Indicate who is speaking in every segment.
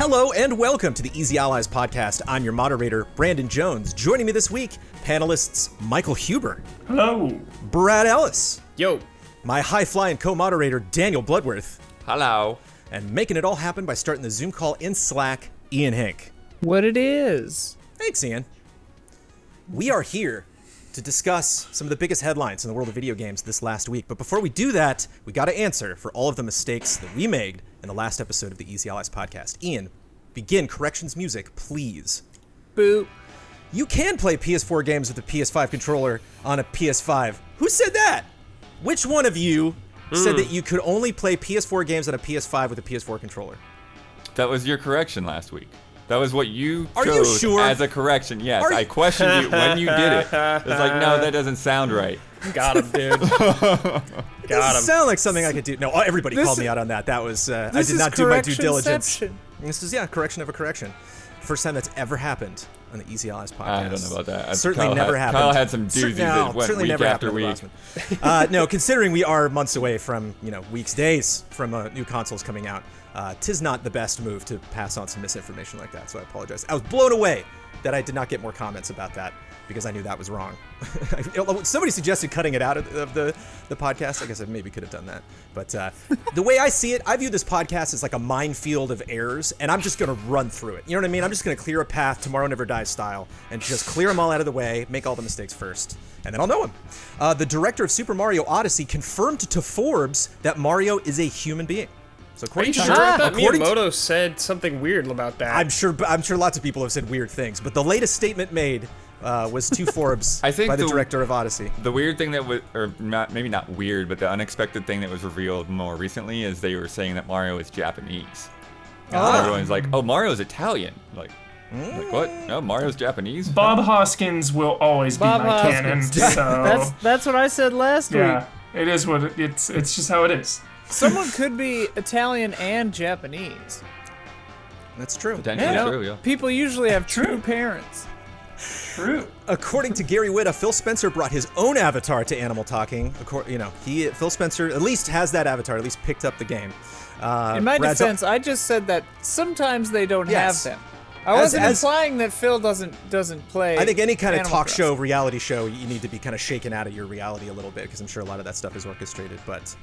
Speaker 1: Hello and welcome to the Easy Allies podcast. I'm your moderator, Brandon Jones. Joining me this week, panelists Michael Huber.
Speaker 2: Hello.
Speaker 1: Brad Ellis.
Speaker 3: Yo.
Speaker 1: My high-flying co-moderator, Daniel Bloodworth.
Speaker 3: Hello.
Speaker 1: And making it all happen by starting the Zoom call in Slack, Ian Hink.
Speaker 4: What it is.
Speaker 1: Thanks, Ian. We are here to discuss some of the biggest headlines in the world of video games this last week. But before we do that, we got to answer for all of the mistakes that we made in the last episode of the Easy Allies podcast. Ian, begin corrections music, please.
Speaker 4: Boop.
Speaker 1: You can play PS4 games with a PS5 controller on a PS5. Who said that? Which one of you said that you could only play PS4 games on a PS5 with a PS4 controller?
Speaker 3: That was your correction last week. That was what you
Speaker 1: Are
Speaker 3: chose
Speaker 1: you sure?
Speaker 3: as a correction. Yes, I questioned you when you did it. It's like, no, that doesn't sound right.
Speaker 2: Got him, dude. Got him.
Speaker 1: Sound like something I could do. No, everybody called me out on that. That was, I did not do my due diligence. This is, correction of a correction. First time that's ever happened on the Easy Allies podcast.
Speaker 3: I don't know about that.
Speaker 1: Certainly never happened.
Speaker 3: Kyle had some doozies that went
Speaker 1: certainly
Speaker 3: week
Speaker 1: never
Speaker 3: after
Speaker 1: happened
Speaker 3: week.
Speaker 1: No, considering we are months away from, weeks, days from new consoles coming out, tis not the best move to pass on some misinformation like that, so I apologize. I was blown away that I did not get more comments about that because I knew that was wrong. Somebody suggested cutting it out of the podcast. I guess I maybe could have done that. But the way I see it, I view this podcast as like a minefield of errors, and I'm just going to run through it. You know what I mean? I'm just going to clear a path, Tomorrow Never Dies style, and just clear them all out of the way, make all the mistakes first, and then I'll know them. The director of Super Mario Odyssey confirmed to Forbes that Mario is a human being. So
Speaker 2: Are you
Speaker 1: according to
Speaker 2: sure? I thought
Speaker 1: according to-
Speaker 2: Miyamoto said something weird about that.
Speaker 1: I'm sure lots of people have said weird things, but the latest statement made was to Forbes
Speaker 3: I think
Speaker 1: by the director of Odyssey.
Speaker 3: The weird thing that was, or maybe not weird, but the unexpected thing that was revealed more recently is they were saying that Mario is Japanese. And everyone's like, oh, Mario's Italian. Like what? No, Mario's Japanese?
Speaker 5: Bob Hoskins will always be my canon. So
Speaker 4: That's what I said last
Speaker 5: yeah,
Speaker 4: week.
Speaker 5: it is what it's just how it is.
Speaker 4: Someone could be Italian and Japanese.
Speaker 1: That's true.
Speaker 3: Potentially true, yeah.
Speaker 4: People usually have
Speaker 5: True.
Speaker 4: two parents.
Speaker 5: True.
Speaker 1: According to Gary Whitta, Phil Spencer brought his own avatar to Animal Talking. Phil Spencer at least has that avatar, at least picked up the game.
Speaker 4: In my defense, I just said that sometimes they don't have them. I wasn't implying that Phil doesn't play.
Speaker 1: I think any kind of
Speaker 4: Animal
Speaker 1: talk
Speaker 4: Crossing.
Speaker 1: show, reality show, you need to be kind of shaken out of your reality a little bit, because I'm sure a lot of that stuff is orchestrated. But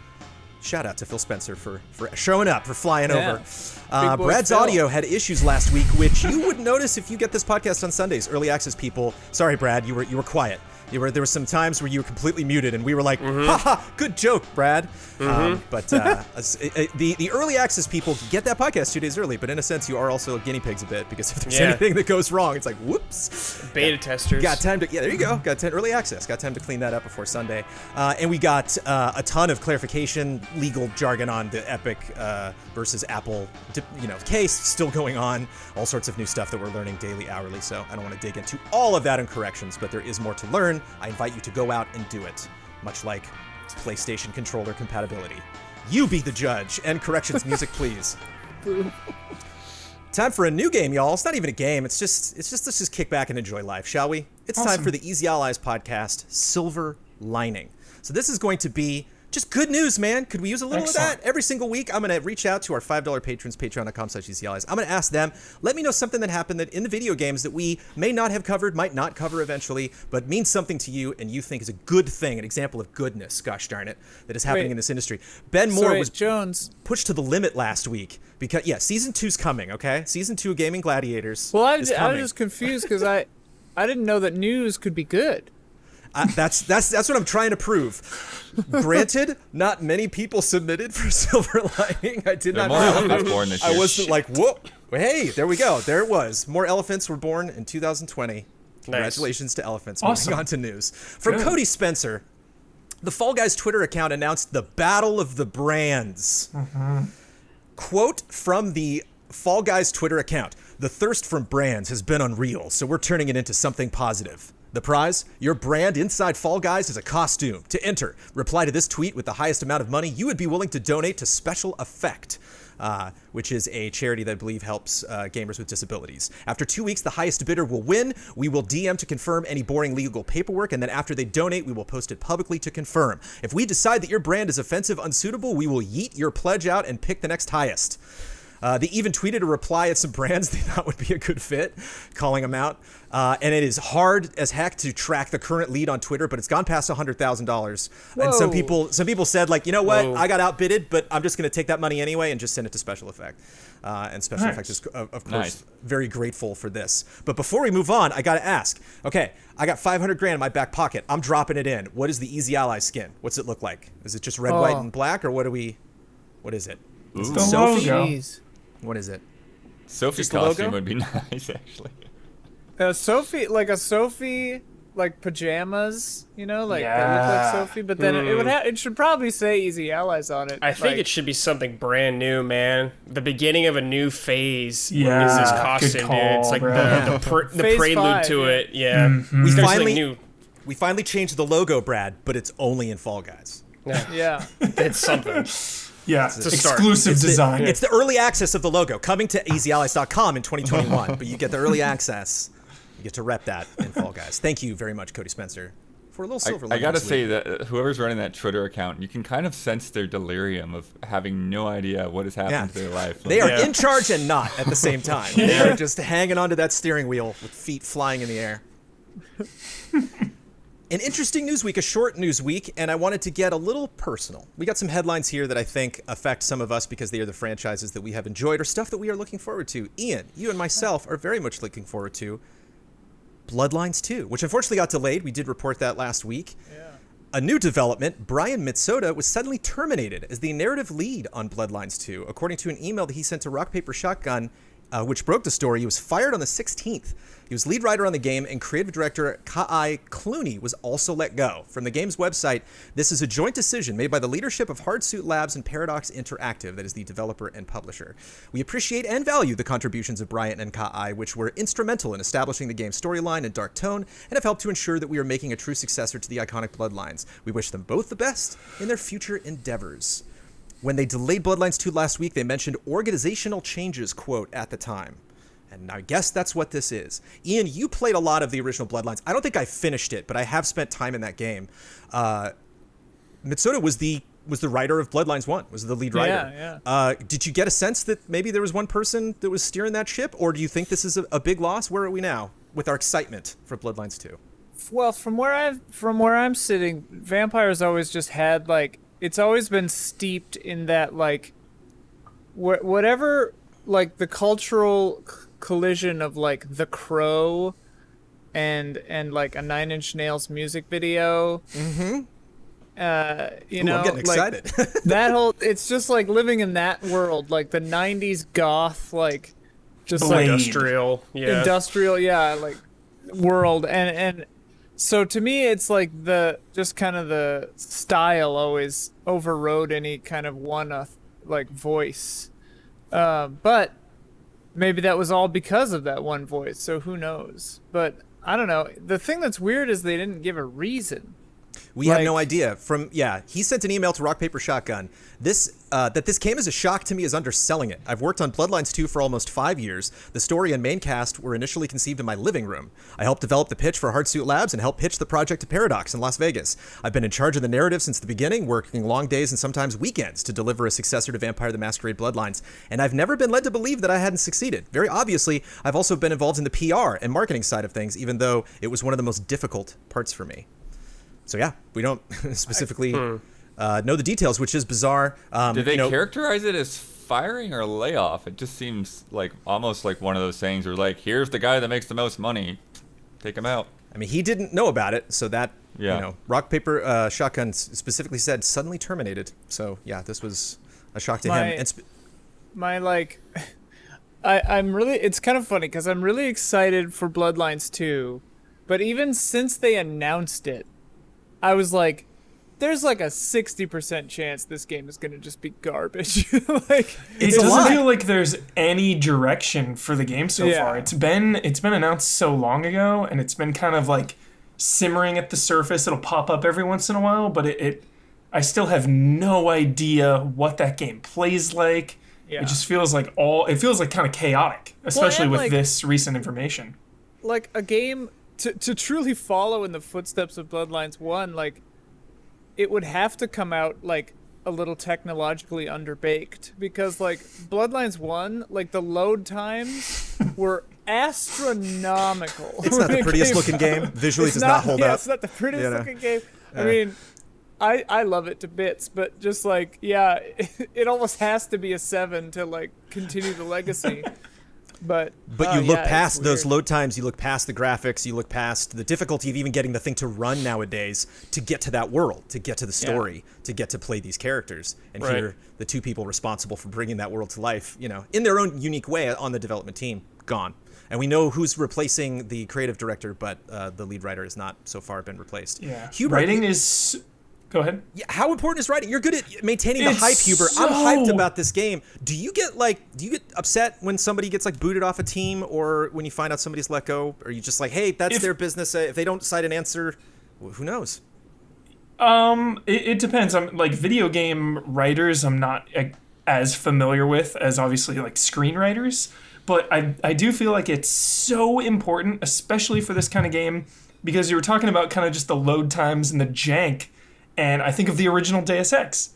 Speaker 1: shout out to Phil Spencer for showing up, for flying over.
Speaker 4: Big boy
Speaker 1: Brad's
Speaker 4: Phil.
Speaker 1: audio had issues last week, which you wouldn't notice if you get this podcast on Sundays. Early access people. Sorry, Brad, you were quiet. There were some times where you were completely muted, and we were like, haha, good joke, Brad. But the early access people get that podcast 2 days early, but in a sense, you are also guinea pigs a bit, because if there's anything that goes wrong, it's like, whoops.
Speaker 2: Beta testers.
Speaker 1: Got time to, there you go. Got early access. Got time to clean that up before Sunday. And we got a ton of clarification, legal jargon on the Epic versus Apple, case still going on. All sorts of new stuff that we're learning daily, hourly. So I don't want to dig into all of that in corrections, but there is more to learn. I invite you to go out and do it, much like PlayStation controller compatibility. You be the judge. And corrections music, please. Time for a new game, y'all. It's not even a game. It's just let's just kick back and enjoy life, shall we? It's time for the Easy Allies podcast, Silver Lining. So this is going to be just good news, man. Could we use a little of that? Every single week, I'm going to reach out to our $5 patrons, patreon.com/EasyAllies. I'm going to ask them, let me know something that happened that in the video games that we may not have covered, might not cover eventually, but means something to you and you think is a good thing, an example of goodness, gosh darn it, that is happening in this industry. Ben Moore was
Speaker 4: Jones
Speaker 1: pushed to the limit last week because, season 2's coming, okay? Season 2 of Gaming Gladiators
Speaker 4: Well, I
Speaker 1: is
Speaker 4: was
Speaker 1: coming.
Speaker 4: just confused because I didn't know that news could be good.
Speaker 1: That's what I'm trying to prove. Granted, not many people submitted for Silver Lining. I did not
Speaker 3: More
Speaker 1: know.
Speaker 3: elephants born this year.
Speaker 1: I wasn't like, whoa. Hey, there we go. There it was. More elephants were born in 2020. Congratulations to elephants.
Speaker 5: Awesome.
Speaker 1: Moving on to news. From
Speaker 5: Good.
Speaker 1: Cody Spencer, the Fall Guys Twitter account announced the Battle of the Brands. Quote from the Fall Guys Twitter account: "The thirst from brands has been unreal, so we're turning it into something positive. The prize? Your brand inside Fall Guys is a costume. To enter, reply to this tweet with the highest amount of money you would be willing to donate to Special Effect," which is a charity that I believe helps gamers with disabilities. "After 2 weeks, the highest bidder will win. We will DM to confirm any boring legal paperwork, and then after they donate, we will post it publicly to confirm. If we decide that your brand is offensive, unsuitable, we will yeet your pledge out and pick the next highest." They even tweeted a reply at some brands they thought would be a good fit, calling them out. And it is hard as heck to track the current lead on Twitter, but it's gone past $100,000. And some people said, like, you know what, I got outbidded, but I'm just going to take that money anyway and just send it to Special Effect. And Special Effect is, of course, very grateful for this. But before we move on, I got to ask, okay, I got 500 grand in my back pocket. I'm dropping it in. What is the Easy Ally skin? What's it look like? Is it just red, white, and black, or what is it? Is it
Speaker 5: The
Speaker 1: Sophie?
Speaker 5: logo.
Speaker 4: Jeez.
Speaker 1: What is it?
Speaker 3: Sophie's
Speaker 2: Just the
Speaker 3: costume
Speaker 2: logo?
Speaker 3: would be nice, actually.
Speaker 4: Sophie, like pajamas, you know, like that look
Speaker 5: Yeah.
Speaker 4: like Sophie, but then it should probably say Easy Allies on it.
Speaker 2: I think
Speaker 4: like,
Speaker 2: it should be something brand new, man. The beginning of a new phase
Speaker 5: Yeah,
Speaker 2: is this
Speaker 5: good
Speaker 2: costume,
Speaker 5: call,
Speaker 2: dude. It's like
Speaker 5: bro.
Speaker 2: the
Speaker 4: Phase
Speaker 2: prelude
Speaker 4: 5,
Speaker 2: to
Speaker 4: yeah.
Speaker 2: it. Yeah.
Speaker 1: We
Speaker 2: There's
Speaker 1: finally
Speaker 2: something new.
Speaker 1: we finally changed the logo, Brad, but it's only in Fall Guys.
Speaker 4: Yeah.
Speaker 2: It's something.
Speaker 5: Yeah,
Speaker 2: start.
Speaker 5: exclusive design.
Speaker 1: It's the early access of the logo coming to easyallies.com in 2021, but you get the early access. You get to rep that in Fall Guys. Thank you very much, Cody Spencer, for a little silver.
Speaker 3: I gotta
Speaker 1: this
Speaker 3: say
Speaker 1: week.
Speaker 3: that whoever's running that Twitter account, you can kind of sense their delirium of having no idea what has happened to their life.
Speaker 1: They are
Speaker 2: Yeah.
Speaker 1: in charge and not at the same time. They are just hanging onto that steering wheel with feet flying in the air. An interesting news week, a short news week, and I wanted to get a little personal. We got some headlines here that I think affect some of us because they are the franchises that we have enjoyed or stuff that we are looking forward to. Ian, you and myself are very much looking forward to Bloodlines 2, which unfortunately got delayed. We did report that last week.
Speaker 4: Yeah.
Speaker 1: A new development, Brian Mitsoda was suddenly terminated as the narrative lead on Bloodlines 2. According to an email that he sent to Rock Paper Shotgun, which broke the story, he was fired on the 16th. He was lead writer on the game, and creative director Kai Clooney was also let go. From the game's website, this is a joint decision made by the leadership of Hardsuit Labs and Paradox Interactive, that is the developer and publisher. We appreciate and value the contributions of Brian and Kai, which were instrumental in establishing the game's storyline and dark tone, and have helped to ensure that we are making a true successor to the iconic Bloodlines. We wish them both the best in their future endeavors. When they delayed Bloodlines 2 last week, they mentioned organizational changes, quote, at the time. And I guess that's what this is. Ian, you played a lot of the original Bloodlines. I don't think I finished it, but I have spent time in that game. Mitsoda was the writer of Bloodlines 1, was the lead writer.
Speaker 4: Yeah.
Speaker 1: Did you get a sense that maybe there was one person that was steering that ship, or do you think this is a big loss? Where are we now with our excitement for Bloodlines 2?
Speaker 4: Well, from where I'm sitting, Vampire's always just had like it's always been steeped in that like whatever like the cultural collision of like The Crow and like a Nine Inch Nails music video. Mm-hmm. You know,
Speaker 1: I'm getting excited.
Speaker 4: Like, that whole it's just like living in that world, like the 90s goth, like just
Speaker 5: Blade.
Speaker 4: like
Speaker 2: Industrial. Yeah.
Speaker 4: industrial, yeah, like world and so to me it's like the just kind of the style always overrode any kind of one like voice, but maybe that was all because of that one voice, so who knows. But I don't know, the thing that's weird is they didn't give a reason.
Speaker 1: We have no idea. He sent an email to Rock Paper Shotgun. That this came as a shock to me is underselling it. I've worked on Bloodlines 2 for almost 5 years. The story and main cast were initially conceived in my living room. I helped develop the pitch for Hardsuit Labs and helped pitch the project to Paradox in Las Vegas. I've been in charge of the narrative since the beginning, working long days and sometimes weekends to deliver a successor to Vampire the Masquerade Bloodlines, and I've never been led to believe that I hadn't succeeded. Very obviously, I've also been involved in the PR and marketing side of things, even though it was one of the most difficult parts for me. So yeah, we don't specifically know the details, which is bizarre.
Speaker 3: Did they characterize it as firing or layoff? It just seems like almost like one of those things where like, here's the guy that makes the most money, take him out.
Speaker 1: I mean, he didn't know about it, so that, Rock Paper Shotgun specifically said suddenly terminated. So yeah, this was a shock to him.
Speaker 4: I'm really, it's kind of funny because I'm really excited for Bloodlines 2, but even since they announced it, I was like, there's like a 60% chance this game is going to just be garbage. Like,
Speaker 5: it doesn't feel like there's any direction for the game so far. It's been announced so long ago, and it's been kind of like simmering at the surface. It'll pop up every once in a while, but I still have no idea what that game plays like. Yeah. It just feels like kind of chaotic, especially with like, this recent information.
Speaker 4: Like a game to truly follow in the footsteps of Bloodlines 1, like it would have to come out like a little technologically underbaked, because like Bloodlines 1, like the load times were astronomical.
Speaker 1: It's not the prettiest looking game. Visually, it does not hold up.
Speaker 4: It's not the prettiest looking game.
Speaker 1: Yeah.
Speaker 4: I mean, I love it to bits, but just like, yeah, it almost has to be a 7 to like continue the legacy. But
Speaker 1: you look past those load times, you look past the graphics, you look past the difficulty of even getting the thing to run nowadays to get to that world, to get to the story, to get to play these characters. And here, the two people responsible for bringing that world to life, you know, in their own unique way on the development team, gone. And we know who's replacing the creative director, but the lead writer has not so far been replaced.
Speaker 5: Yeah.
Speaker 1: Huber,
Speaker 5: Writing is... Go ahead.
Speaker 1: Yeah, how important is writing? You're good at maintaining the hype, Huber. I'm hyped about this game. Do you get upset when somebody gets like booted off a team, or when you find out somebody's let go? Or are you just like, hey, that's their business. If they don't cite an answer, who knows?
Speaker 5: It depends. I'm like video game writers. I'm not as familiar with as obviously like screenwriters, but I do feel like it's so important, especially for this kind of game, because you were talking about kind of just the load times and the jank. And I think of the original Deus Ex.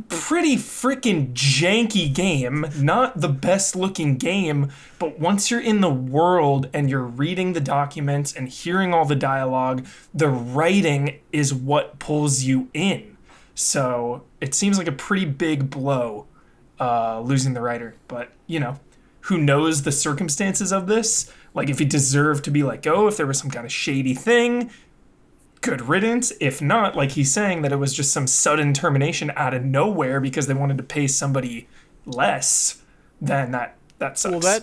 Speaker 5: Pretty freaking janky game. Not the best looking game, but once you're in the world and you're reading the documents and hearing all the dialogue, the writing is what pulls you in. So it seems like a pretty big blow, losing the writer. But, you know, who knows the circumstances of this? Like, if he deserved to be let go, if there was some kind of shady thing, good riddance. If not, like he's saying, that it was just some sudden termination out of nowhere because they wanted to pay somebody less, then that sucks.
Speaker 4: Well,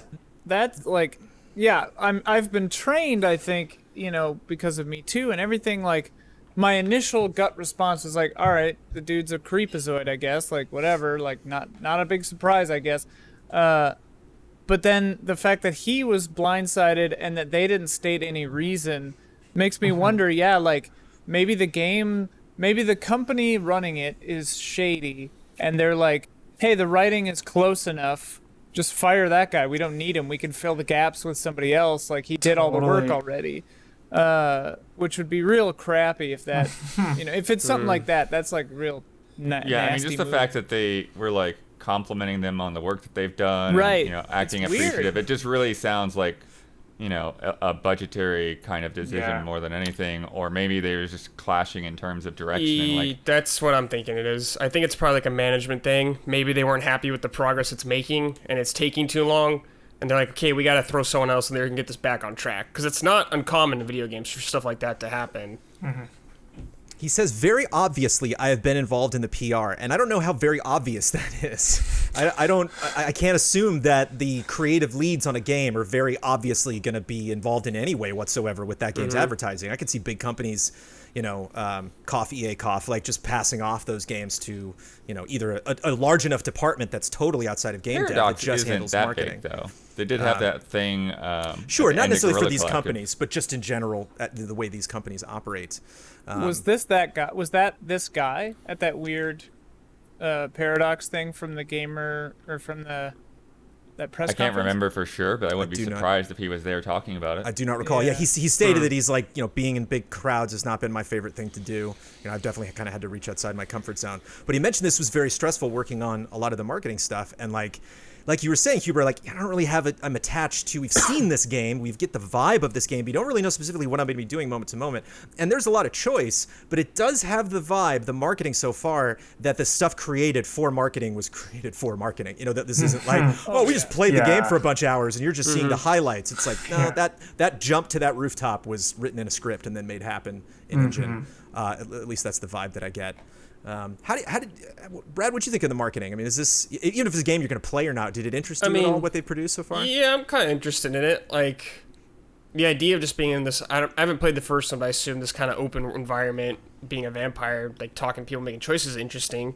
Speaker 4: that's like, yeah, I've been trained, I think, you know, because of Me Too and everything. Like, my initial gut response was like, all right, the dude's a creepazoid, I guess, like whatever, like not a big surprise, I guess. But then the fact that he was blindsided and that they didn't state any reason makes me wonder, like maybe the company running it is shady, and they're like, hey, the writing is close enough, just fire that guy. We don't need him. We can fill the gaps with somebody else. Like, he did all the work already. Which would be real crappy if that, you know, if it's something like that, that's like real nasty.
Speaker 3: Yeah, I mean, just the fact that they were like complimenting them on the work that they've done,
Speaker 4: right?
Speaker 3: And, you know, acting appreciative. It just really sounds like, you know, a budgetary kind of decision more than anything, or maybe they were just clashing in terms of direction. And like,
Speaker 2: that's what I'm thinking it is. I think it's probably like a management thing. Maybe they weren't happy with the progress it's making, and it's taking too long, and they're like, okay, we got to throw someone else in there who can get this back on track, because it's not uncommon in video games for stuff like that to happen.
Speaker 5: Mm-hmm.
Speaker 1: He says, very obviously, I have been involved in the PR, and I don't know how very obvious that is. I can't assume that the creative leads on a game are very obviously going to be involved in any way whatsoever with that game's advertising. I could see big companies, you know, EA, like just passing off those games to, you know, either a large enough department that's totally outside of game dev that just handles
Speaker 3: that
Speaker 1: marketing.
Speaker 3: Big, though. They did have that thing.
Speaker 1: Sure, not necessarily for these
Speaker 3: Collective.
Speaker 1: companies, but just in general, the way these companies operate.
Speaker 4: Was that guy? Was that this guy at that weird paradox thing from the gamer, or from that press conference?
Speaker 3: I can't remember for sure, but I wouldn't be surprised if he was there talking about it.
Speaker 1: I do not recall. Yeah, he stated that he's like, you know, being in big crowds has not been my favorite thing to do. You know, I've definitely kind of had to reach outside my comfort zone. But he mentioned this was very stressful working on a lot of the marketing stuff, and like you were saying, Huber, like, I don't really have it. I'm attached to. We've seen this game. We get the vibe of this game, but you don't really know specifically what I'm going to be doing moment to moment. And there's a lot of choice, but it does have the vibe, the marketing so far, that the stuff created for marketing was created for marketing. You know, that this isn't like, we just played the game for a bunch of hours and you're just seeing the highlights. It's like, no, that jump to that rooftop was written in a script and then made happen in engine. At least that's the vibe that I get. How did Brad? What'd you think of the marketing? I mean, is this, even if it's a game you're going to play or not, did it interest you at all what they produced so far?
Speaker 2: Yeah, I'm kind of interested in it. Like, the idea of just being in this, I haven't played the first one, but I assume this kind of open environment, being a vampire, like talking to people, making choices, is interesting.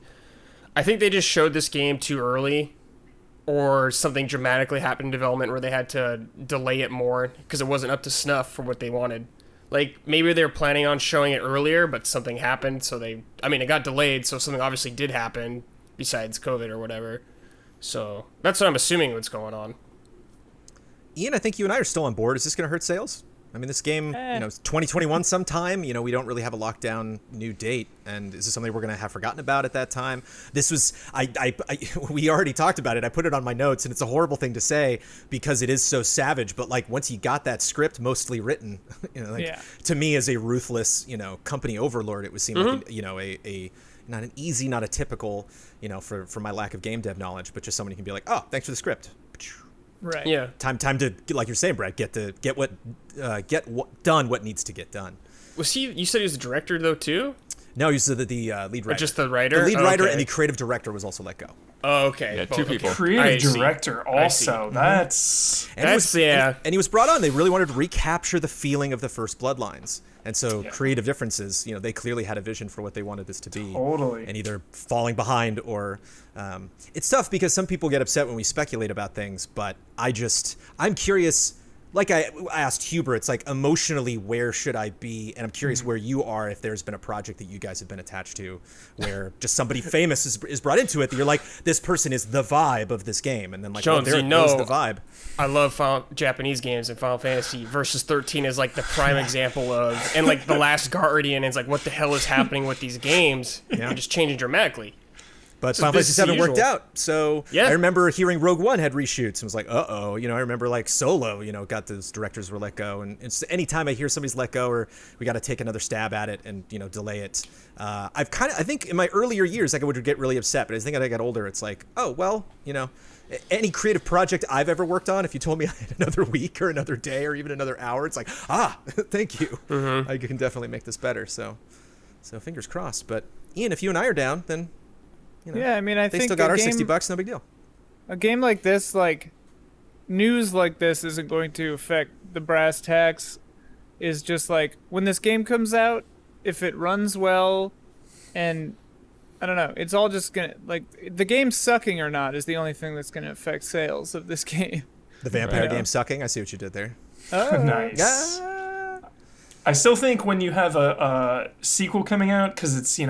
Speaker 2: I think they just showed this game too early, or something dramatically happened in development where they had to delay it more because it wasn't up to snuff for what they wanted. Like, maybe they were planning on showing it earlier, but something happened, so it got delayed, so something obviously did happen, besides COVID or whatever. So, that's what I'm assuming what's going on.
Speaker 1: Ian, I think you and I are still on board. Is this going to hurt sales? I mean, this game, it's 2021 sometime. We don't really have a lockdown new date. And is this something we're going to have forgotten about at that time? This was, we already talked about it. I put it on my notes, and it's a horrible thing to say because it is so savage. But like, once he got that script mostly written, to me as a ruthless, company overlord, it would seem like, a not an easy, not a typical, for my lack of game dev knowledge, but just someone who can be like, oh, thanks for the script.
Speaker 4: Right.
Speaker 2: Yeah.
Speaker 1: Time to, like you're saying, Brad, get done what needs to get done.
Speaker 2: Was he? You said he was the director though too?
Speaker 1: No, he's the lead writer.
Speaker 2: Or just the writer.
Speaker 1: The lead writer
Speaker 2: okay.
Speaker 1: and the creative director was also let go.
Speaker 2: Oh, okay.
Speaker 3: Yeah, two people.
Speaker 5: Creative director also. That's
Speaker 1: and he was brought on. They really wanted to recapture the feeling of the first Bloodlines. And so creative differences, they clearly had a vision for what they wanted this to be.
Speaker 5: Totally.
Speaker 1: And either falling behind or it's tough because some people get upset when we speculate about things, but I'm curious. Like I asked Huber, it's like emotionally, where should I be? And I'm curious where you are, if there's been a project that you guys have been attached to where just somebody famous is brought into it that you're like, this person is the vibe of this game. And then like,
Speaker 2: Jones,
Speaker 1: there goes the vibe.
Speaker 2: I love Japanese games, and Final Fantasy Versus 13 is like the prime example of, and like The Last Guardian is like, what the hell is happening with these games? They're just changing dramatically.
Speaker 1: But Final Fantasy VII worked out, so
Speaker 2: yeah.
Speaker 1: I remember hearing Rogue One had reshoots and was like, uh-oh. I remember like Solo, got those directors were let go. And it's anytime I hear somebody's let go or we got to take another stab at it and, delay it, I think in my earlier years, I would get really upset. But I think as I got older, it's like, oh, well, any creative project I've ever worked on, if you told me I had another week or another day or even another hour, it's like, thank you.
Speaker 2: Mm-hmm.
Speaker 1: I can definitely make this better. So fingers crossed. But Ian, if you and I are down, then...
Speaker 4: Yeah, I mean, I think
Speaker 1: they still got our $60, no big deal.
Speaker 4: A game like this, like news like this, isn't going to affect the brass tacks. Is just like when this game comes out, if it runs well, and I don't know, it's all just gonna like the game sucking or not is the only thing that's gonna affect sales of this game.
Speaker 1: The vampire game sucking. I see what you did there.
Speaker 4: Oh,
Speaker 5: nice. I still think when you have a sequel coming out, because it's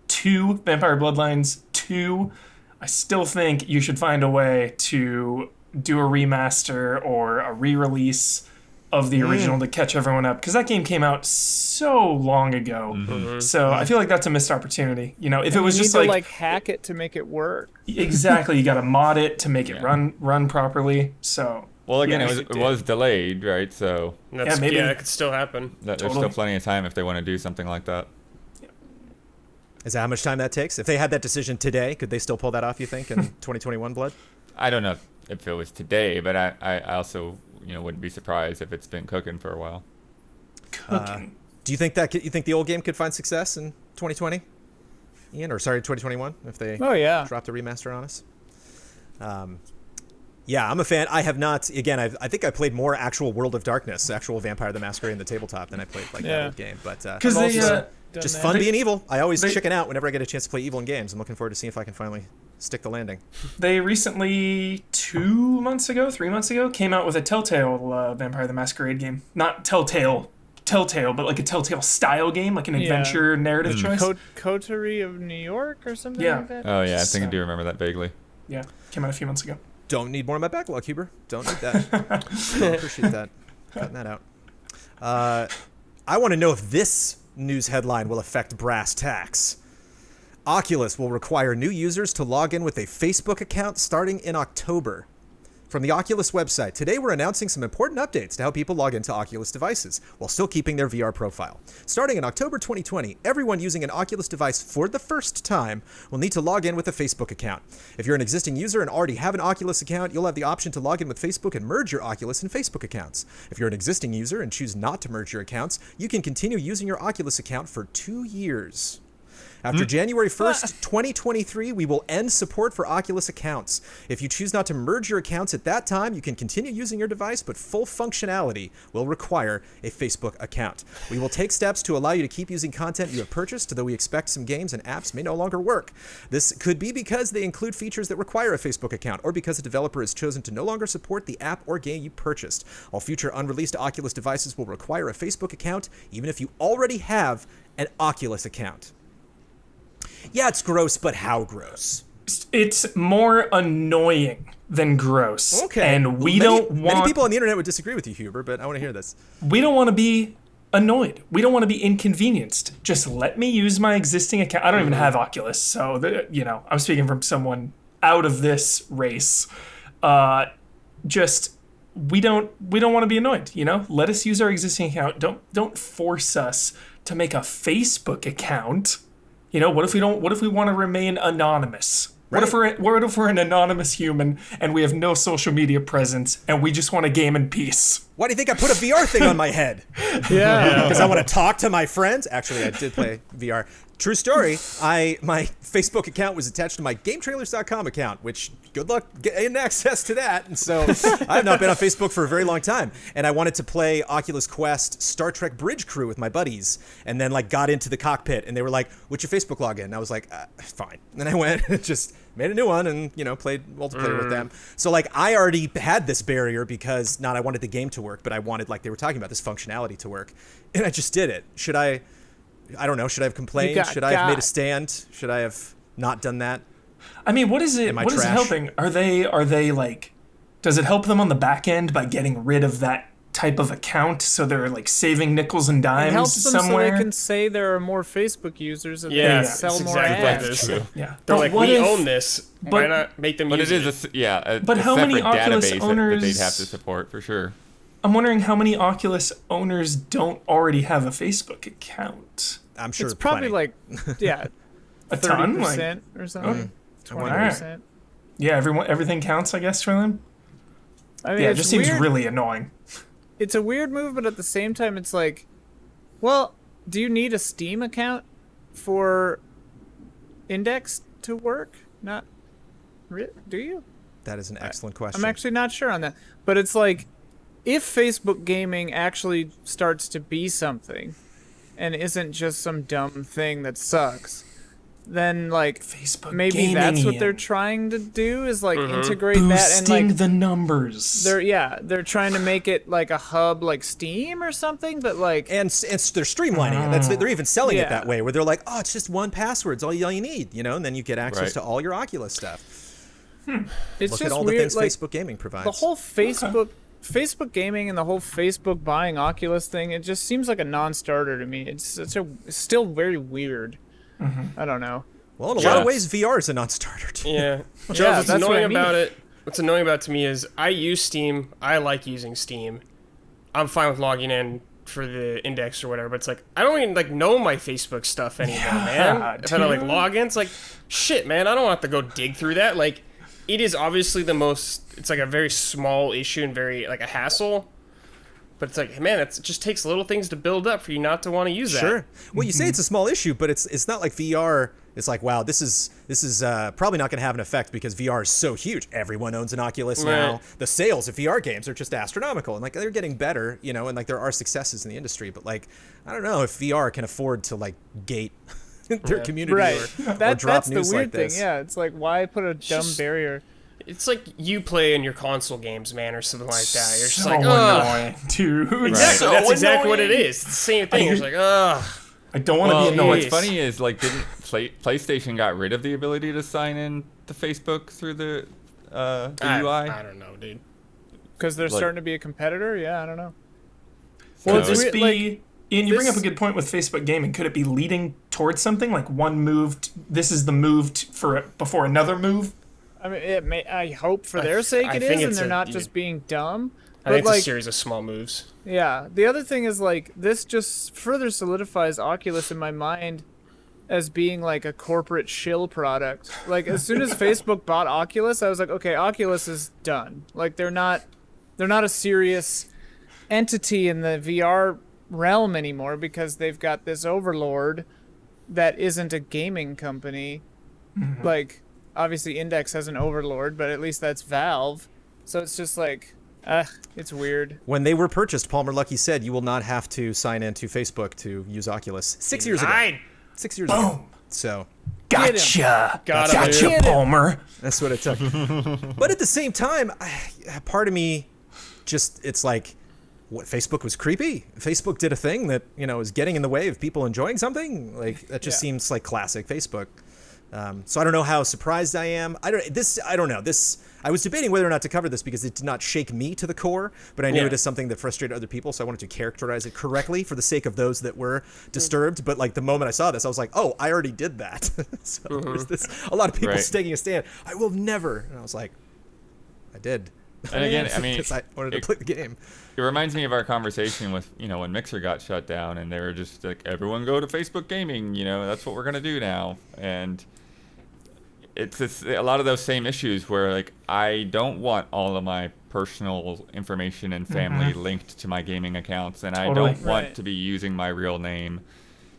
Speaker 5: 2 Vampire Bloodlines 2, I still think you should find a way to do a remaster or a re-release of the original to catch everyone up, because that game came out so long ago.
Speaker 2: Mm-hmm.
Speaker 5: So I feel like that's a missed opportunity. If it was
Speaker 4: you
Speaker 5: just
Speaker 4: need to hack it to make it work.
Speaker 5: Exactly, you got to mod it to make it run properly. So
Speaker 3: well, again, it was delayed, right? So
Speaker 5: maybe
Speaker 2: it could still happen.
Speaker 3: There's still plenty of time if they want to do something like that.
Speaker 1: Is that how much time that takes? If they had that decision today, could they still pull that off, you think, in 2021 Blood?
Speaker 3: I don't know if it was today, but I also wouldn't be surprised if it's been cooking for a while.
Speaker 1: Do you think the old game could find success in 2020, Ian, or sorry, 2021 if they dropped a remaster on us? Yeah, I'm a fan. I have not. Again, I think I played more actual World of Darkness, actual Vampire the Masquerade in the tabletop than I played that old game. But
Speaker 5: because
Speaker 1: just fun being evil. I always chicken out whenever I get a chance to play evil in games. I'm looking forward to seeing if I can finally stick the landing.
Speaker 5: They recently, 3 months ago, came out with a Telltale Vampire the Masquerade game. Not Telltale, but like a Telltale style game, like an adventure narrative choice.
Speaker 4: Coterie of New York or something like that?
Speaker 3: Oh, yeah, I think I do remember that vaguely.
Speaker 5: Yeah, came out a few months ago.
Speaker 1: Don't need more in my backlog, Huber. Don't need that. Don't appreciate that. Cutting that out. I want to know if this news headline will affect brass tacks. Oculus will require new users to log in with a Facebook account starting in October. From the Oculus website, today we're announcing some important updates to how people log into Oculus devices while still keeping their VR profile. Starting in October 2020, everyone using an Oculus device for the first time will need to log in with a Facebook account. If you're an existing user and already have an Oculus account, you'll have the option to log in with Facebook and merge your Oculus and Facebook accounts. If you're an existing user and choose not to merge your accounts, you can continue using your Oculus account for 2 years. After January 1st, 2023, we will end support for Oculus accounts. If you choose not to merge your accounts at that time, you can continue using your device, but full functionality will require a Facebook account. We will take steps to allow you to keep using content you have purchased, though we expect some games and apps may no longer work. This could be because they include features that require a Facebook account, or because a developer has chosen to no longer support the app or game you purchased. All future unreleased Oculus devices will require a Facebook account, even if you already have an Oculus account. Yeah, it's gross, but how gross?
Speaker 5: It's more annoying then gross.
Speaker 1: Okay.
Speaker 5: And we
Speaker 1: many,
Speaker 5: don't want...
Speaker 1: Many people on the internet would disagree with you, Huber, but I want to hear this.
Speaker 5: We don't want to be annoyed. We don't want to be inconvenienced. Just let me use my existing account. I don't even have Oculus, so, I'm speaking from someone out of this race. We don't want to be annoyed, Let us use our existing account. Don't force us to make a Facebook account. What if we want to remain anonymous?
Speaker 1: Right.
Speaker 5: What if we're an anonymous human and we have no social media presence and we just want to game in peace?
Speaker 1: Why do you think I put a VR thing on my head?
Speaker 4: Yeah.
Speaker 1: Because I want to talk to my friends. Actually, I did play VR. True story. My Facebook account was attached to my GameTrailers.com account, which good luck getting access to that. And so I've not been on Facebook for a very long time. And I wanted to play Oculus Quest Star Trek Bridge Crew with my buddies, and then got into the cockpit, and they were like, "What's your Facebook login?" And I was like, "Fine." And then I went and just made a new one and played multiplayer with them. So I already had this barrier because not I wanted the game to work, but I wanted, like they were talking about, this functionality to work, and I just did it. Should I don't know. Should I have complained? Should I have made a stand? Should I have not done that?
Speaker 5: I mean, what is it? What is it helping? Are they like? Does it help them on the back end by getting rid of that type of account, so they're saving nickels and dimes
Speaker 4: it helps them
Speaker 5: somewhere?
Speaker 4: So they can say there are more Facebook users and
Speaker 2: they
Speaker 4: sell more
Speaker 2: exactly
Speaker 4: ads.
Speaker 2: That's
Speaker 3: true.
Speaker 5: Yeah,
Speaker 2: they're like, we own this. Why not make them?
Speaker 3: But
Speaker 2: use
Speaker 3: it is a
Speaker 5: But how
Speaker 3: separate
Speaker 5: many Oculus
Speaker 3: database
Speaker 5: owners
Speaker 3: that they'd have to support for sure.
Speaker 5: I'm wondering how many Oculus owners don't already have a Facebook account.
Speaker 1: I'm sure
Speaker 4: it's probably
Speaker 1: plenty.
Speaker 5: A ton,
Speaker 4: 30% or something. 20%.
Speaker 5: Yeah, everything counts, I guess, for them.
Speaker 4: I mean,
Speaker 5: Yeah, it
Speaker 4: it's
Speaker 5: just seems
Speaker 4: weird.
Speaker 5: really annoying.
Speaker 4: It's a weird move, but at the same time, it's like, well, do you need a Steam account for Index to work? Not, do you?
Speaker 1: That is an excellent question.
Speaker 4: I'm actually not sure on that. But it's like, if Facebook gaming actually starts to be something and isn't just some dumb thing that sucks, then
Speaker 5: Facebook
Speaker 4: maybe
Speaker 5: gaming,
Speaker 4: that's what
Speaker 5: Ian.
Speaker 4: they're trying to do is integrate
Speaker 5: Boosting
Speaker 4: that and
Speaker 5: the numbers.
Speaker 4: they're trying to make it like a hub like Steam or something, but
Speaker 1: and they're streamlining it. They're even selling it
Speaker 4: Yeah.
Speaker 1: that way, where they're like, oh, it's just one password. It's all you need, and then you get access
Speaker 3: Right.
Speaker 1: to all your Oculus stuff.
Speaker 4: it's
Speaker 1: Look
Speaker 4: just
Speaker 1: at all
Speaker 4: weird,
Speaker 1: the things Facebook gaming provides.
Speaker 4: the whole Facebook gaming and the whole Facebook buying Oculus thing, it just seems like a non-starter to me. It's still very weird. I don't know.
Speaker 1: Well, in a lot of ways, VR is a non-starter too.
Speaker 2: Yeah. Jones,
Speaker 4: Yeah,
Speaker 2: what's
Speaker 4: that's what I
Speaker 2: annoying
Speaker 4: mean.
Speaker 2: about it? What's annoying about it to me is I use Steam. I like using Steam. I'm fine with logging in for the index or whatever, but it's like I don't even know my Facebook stuff anymore, man. If I don't log in, it's like shit, man. I don't have to go dig through that. It is obviously it's a very small issue and very a hassle. But it's like, man, it just takes little things to build up for you not to want to use that.
Speaker 1: Sure. Well, you say it's a small issue, but it's not like VR. It's like, wow, this is probably not going to have an effect because VR is so huge. Everyone owns an Oculus now.
Speaker 2: Right.
Speaker 1: The sales of VR games are just astronomical, and they're getting better, and there are successes in the industry. But I don't know if VR can afford to gate their community
Speaker 4: Right.
Speaker 1: or drop
Speaker 4: That's
Speaker 1: news
Speaker 4: the weird
Speaker 1: like this.
Speaker 4: thing. Yeah, it's like why put a dumb barrier?
Speaker 2: It's like you play in your console games, man, or something like that. You're just
Speaker 5: So
Speaker 2: like, ugh.
Speaker 5: annoying, dude.
Speaker 2: Exactly.
Speaker 5: So
Speaker 2: That's exactly what it
Speaker 5: annoying.
Speaker 2: is. It's the same thing. You're just like, ugh.
Speaker 5: I don't want to be
Speaker 3: What's
Speaker 5: annoyed.
Speaker 3: funny is didn't PlayStation got rid of the ability to sign in to Facebook through the UI?
Speaker 2: I don't know, dude.
Speaker 4: Because they're starting to be a competitor. Yeah, I don't know.
Speaker 3: So
Speaker 5: Could this
Speaker 4: weird,
Speaker 5: be? Ian, you bring
Speaker 4: this-
Speaker 5: up a good point with Facebook gaming. Could it be leading towards something like one move? This is the move before another move.
Speaker 4: I mean, I hope for their sake
Speaker 2: I
Speaker 4: it
Speaker 2: think
Speaker 4: is, and
Speaker 2: it's
Speaker 4: they're
Speaker 2: a-
Speaker 4: not just being dumb.
Speaker 2: I think
Speaker 4: But
Speaker 2: it's a series of small moves.
Speaker 4: yeah, the other thing is this just further solidifies Oculus in my mind as being a corporate shill product. As soon as Facebook bought Oculus, I was like, okay, Oculus is done. They're not a serious entity in the VR realm anymore because they've got this overlord that isn't a gaming company. Obviously Index has an overlord, but at least that's Valve. So it's just it's weird.
Speaker 1: When they were purchased, Palmer Luckey said you will not have to sign into Facebook to use Oculus. 6 years ago.
Speaker 2: Denied.
Speaker 1: 6 years ago. So
Speaker 5: Gotcha.
Speaker 2: Got him.
Speaker 5: Gotcha,
Speaker 4: Get him.
Speaker 5: Palmer.
Speaker 1: that's what it took. But at the same time, part of me it's what, Facebook was creepy? Facebook did a thing that, is getting in the way of people enjoying something? That just seems like classic Facebook. So I don't know how surprised I am. I don't know. I was debating whether or not to cover this because it did not shake me to the core, but I knew it is something that frustrated other people, so I wanted to characterize it correctly for the sake of those that were disturbed. But like the moment I saw this, I was like, oh, I already did that. So there's this, a lot of people taking a stand. I will never. And I was like, I did.
Speaker 3: And again, I mean,
Speaker 1: because I wanted to play the game.
Speaker 3: It reminds me of our conversation with, when Mixer got shut down and they were just like, everyone go to Facebook Gaming, that's what we're going to do now. And it's a lot of those same issues where like, I don't want all of my personal information and family linked to my gaming accounts. And I don't want to be using my real name.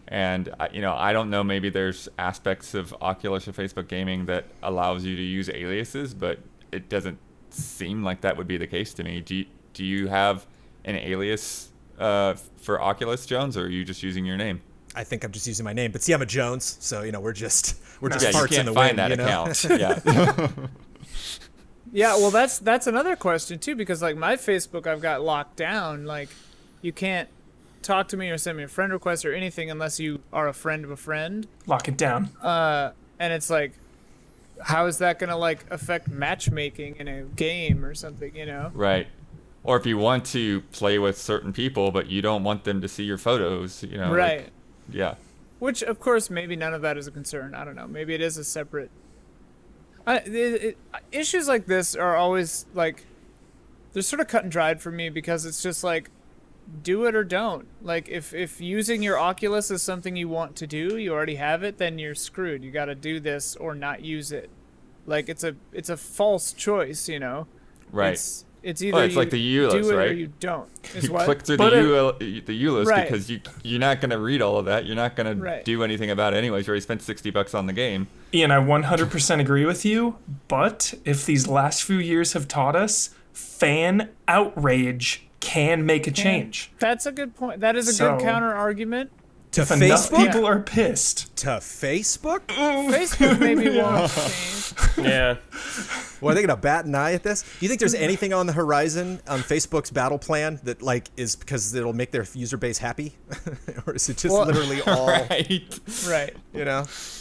Speaker 3: And, I don't know, maybe there's aspects of Oculus or Facebook Gaming that allows you to use aliases, but it doesn't seem like that would be the case to me. Do you have an alias for Oculus, Jones, or are you just using your name?
Speaker 1: I think I'm just using my name, but see, I'm a Jones, so we're just
Speaker 3: yeah,
Speaker 1: parts
Speaker 3: you
Speaker 1: in
Speaker 3: can't
Speaker 1: the
Speaker 3: find
Speaker 1: wind,
Speaker 3: that account. Yeah.
Speaker 4: Yeah, well, that's another question too, because like my Facebook, I've got locked down. Like, you can't talk to me or send me a friend request or anything unless you are a friend of a friend.
Speaker 5: Lock it down.
Speaker 4: And it's like, how is that gonna like affect matchmaking in a game or something?
Speaker 3: Right. Or if you want to play with certain people, but you don't want them to see your photos,
Speaker 4: Right.
Speaker 3: Like, yeah.
Speaker 4: Which, of course, maybe none of that is a concern. I don't know. Maybe it is a separate. Issues like this are always like, they're sort of cut and dried for me because it's just like, do it or don't. Like, if using your Oculus is something you want to do, you already have it, then you're screwed. You got to do this or not use it. Like, it's a false choice,
Speaker 3: Right.
Speaker 4: It's either
Speaker 3: it's like the Ulus,
Speaker 4: do it
Speaker 3: right?
Speaker 4: or you don't.
Speaker 3: You click through the Ulus
Speaker 4: Right.
Speaker 3: because you're not going to read all of that. You're not going to do anything about it anyways. You already spent $60 on the game.
Speaker 5: Ian, I 100% agree with you, but if these last few years have taught us, fan outrage can make a change.
Speaker 4: That's a good point. That is a good counter argument.
Speaker 1: To
Speaker 5: If enough
Speaker 1: Facebook?
Speaker 5: people are pissed.
Speaker 1: To Facebook?
Speaker 4: Facebook maybe won't change.
Speaker 2: Yeah.
Speaker 1: Well, are they gonna bat an eye at this? Do you think there's anything on the horizon on Facebook's battle plan that like is because it'll make their user base happy, or is it just literally all?
Speaker 3: Right.
Speaker 4: Right.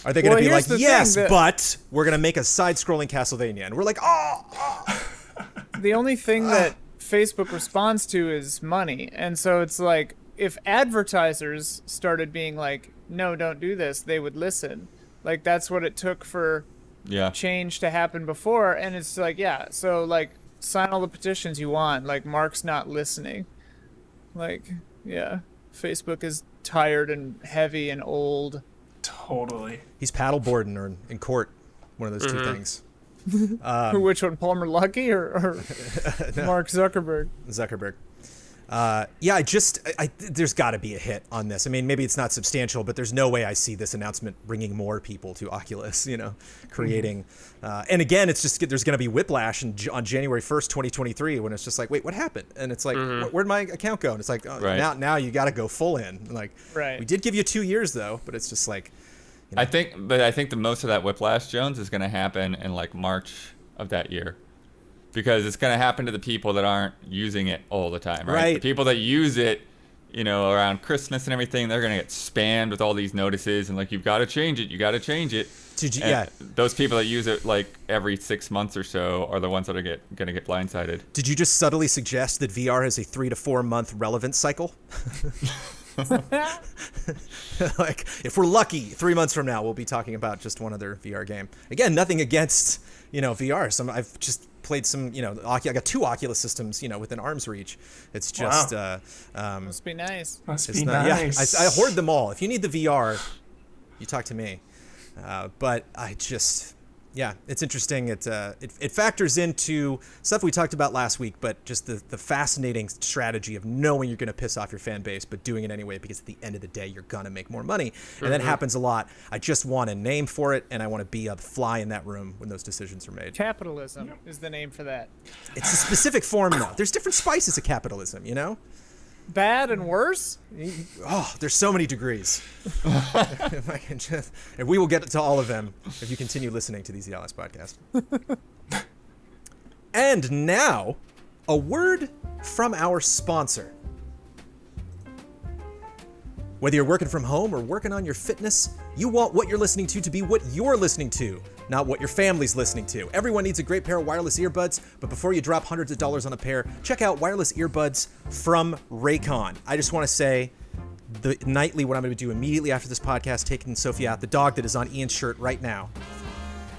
Speaker 1: Are they gonna be like,
Speaker 4: here's the
Speaker 1: yes,
Speaker 4: thing that-
Speaker 1: but we're gonna make a side-scrolling Castlevania, and we're like, oh.
Speaker 4: The only thing that Facebook responds to is money, and so it's like, if advertisers started being like, no, don't do this, they would listen. Like, that's what it took for change to happen before. And it's like, so like, sign all the petitions you want. Like, Mark's not listening. Like, Facebook is tired and heavy and old.
Speaker 5: Totally.
Speaker 1: He's paddleboarding or in court, one of those two things.
Speaker 4: Which one, Palmer Luckey or
Speaker 1: No.
Speaker 4: Mark Zuckerberg?
Speaker 1: Zuckerberg. There's got to be a hit on this. I mean, maybe it's not substantial, but there's no way I see this announcement bringing more people to Oculus, creating. And again, it's just, there's going to be whiplash on January 1st, 2023, when it's just like, wait, what happened? And it's like, where'd my account go? And it's like, now you got to go full in. Like, we did give you 2 years though, but it's just like,
Speaker 3: I think the most of that whiplash, Jones, is going to happen in like March of that year. Because it's going to happen to the people that aren't using it all the time, right? The people that use it, around Christmas and everything, they're going to get spammed with all these notices and like, you've got to change it. You got to change it. Those people that use it like every 6 months or so are the ones that are going to get blindsided.
Speaker 1: Did you just subtly suggest that VR has a 3 to 4 month relevance cycle? Like, if we're lucky, 3 months from now, we'll be talking about just one other VR game. Again, nothing against, VR. I've just played some, I got 2 Oculus systems, within arm's reach. It's just,
Speaker 4: Must be nice.
Speaker 5: Must be nice.
Speaker 1: I hoard them all. If you need the VR, you talk to me. But I just, it's interesting. It factors into stuff we talked about last week, but just the fascinating strategy of knowing you're going to piss off your fan base, but doing it anyway, because at the end of the day, you're going to make more money. And that happens a lot. I just want a name for it, and I want to be a fly in that room when those decisions are made.
Speaker 4: Capitalism is the name for that.
Speaker 1: It's a specific form, though. There's different spices of capitalism,
Speaker 4: Bad and worse?
Speaker 1: Oh, there's so many degrees. If I can just, and we will get to all of them if you continue listening to these ELS podcasts. And now, a word from our sponsor. Whether you're working from home or working on your fitness, you want what you're listening to be what you're listening to, not what your family's listening to. Everyone needs a great pair of wireless earbuds, but before you drop hundreds of dollars on a pair, check out wireless earbuds from Raycon. I just want to say, what I'm going to do immediately after this podcast, taking Sophie out, the dog that is on Ian's shirt right now.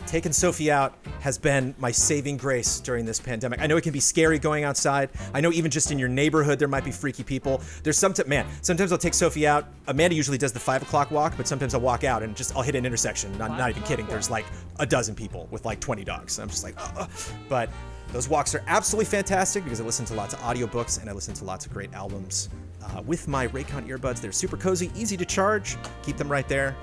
Speaker 1: Taking Sophie out has been my saving grace during this pandemic. I know it can be scary going outside. I know even just in your neighborhood, there might be freaky people. Sometimes I'll take Sophie out. Amanda usually does the 5 o'clock walk, but sometimes I'll walk out and I'll hit an intersection. Not even kidding. There's like a dozen people with like 20 dogs. I'm just like, But those walks are absolutely fantastic because I listen to lots of audiobooks and I listen to lots of great albums with my Raycon earbuds. They're super cozy, easy to charge. Keep them right there.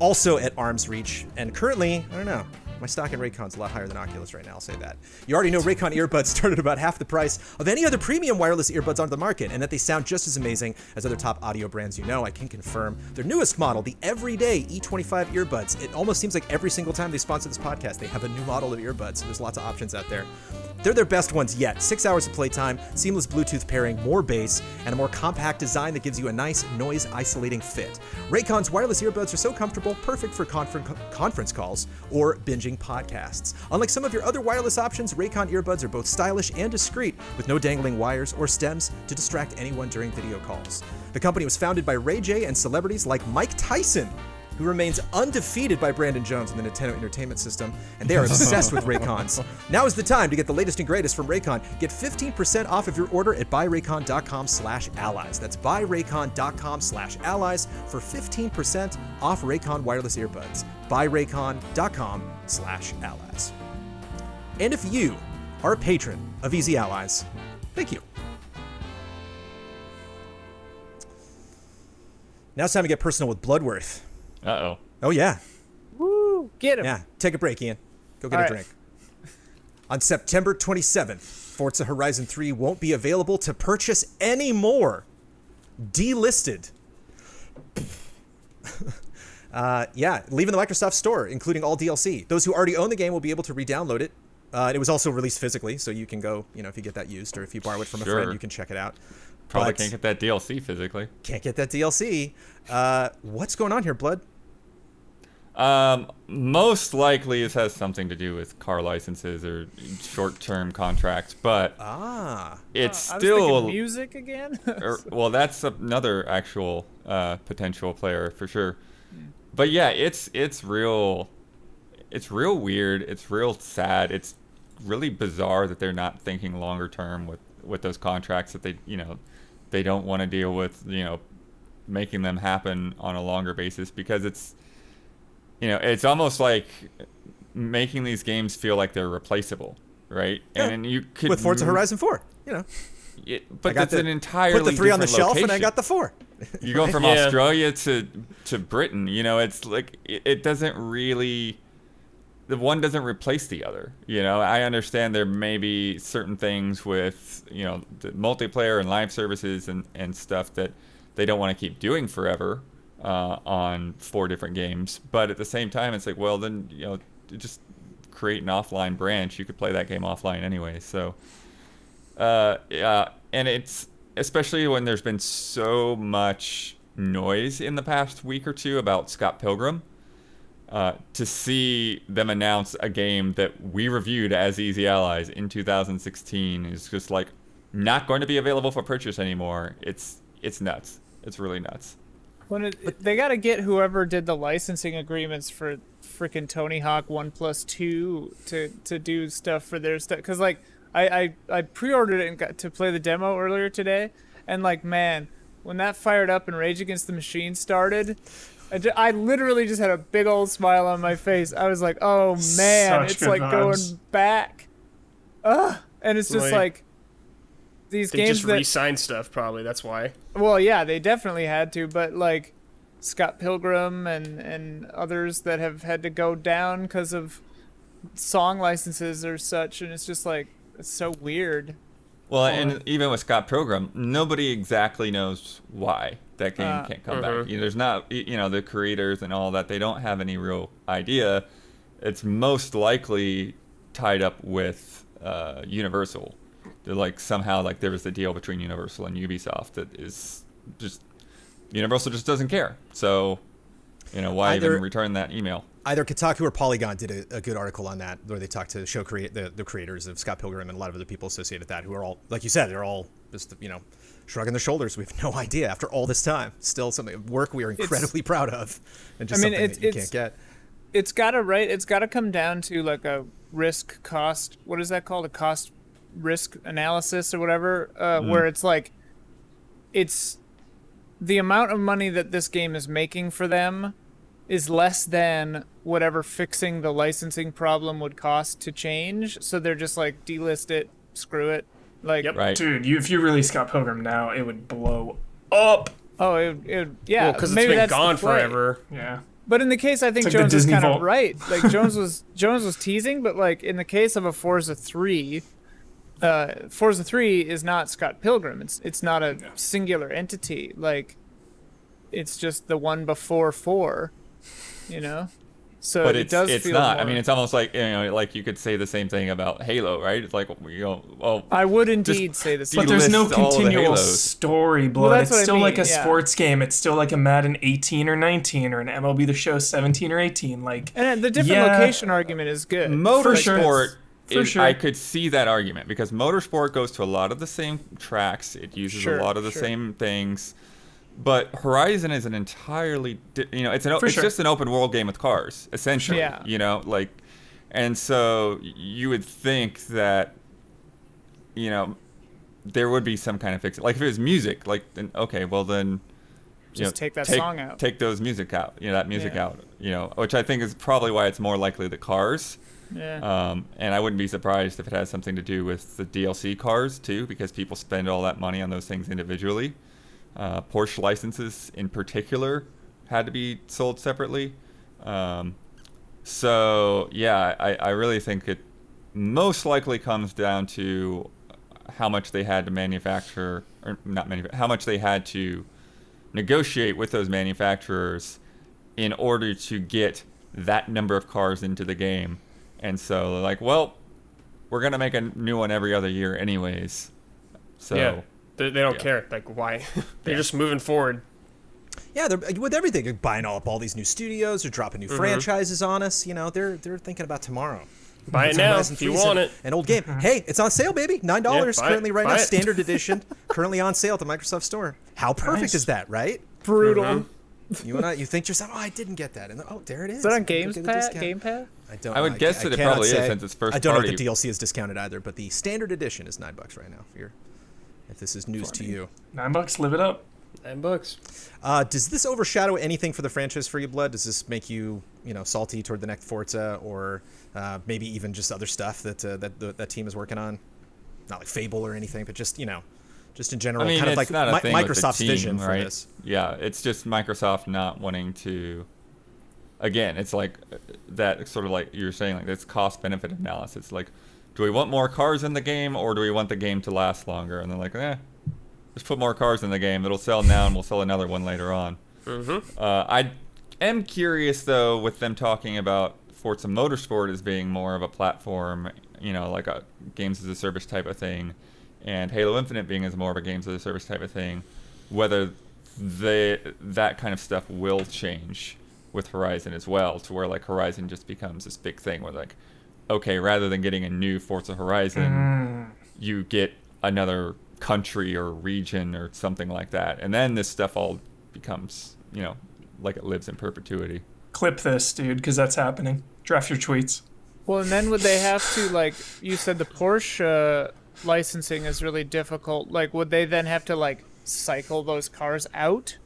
Speaker 1: Also at arm's reach, and currently, I don't know, my stock in Raycon's a lot higher than Oculus right now, I'll say that. You already know Raycon earbuds start at about half the price of any other premium wireless earbuds on the market, and that they sound just as amazing as other top audio brands you know. I can confirm their newest model, the Everyday E25 earbuds. It almost seems like every single time they sponsor this podcast, they have a new model of earbuds, so there's lots of options out there. They're their best ones yet. 6 hours of playtime, seamless Bluetooth pairing, more bass, and a more compact design that gives you a nice noise-isolating fit. Raycon's wireless earbuds are so comfortable, perfect for conference calls or binging podcasts. Unlike some of your other wireless options, Raycon earbuds are both stylish and discreet, with no dangling wires or stems to distract anyone during video calls. The company was founded by Ray J and celebrities like Mike Tyson, who remains undefeated by Brandon Jones in the Nintendo Entertainment System, and they are obsessed with Raycons. Now is the time to get the latest and greatest from Raycon. Get 15% off of your order at buyraycon.com/allies. That's buyraycon.com/allies for 15% off Raycon wireless earbuds. buyraycon.com/allies. And if you are a patron of Easy Allies, thank you. Now it's time to get personal with Bloodworth.
Speaker 3: Uh-oh.
Speaker 1: Oh, yeah.
Speaker 4: Woo! Get him.
Speaker 1: Yeah. Take a break, Ian. Go get
Speaker 4: All
Speaker 1: a
Speaker 4: right.
Speaker 1: drink. On September 27th, Forza Horizon 3 won't be available to purchase anymore. Delisted. Leaving the Microsoft Store, including all DLC. Those who already own the game will be able to re-download it. It was also released physically, so you can go, if you get that used, or if you borrow it from a friend, you can check it out.
Speaker 3: Probably can't get that DLC physically.
Speaker 1: Can't get that DLC. What's going on here, Blood?
Speaker 3: Most likely it has something to do with car licenses or short-term contracts, but it's
Speaker 4: I was
Speaker 3: still
Speaker 4: thinking music again.
Speaker 3: well, that's another actual potential player for sure. But yeah, it's real. It's real weird. It's real sad. It's really bizarre that they're not thinking longer term with those contracts, that they don't want to deal with making them happen on a longer basis, because it's almost like making these games feel like they're replaceable, right?
Speaker 1: Yeah.
Speaker 3: And you could
Speaker 1: With Forza Horizon 4,
Speaker 3: but that's an entirely
Speaker 1: put the 3 on the
Speaker 3: different
Speaker 1: shelf
Speaker 3: location.
Speaker 1: and I got the 4.
Speaker 3: You go from Australia to Britain, it's like it doesn't really, the one doesn't replace the other. I understand there may be certain things with the multiplayer and live services and stuff that they don't want to keep doing forever on 4 different games, but at the same time it's like, well, then just create an offline branch. You could play that game offline anyway. So and it's especially when there's been so much noise in the past week or two about Scott Pilgrim, to see them announce a game that we reviewed as Easy Allies in 2016 is just like not going to be available for purchase anymore. It's nuts. It's really nuts.
Speaker 4: They got to get whoever did the licensing agreements for freaking Tony Hawk 1+2 to do stuff for their stuff. Because, I pre-ordered it and got to play the demo earlier today. And, man, when that fired up and Rage Against the Machine started, I literally just had a big old smile on my face. I was like, oh, man,
Speaker 5: Such
Speaker 4: it's
Speaker 5: good
Speaker 4: like
Speaker 5: vibes.
Speaker 4: going back. And it's just these
Speaker 2: They
Speaker 4: games
Speaker 2: just
Speaker 4: that
Speaker 2: re-signed stuff, probably. That's why.
Speaker 4: Well, yeah, they definitely had to, but Scott Pilgrim and others that have had to go down because of song licenses or such, and it's just it's so weird.
Speaker 3: Well, and even with Scott Pilgrim, nobody exactly knows why that game can't come back. There's not, the creators and all that, they don't have any real idea. It's most likely tied up with Universal. They're somehow there was a deal between Universal and Ubisoft that is just Universal just doesn't care. So, why
Speaker 1: Either-
Speaker 3: even return that email?
Speaker 1: Either Kotaku or Polygon did a good article on that, where they talked to the creators of Scott Pilgrim and a lot of other people associated with that, who are all, like you said, they're all just, shrugging their shoulders. We have no idea after all this time. Still something work we are incredibly proud of, and just something that you can't get.
Speaker 4: It's gotta come down to like a risk cost. What is that called? A cost risk analysis or whatever, where it's like, it's the amount of money that this game is making for them is less than whatever fixing the licensing problem would cost to change. So they're just like, delist it, screw it. Like,
Speaker 3: Right.
Speaker 5: Dude, if you release Scott Pilgrim now, it would blow up.
Speaker 4: oh, yeah,
Speaker 2: Well, because it's
Speaker 4: maybe
Speaker 2: been
Speaker 4: that's the
Speaker 2: gone
Speaker 4: play.
Speaker 2: forever.
Speaker 5: Yeah.
Speaker 4: But in the case, I think
Speaker 5: It's like the
Speaker 4: Jones was
Speaker 5: Disney
Speaker 4: kind of
Speaker 5: Vault.
Speaker 4: right. Like Jones was teasing, but like in the case of a Forza 3, Forza 3 is not Scott Pilgrim. It's not a singular entity. Like, it's just the one before 4, So
Speaker 3: But
Speaker 4: it does
Speaker 3: it's
Speaker 4: feel
Speaker 3: not.
Speaker 4: more-
Speaker 3: I mean, it's almost like like you could say the same thing about Halo, right? It's like
Speaker 4: I would indeed say this.
Speaker 5: But there's no
Speaker 3: delist all the
Speaker 5: continual
Speaker 3: Halos.
Speaker 5: story, Blood.
Speaker 4: that's
Speaker 5: It's
Speaker 4: what I
Speaker 5: still like a
Speaker 4: mean, yeah.
Speaker 5: sports game. It's still like a Madden 18 or 19 or an MLB The Show 17 or 18. Like,
Speaker 4: And the different
Speaker 5: yeah.
Speaker 4: location argument is good.
Speaker 3: Motorsport,
Speaker 5: For sure.
Speaker 3: I could see that argument because Motorsport goes to a lot of the same tracks. It uses
Speaker 4: Sure,
Speaker 3: a lot of the
Speaker 4: sure.
Speaker 3: same things. But Horizon is an entirely, it's
Speaker 5: For sure.
Speaker 3: just an open world game with cars, essentially.
Speaker 4: Yeah.
Speaker 3: And so you would think that, there would be some kind of fix. Like if it was music, like then okay, well then,
Speaker 4: Just take that song out.
Speaker 3: Take those music out, that music
Speaker 4: Yeah.
Speaker 3: out, which I think is probably why it's more likely the cars.
Speaker 4: Yeah.
Speaker 3: And I wouldn't be surprised if it has something to do with the DLC cars too, because people spend all that money on those things individually. Porsche licenses in particular had to be sold separately. So yeah, I really think it most likely comes down to how much they had to manufacture, or not manufacture, how much they had to negotiate with those manufacturers in order to get that number of cars into the game. And so they're like, well, we're going to make a new one every other year anyways. So
Speaker 2: Yeah. They don't
Speaker 3: Yeah.
Speaker 2: care. Like, why? They're just moving forward.
Speaker 1: Yeah, they're with everything. They're buying up all these new studios. They're dropping new franchises on us. They're thinking about tomorrow.
Speaker 2: Buy it
Speaker 1: It's
Speaker 2: now
Speaker 1: Horizon
Speaker 2: if you
Speaker 1: 3 is
Speaker 2: want it.
Speaker 1: An old game. Hey, it's on sale, baby. $9
Speaker 2: buy it.
Speaker 1: currently right
Speaker 2: Buy
Speaker 1: now.
Speaker 2: it.
Speaker 1: Standard edition. Currently on sale at the Microsoft Store. How perfect
Speaker 5: Nice.
Speaker 1: is that, right?
Speaker 4: Brutal.
Speaker 1: You think to yourself, oh, I didn't get that, and there it is.
Speaker 4: Is that on
Speaker 1: Look
Speaker 4: Games
Speaker 1: at the
Speaker 4: Pass?
Speaker 1: discount.
Speaker 4: Game Pass?
Speaker 1: I don't.
Speaker 3: I would guess that it
Speaker 1: cannot
Speaker 3: probably is
Speaker 1: say.
Speaker 3: since it's first
Speaker 1: I don't know
Speaker 3: party.
Speaker 1: if the DLC is discounted either, but the standard edition is $9 right now. If this is news to you.
Speaker 5: $9, live it up.
Speaker 2: $9.
Speaker 1: Does this overshadow anything for the franchise for you, Blood? Does this make you, salty toward the next Forza, or maybe even just other stuff that team is working on? Not like Fable or anything, but just just in general,
Speaker 3: I mean,
Speaker 1: kind of
Speaker 3: it's
Speaker 1: like
Speaker 3: not a thing with the
Speaker 1: Microsoft's
Speaker 3: team,
Speaker 1: vision for
Speaker 3: right?
Speaker 1: this.
Speaker 3: Yeah, it's just Microsoft not wanting to. Again, it's like that sort of like you were saying, like this cost-benefit analysis. Like, do we want more cars in the game, or do we want the game to last longer? And they're like, just put more cars in the game. It'll sell now, and we'll sell another one later on. I am curious though, with them talking about Forza Motorsport as being more of a platform, like a games as a service type of thing, and Halo Infinite being as more of a games as a service type of thing, whether that kind of stuff will change with Horizon as well, to where like Horizon just becomes this big thing where like, okay, rather than getting a new Forza Horizon, you get another country or region or something like that, and then this stuff all becomes, like it lives in perpetuity.
Speaker 5: Clip this, dude, because that's happening. Draft your tweets.
Speaker 4: Well, and then would they have to, like, you said the Porsche licensing is really difficult. Like, would they then have to, like, cycle those cars out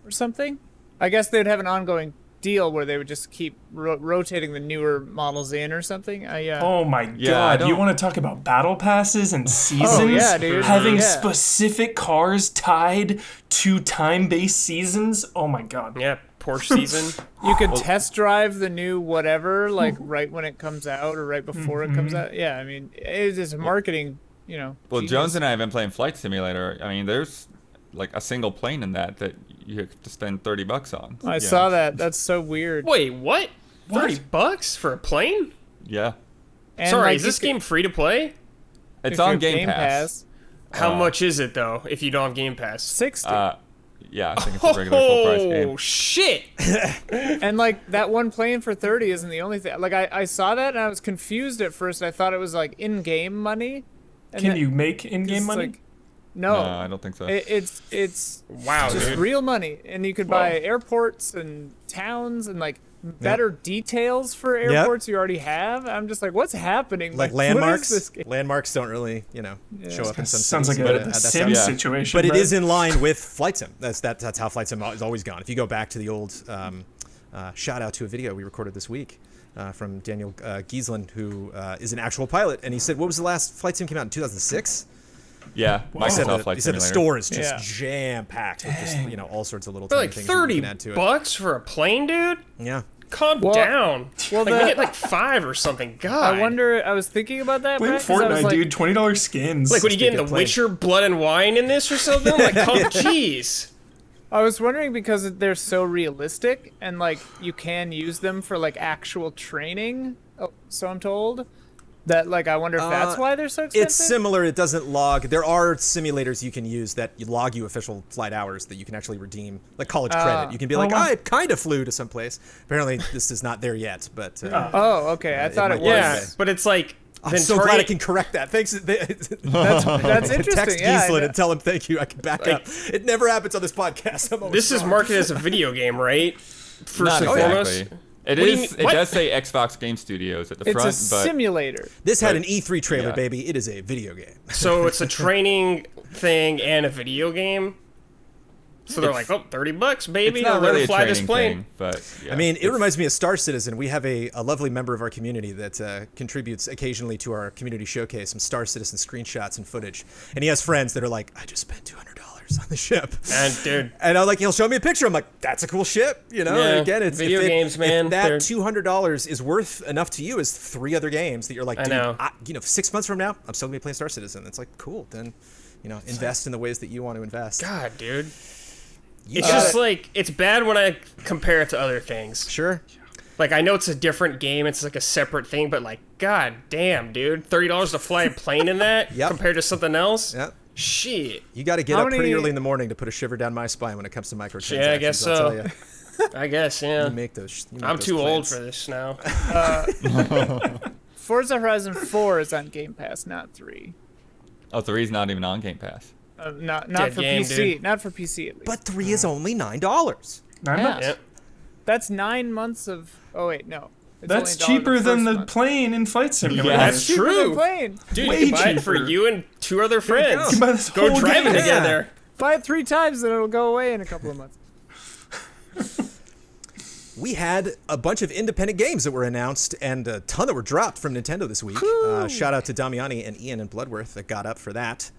Speaker 4: or something? I guess they'd have an ongoing deal where they would just keep rotating the newer models in or something.
Speaker 5: Oh my
Speaker 3: Yeah, I
Speaker 5: god, you
Speaker 3: don't-
Speaker 5: want to talk about battle passes and seasons?
Speaker 4: yeah, dude.
Speaker 5: Having
Speaker 4: Yeah.
Speaker 5: specific cars tied to time-based seasons? Oh my god.
Speaker 2: Yeah, Porsche season.
Speaker 4: You could test drive the new whatever, like, right when it comes out or right before it comes out. Yeah, I mean, it is a marketing,
Speaker 3: Well,
Speaker 4: genius.
Speaker 3: Jones and I have been playing Flight Simulator. I mean, there's like a single plane in that you have to spend $30 on.
Speaker 4: I saw that. That's so weird.
Speaker 2: Wait, what? $30 for a plane?
Speaker 3: Yeah.
Speaker 4: And,
Speaker 2: Sorry,
Speaker 4: like,
Speaker 2: is
Speaker 4: you
Speaker 2: this
Speaker 4: could-
Speaker 2: game free to play?
Speaker 3: It's
Speaker 4: if you
Speaker 3: on
Speaker 4: have
Speaker 3: Game Pass.
Speaker 2: How much is it though if you don't have Game Pass?
Speaker 4: 60.
Speaker 3: Yeah, I think it's a regular full price game.
Speaker 2: Oh shit!
Speaker 4: And like that one playing for 30 isn't the only thing. Like I saw that and I was confused at first. I thought it was like in-game money. And
Speaker 5: Can you make in-game money?
Speaker 4: Like, no,
Speaker 3: I don't think so.
Speaker 4: It's
Speaker 2: Wow,
Speaker 4: just
Speaker 2: dude.
Speaker 4: real money, and you could buy airports and towns and like better details for airports you already have. I'm just like, what's happening?
Speaker 1: Like
Speaker 4: what is
Speaker 1: landmarks.
Speaker 4: this game?
Speaker 1: Landmarks don't really, show up in some
Speaker 5: Sounds
Speaker 1: cities,
Speaker 5: like
Speaker 1: but
Speaker 5: a
Speaker 1: that's
Speaker 5: sim
Speaker 1: how-
Speaker 5: situation.
Speaker 1: But it
Speaker 5: right?
Speaker 1: is in line with Flight Sim. That's how Flight Sim has always gone. If you go back to the old shout out to a video we recorded this week from Daniel Giesland, who is an actual pilot, and he said, what was the last Flight Sim came out in 2006?
Speaker 3: Yeah,
Speaker 1: He said,
Speaker 3: Microsoft Flight
Speaker 1: he said the
Speaker 3: Simulator.
Speaker 1: store is just
Speaker 4: Yeah.
Speaker 1: jam packed with just all sorts of little
Speaker 2: For
Speaker 1: tiny
Speaker 2: like
Speaker 1: things that you
Speaker 2: 30
Speaker 1: can add to it.
Speaker 2: bucks for a plane, dude.
Speaker 1: Yeah.
Speaker 2: Calm
Speaker 4: Well-
Speaker 2: down.
Speaker 4: well,
Speaker 2: like,
Speaker 4: the-
Speaker 2: make it like 5 or something. God.
Speaker 4: I wonder. I was thinking about that.
Speaker 5: Playing
Speaker 4: Brett, 'cause I was
Speaker 5: Fortnite,
Speaker 4: like,
Speaker 5: dude. $20 skins.
Speaker 2: Like when you get in
Speaker 1: Speaking
Speaker 2: The
Speaker 1: of plane.
Speaker 2: Witcher, Blood and Wine in this or something. Like, jeez.
Speaker 4: I was wondering because they're so realistic and like you can use them for like actual training. Oh, so I'm told that like I wonder if that's why they're so expensive.
Speaker 1: It's similar. It doesn't log. There are simulators you can use that you log you official flight hours that you can actually redeem, like college credit. You can be like,
Speaker 5: wow.
Speaker 1: I kind of flew to some place. Apparently, this is not there yet, but
Speaker 4: Oh, okay. I thought
Speaker 1: might
Speaker 4: it
Speaker 1: be.
Speaker 4: was.
Speaker 2: Yeah,
Speaker 1: Okay.
Speaker 2: but it's like.
Speaker 1: I'm
Speaker 2: then
Speaker 1: so glad I
Speaker 2: target-
Speaker 1: can correct that. Thanks.
Speaker 4: That's interesting.
Speaker 1: Text
Speaker 4: Yeah, I
Speaker 1: Giesland
Speaker 4: know.
Speaker 1: and tell him thank you. I can back up. It never happens on this podcast. I'm always
Speaker 2: This is
Speaker 1: wrong.
Speaker 2: marketed as a video game, right? First
Speaker 3: Not
Speaker 2: and foremost.
Speaker 3: exactly. It
Speaker 2: What do you
Speaker 3: is.
Speaker 2: mean-
Speaker 3: It
Speaker 2: what?
Speaker 3: does say Xbox Game Studios at the
Speaker 4: It's
Speaker 3: front,
Speaker 4: a
Speaker 3: but
Speaker 4: simulator.
Speaker 1: This had
Speaker 3: But-
Speaker 1: an E3 trailer,
Speaker 3: yeah.
Speaker 1: baby. It is a video game.
Speaker 2: So it's a training thing and a video game. So they're
Speaker 3: It's-
Speaker 2: like, oh, $30, baby.
Speaker 3: it's not
Speaker 2: I'll let
Speaker 3: really
Speaker 2: her
Speaker 3: a
Speaker 2: fly this
Speaker 3: training
Speaker 2: plane.
Speaker 3: thing. But yeah,
Speaker 1: I mean, it
Speaker 3: it's-
Speaker 1: reminds me of Star Citizen. We have a lovely member of our community that contributes occasionally to our community showcase, some Star Citizen screenshots and footage. And he has friends that are like, I just spent $200 on the ship.
Speaker 2: And dude,
Speaker 1: And I'm like, he'll show me a picture. I'm like, that's a cool ship, you know.
Speaker 2: Yeah,
Speaker 1: And again, it's
Speaker 2: video games, man,
Speaker 1: If that
Speaker 2: they're-
Speaker 1: $200 is worth enough to you as 3 other games that you're like,
Speaker 2: I
Speaker 1: dude,
Speaker 2: know.
Speaker 1: 6 months from now, I'm still gonna be playing Star Citizen. It's like, cool. Then, invest in the ways that you want to invest.
Speaker 2: God, dude.
Speaker 1: You
Speaker 2: It's
Speaker 1: got
Speaker 2: just
Speaker 1: it.
Speaker 2: like, it's bad when I compare it to other things.
Speaker 1: Sure.
Speaker 2: Like, I know it's a different game, it's like a separate thing, but like, god damn, dude. $30 to fly a plane in that
Speaker 1: Yep.
Speaker 2: compared to something else?
Speaker 1: Yep.
Speaker 2: Shit.
Speaker 1: You got to get
Speaker 4: How
Speaker 1: up pretty
Speaker 4: many-
Speaker 1: early in the morning to put a shiver down my spine when it comes to microtransactions.
Speaker 2: Yeah, I guess
Speaker 1: I'll
Speaker 2: so.
Speaker 1: tell you.
Speaker 2: I guess, yeah.
Speaker 1: You make those. You make
Speaker 2: I'm
Speaker 1: those
Speaker 2: too old
Speaker 1: plays.
Speaker 2: for this now.
Speaker 4: Forza Horizon 4 is on Game Pass, not 3.
Speaker 3: Oh, 3's not even on Game Pass.
Speaker 4: Not
Speaker 2: Dead
Speaker 4: for
Speaker 2: game,
Speaker 4: PC.
Speaker 2: dude.
Speaker 4: Not for PC at least.
Speaker 1: But 3 is only $9.
Speaker 5: $9.
Speaker 2: Yep.
Speaker 4: That's 9 months of. Oh wait, no. It's
Speaker 5: That's
Speaker 4: only $1
Speaker 5: cheaper than
Speaker 4: first
Speaker 5: the
Speaker 4: month.
Speaker 5: plane in Flight Simulator.
Speaker 3: Yeah.
Speaker 2: That's
Speaker 4: Cheaper than
Speaker 2: true.
Speaker 4: plane.
Speaker 2: Dude,
Speaker 5: Way
Speaker 2: you can buy it for
Speaker 5: cheaper.
Speaker 2: you and 2 other friends.
Speaker 1: go.
Speaker 5: You can buy this
Speaker 2: Go
Speaker 5: whole
Speaker 2: driving
Speaker 5: game.
Speaker 2: together.
Speaker 4: Buy it 3 times, then it'll go away in a couple of months.
Speaker 1: We had a bunch of independent games that were announced and a ton that were dropped from Nintendo this week. Shout out to Damiani and Ian and Bloodworth that got up for that.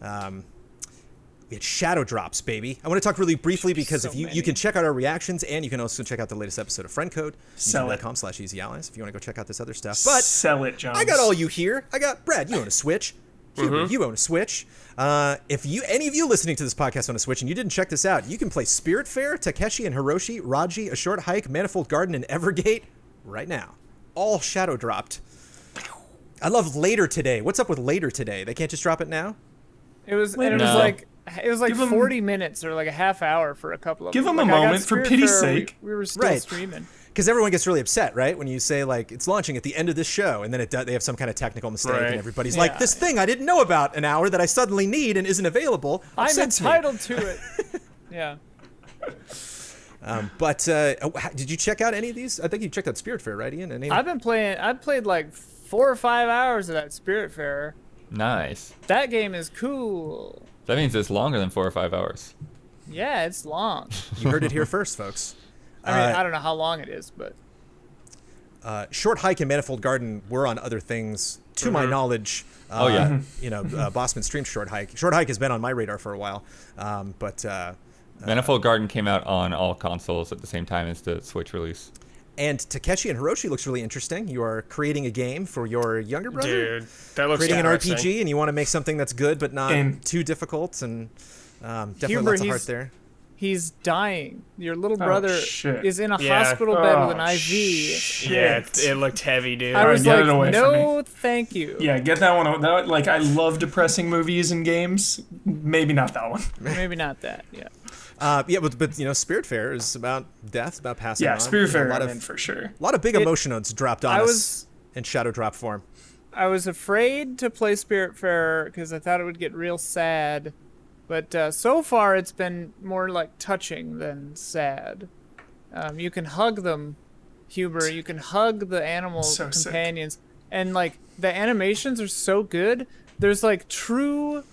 Speaker 1: We had shadow drops, baby. I want to talk really briefly because
Speaker 4: So
Speaker 1: if you
Speaker 4: many.
Speaker 1: can check out our reactions and you can also check out the latest episode of Friend Code.
Speaker 5: Sell it.
Speaker 1: YouTube.com/EasyAllies if you want to go check out this other stuff. But
Speaker 5: Sell it, John.
Speaker 1: I got all you here. I got Brad. You own a Switch. Huber, you own a Switch. If any of you listening to this podcast on a Switch and you didn't check this out, you can play Spiritfarer, Takeshi and Hiroshi, Raji, A Short Hike, Manifold Garden, and Evergate right now. All shadow dropped. I love Later Today. What's up with Later Today? They can't just drop it now?
Speaker 4: It was
Speaker 5: Wait,
Speaker 4: and it was
Speaker 3: no.
Speaker 4: like
Speaker 5: Give 'em-
Speaker 4: 40 minutes or like a half hour for a couple of
Speaker 5: Give
Speaker 4: them.
Speaker 5: 'em a
Speaker 4: Like, I got
Speaker 5: moment, for pity's
Speaker 4: Spiritfarer,
Speaker 5: sake.
Speaker 4: We were still
Speaker 1: Right.
Speaker 4: streaming.
Speaker 1: Because everyone gets really upset, right? When you say, like, it's launching at the end of this show, and then they have some kind of technical mistake,
Speaker 2: Right.
Speaker 1: and everybody's
Speaker 4: Yeah.
Speaker 1: like, this thing I didn't know about an hour that I suddenly need and isn't available.
Speaker 4: I'm
Speaker 1: upsets me."
Speaker 4: entitled to it. Yeah.
Speaker 1: Did you check out any of these? I think you checked out Spiritfarer, right, Ian? Any?
Speaker 4: I've played like 4 or 5 hours of that Spiritfarer.
Speaker 3: Nice.
Speaker 4: That game is cool.
Speaker 3: That means it's longer than 4 or 5 hours.
Speaker 4: Yeah, it's long.
Speaker 1: You heard it here first, folks.
Speaker 4: I mean, I don't know how long it is, but
Speaker 1: Short Hike and Manifold Garden were on other things, to my knowledge.
Speaker 3: Oh, yeah.
Speaker 1: Bossman streamed Short Hike. Short Hike has been on my radar for a while,
Speaker 3: Manifold Garden came out on all consoles at the same time as the Switch release.
Speaker 1: and Takeshi and Hiroshi looks really interesting. You are creating a game for your younger brother,
Speaker 2: Dude, that looks
Speaker 1: creating an
Speaker 2: interesting.
Speaker 1: RPG, and you want to make something that's good but not
Speaker 5: And-
Speaker 1: too difficult, and definitely
Speaker 4: Huber,
Speaker 1: lots of heart there.
Speaker 4: he's dying. Your little brother
Speaker 5: shit.
Speaker 4: is in a
Speaker 2: Yeah.
Speaker 4: hospital bed with an
Speaker 5: Oh,
Speaker 4: IV.
Speaker 5: shit.
Speaker 2: Yeah, it looked heavy, dude.
Speaker 4: I was
Speaker 5: get
Speaker 4: like,
Speaker 5: it away from
Speaker 4: no, thank you.
Speaker 5: Yeah, get that one. I love depressing movies and games. Maybe not that one.
Speaker 4: Maybe not that. Yeah.
Speaker 1: but Spiritfarer is about death, about passing on.
Speaker 5: Yeah, Spiritfarer,
Speaker 1: a
Speaker 5: I'm in for sure.
Speaker 1: A lot of big emotions dropped on us in Shadow Drop form.
Speaker 4: I was afraid to play Spiritfarer because I thought it would get real sad, but so far it's been more like touching than sad. You can hug them, Huber. You can hug the animal companions, and like the animations are so good. There's like true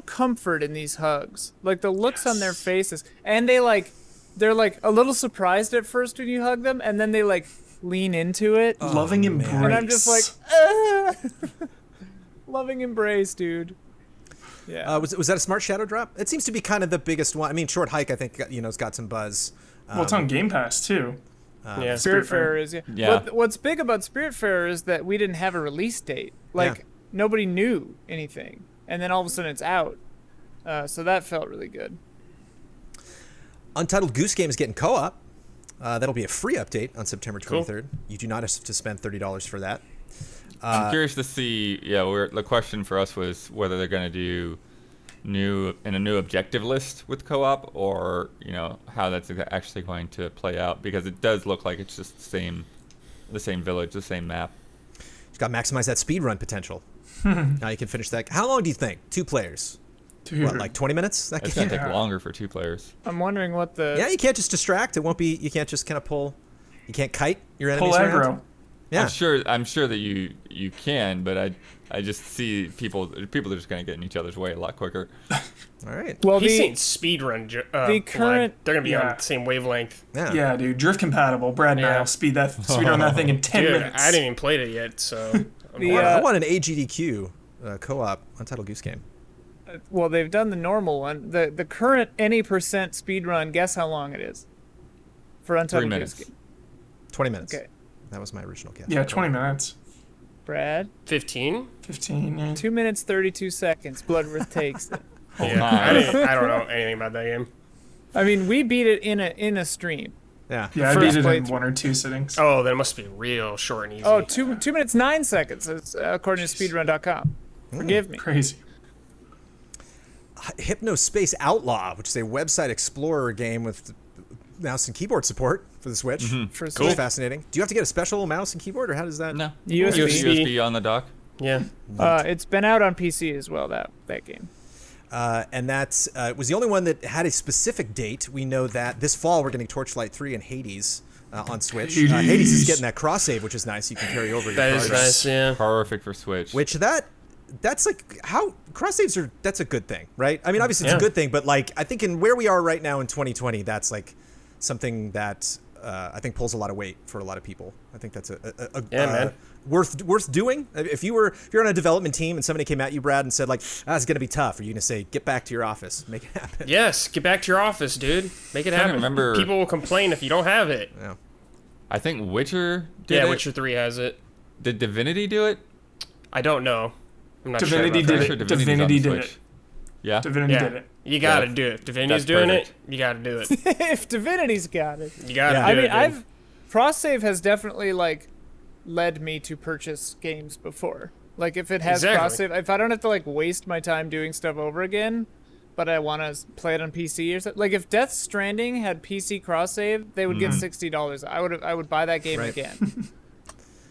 Speaker 4: comfort in these hugs. Like the looks on their faces, and they're like a little surprised at first when you hug them, and then they like lean into it.
Speaker 5: Loving embrace.
Speaker 4: And I'm just like, loving embrace, dude. Yeah.
Speaker 1: Was that a smart Shadow Drop? It seems to be kind of the biggest one. I mean, Short Hike, I think, has got some buzz.
Speaker 5: Well, it's on Game Pass too.
Speaker 2: Yeah.
Speaker 4: Spiritfarer is.
Speaker 3: Yeah.
Speaker 4: What's big about Spiritfarer is that we didn't have a release date. Like nobody knew anything, and then all of a sudden it's out. So that felt really good.
Speaker 1: Untitled Goose Game is getting co-op. That'll be a free update on September 23rd.
Speaker 2: Cool.
Speaker 1: You do not have to spend $30 for that.
Speaker 3: I'm curious to see. Yeah, the question for us was whether they're going to do a new objective list with co-op, or how that's actually going to play out, because it does look like it's just the same village, the same map.
Speaker 1: It's got to maximize that speedrun potential. Now you can finish that. How long do you think? 2 players?
Speaker 5: Dude.
Speaker 1: What, like 20 minutes?
Speaker 3: It's going to take longer for 2 players.
Speaker 4: I'm wondering what the.
Speaker 1: Yeah, you can't just distract. It won't be. You can't just kind of pull. You can't kite your
Speaker 5: Pull
Speaker 1: enemies around.
Speaker 5: aggro.
Speaker 1: Yeah.
Speaker 3: I'm sure that you can, but I just see people are just going to get in each other's way a lot quicker.
Speaker 1: All right.
Speaker 4: Well,
Speaker 2: He's saying speedrun.
Speaker 4: the current.
Speaker 2: They're gonna be on
Speaker 5: Yeah.
Speaker 2: the same wavelength.
Speaker 5: Yeah, dude, drift compatible. Brad and
Speaker 2: Yeah.
Speaker 5: I'll speedrun that thing in 10
Speaker 2: Dude,
Speaker 5: minutes.
Speaker 2: I didn't even play it yet, so.
Speaker 1: I want an AGDQ co-op Untitled Goose Game.
Speaker 4: Well, they've done the normal one. The current any percent speedrun. Guess how long it is for
Speaker 3: 3
Speaker 4: Untitled
Speaker 3: minutes.
Speaker 4: Goose Game.
Speaker 1: 20 minutes.
Speaker 4: Okay,
Speaker 1: That was my original guess.
Speaker 5: Yeah, 20 minutes.
Speaker 4: Brad.
Speaker 2: 15.
Speaker 5: 15. Yeah.
Speaker 4: 2 minutes 32 seconds. Bloodworth takes it.
Speaker 2: Yeah.
Speaker 3: my.
Speaker 2: I don't know anything about that game.
Speaker 4: I mean, we beat it in a stream.
Speaker 1: Yeah.
Speaker 5: Yeah, I
Speaker 4: First
Speaker 5: beat it in
Speaker 4: playthrough.
Speaker 5: 1 or 2 sittings.
Speaker 2: Oh, then it must be real short and easy.
Speaker 4: Oh, 2 minutes 9 seconds, according to speedrun.com. Forgive me.
Speaker 5: Crazy.
Speaker 1: Hypnospace Outlaw, which is a website explorer game with mouse and keyboard support for the Switch.
Speaker 4: For
Speaker 1: Which is fascinating. Do you have to get a special mouse and keyboard, or how does that?
Speaker 3: No.
Speaker 4: USB.
Speaker 3: USB on the dock.
Speaker 2: Yeah.
Speaker 4: It's been out on PC as well, that game.
Speaker 1: And that's was the only one that had a specific date. We know that this fall we're getting Torchlight 3 and Hades on Switch. Hades is getting that cross save, which is nice. You can carry over your
Speaker 2: That is
Speaker 1: progress.
Speaker 2: nice, yeah.
Speaker 3: Perfect for Switch.
Speaker 1: Which that's like how cross saves are. That's a good thing, right? I mean, obviously it's
Speaker 2: Yeah.
Speaker 1: a good thing, but like I think in where we are right now in 2020, that's like something that I think pulls a lot of weight for a lot of people. I think that's
Speaker 2: man.
Speaker 1: worth doing. If you're on a development team and somebody came at you, Brad, and said like, "It's gonna be tough," are you gonna say, "Get back to your office, make it happen"?
Speaker 2: Yes, get back to your office, dude. Make it
Speaker 3: trying to
Speaker 2: happen.
Speaker 3: remember-
Speaker 2: People will complain if you don't have it.
Speaker 1: Yeah.
Speaker 3: I think Witcher did
Speaker 2: Yeah,
Speaker 3: it.
Speaker 2: Witcher 3 has it.
Speaker 3: Did Divinity do it?
Speaker 2: I don't know. I'm not
Speaker 5: Divinity
Speaker 2: sure about
Speaker 5: did
Speaker 2: that.
Speaker 5: it.
Speaker 3: Divinity's on
Speaker 5: Divinity
Speaker 3: the
Speaker 5: did
Speaker 3: Switch.
Speaker 5: it.
Speaker 3: Yeah.
Speaker 5: Divinity
Speaker 2: Yeah,
Speaker 5: did it.
Speaker 2: you gotta
Speaker 3: Yeah.
Speaker 2: do it. Divinity's
Speaker 3: That's
Speaker 2: doing
Speaker 3: perfect.
Speaker 2: it. You gotta do it.
Speaker 4: If Divinity's got it.
Speaker 2: You gotta
Speaker 1: Yeah.
Speaker 2: do
Speaker 4: I mean,
Speaker 2: it. dude.
Speaker 4: cross save has definitely like led me to purchase games before. Like if it has
Speaker 2: Exactly.
Speaker 4: cross save, if I don't have to like waste my time doing stuff over again, but I want to play it on PC or something. Like if Death Stranding had PC cross save, they would get $60. I would buy that game
Speaker 1: Right.
Speaker 4: again.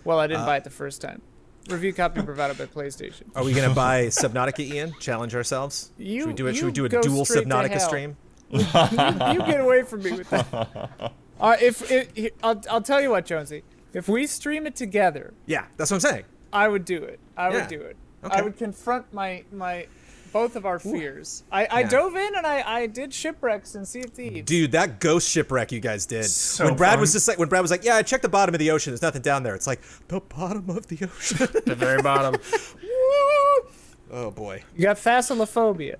Speaker 4: Well, I didn't buy it the first time. Review copy provided by PlayStation.
Speaker 1: Are we gonna buy Subnautica, Ian? Challenge ourselves? Should we do it? Should we do a
Speaker 4: go
Speaker 1: dual
Speaker 4: straight to
Speaker 1: Subnautica
Speaker 4: hell.
Speaker 1: stream?
Speaker 4: You get away from me with that. I'll tell you what, Jonesy. If we stream it together,
Speaker 1: Yeah, that's what I'm saying.
Speaker 4: I would do it. I
Speaker 1: Yeah.
Speaker 4: would do it.
Speaker 1: Okay.
Speaker 4: I would confront my both of our fears. I
Speaker 1: Yeah.
Speaker 4: dove in and I did shipwrecks and Sea of Thieves.
Speaker 1: Dude, that ghost shipwreck you guys did.
Speaker 5: So
Speaker 1: when Brad
Speaker 5: fun.
Speaker 1: was just like, yeah, I checked the bottom of the ocean. There's nothing down there. It's like the bottom of the ocean.
Speaker 2: the very bottom.
Speaker 1: Oh boy.
Speaker 4: You got Thassalophobia.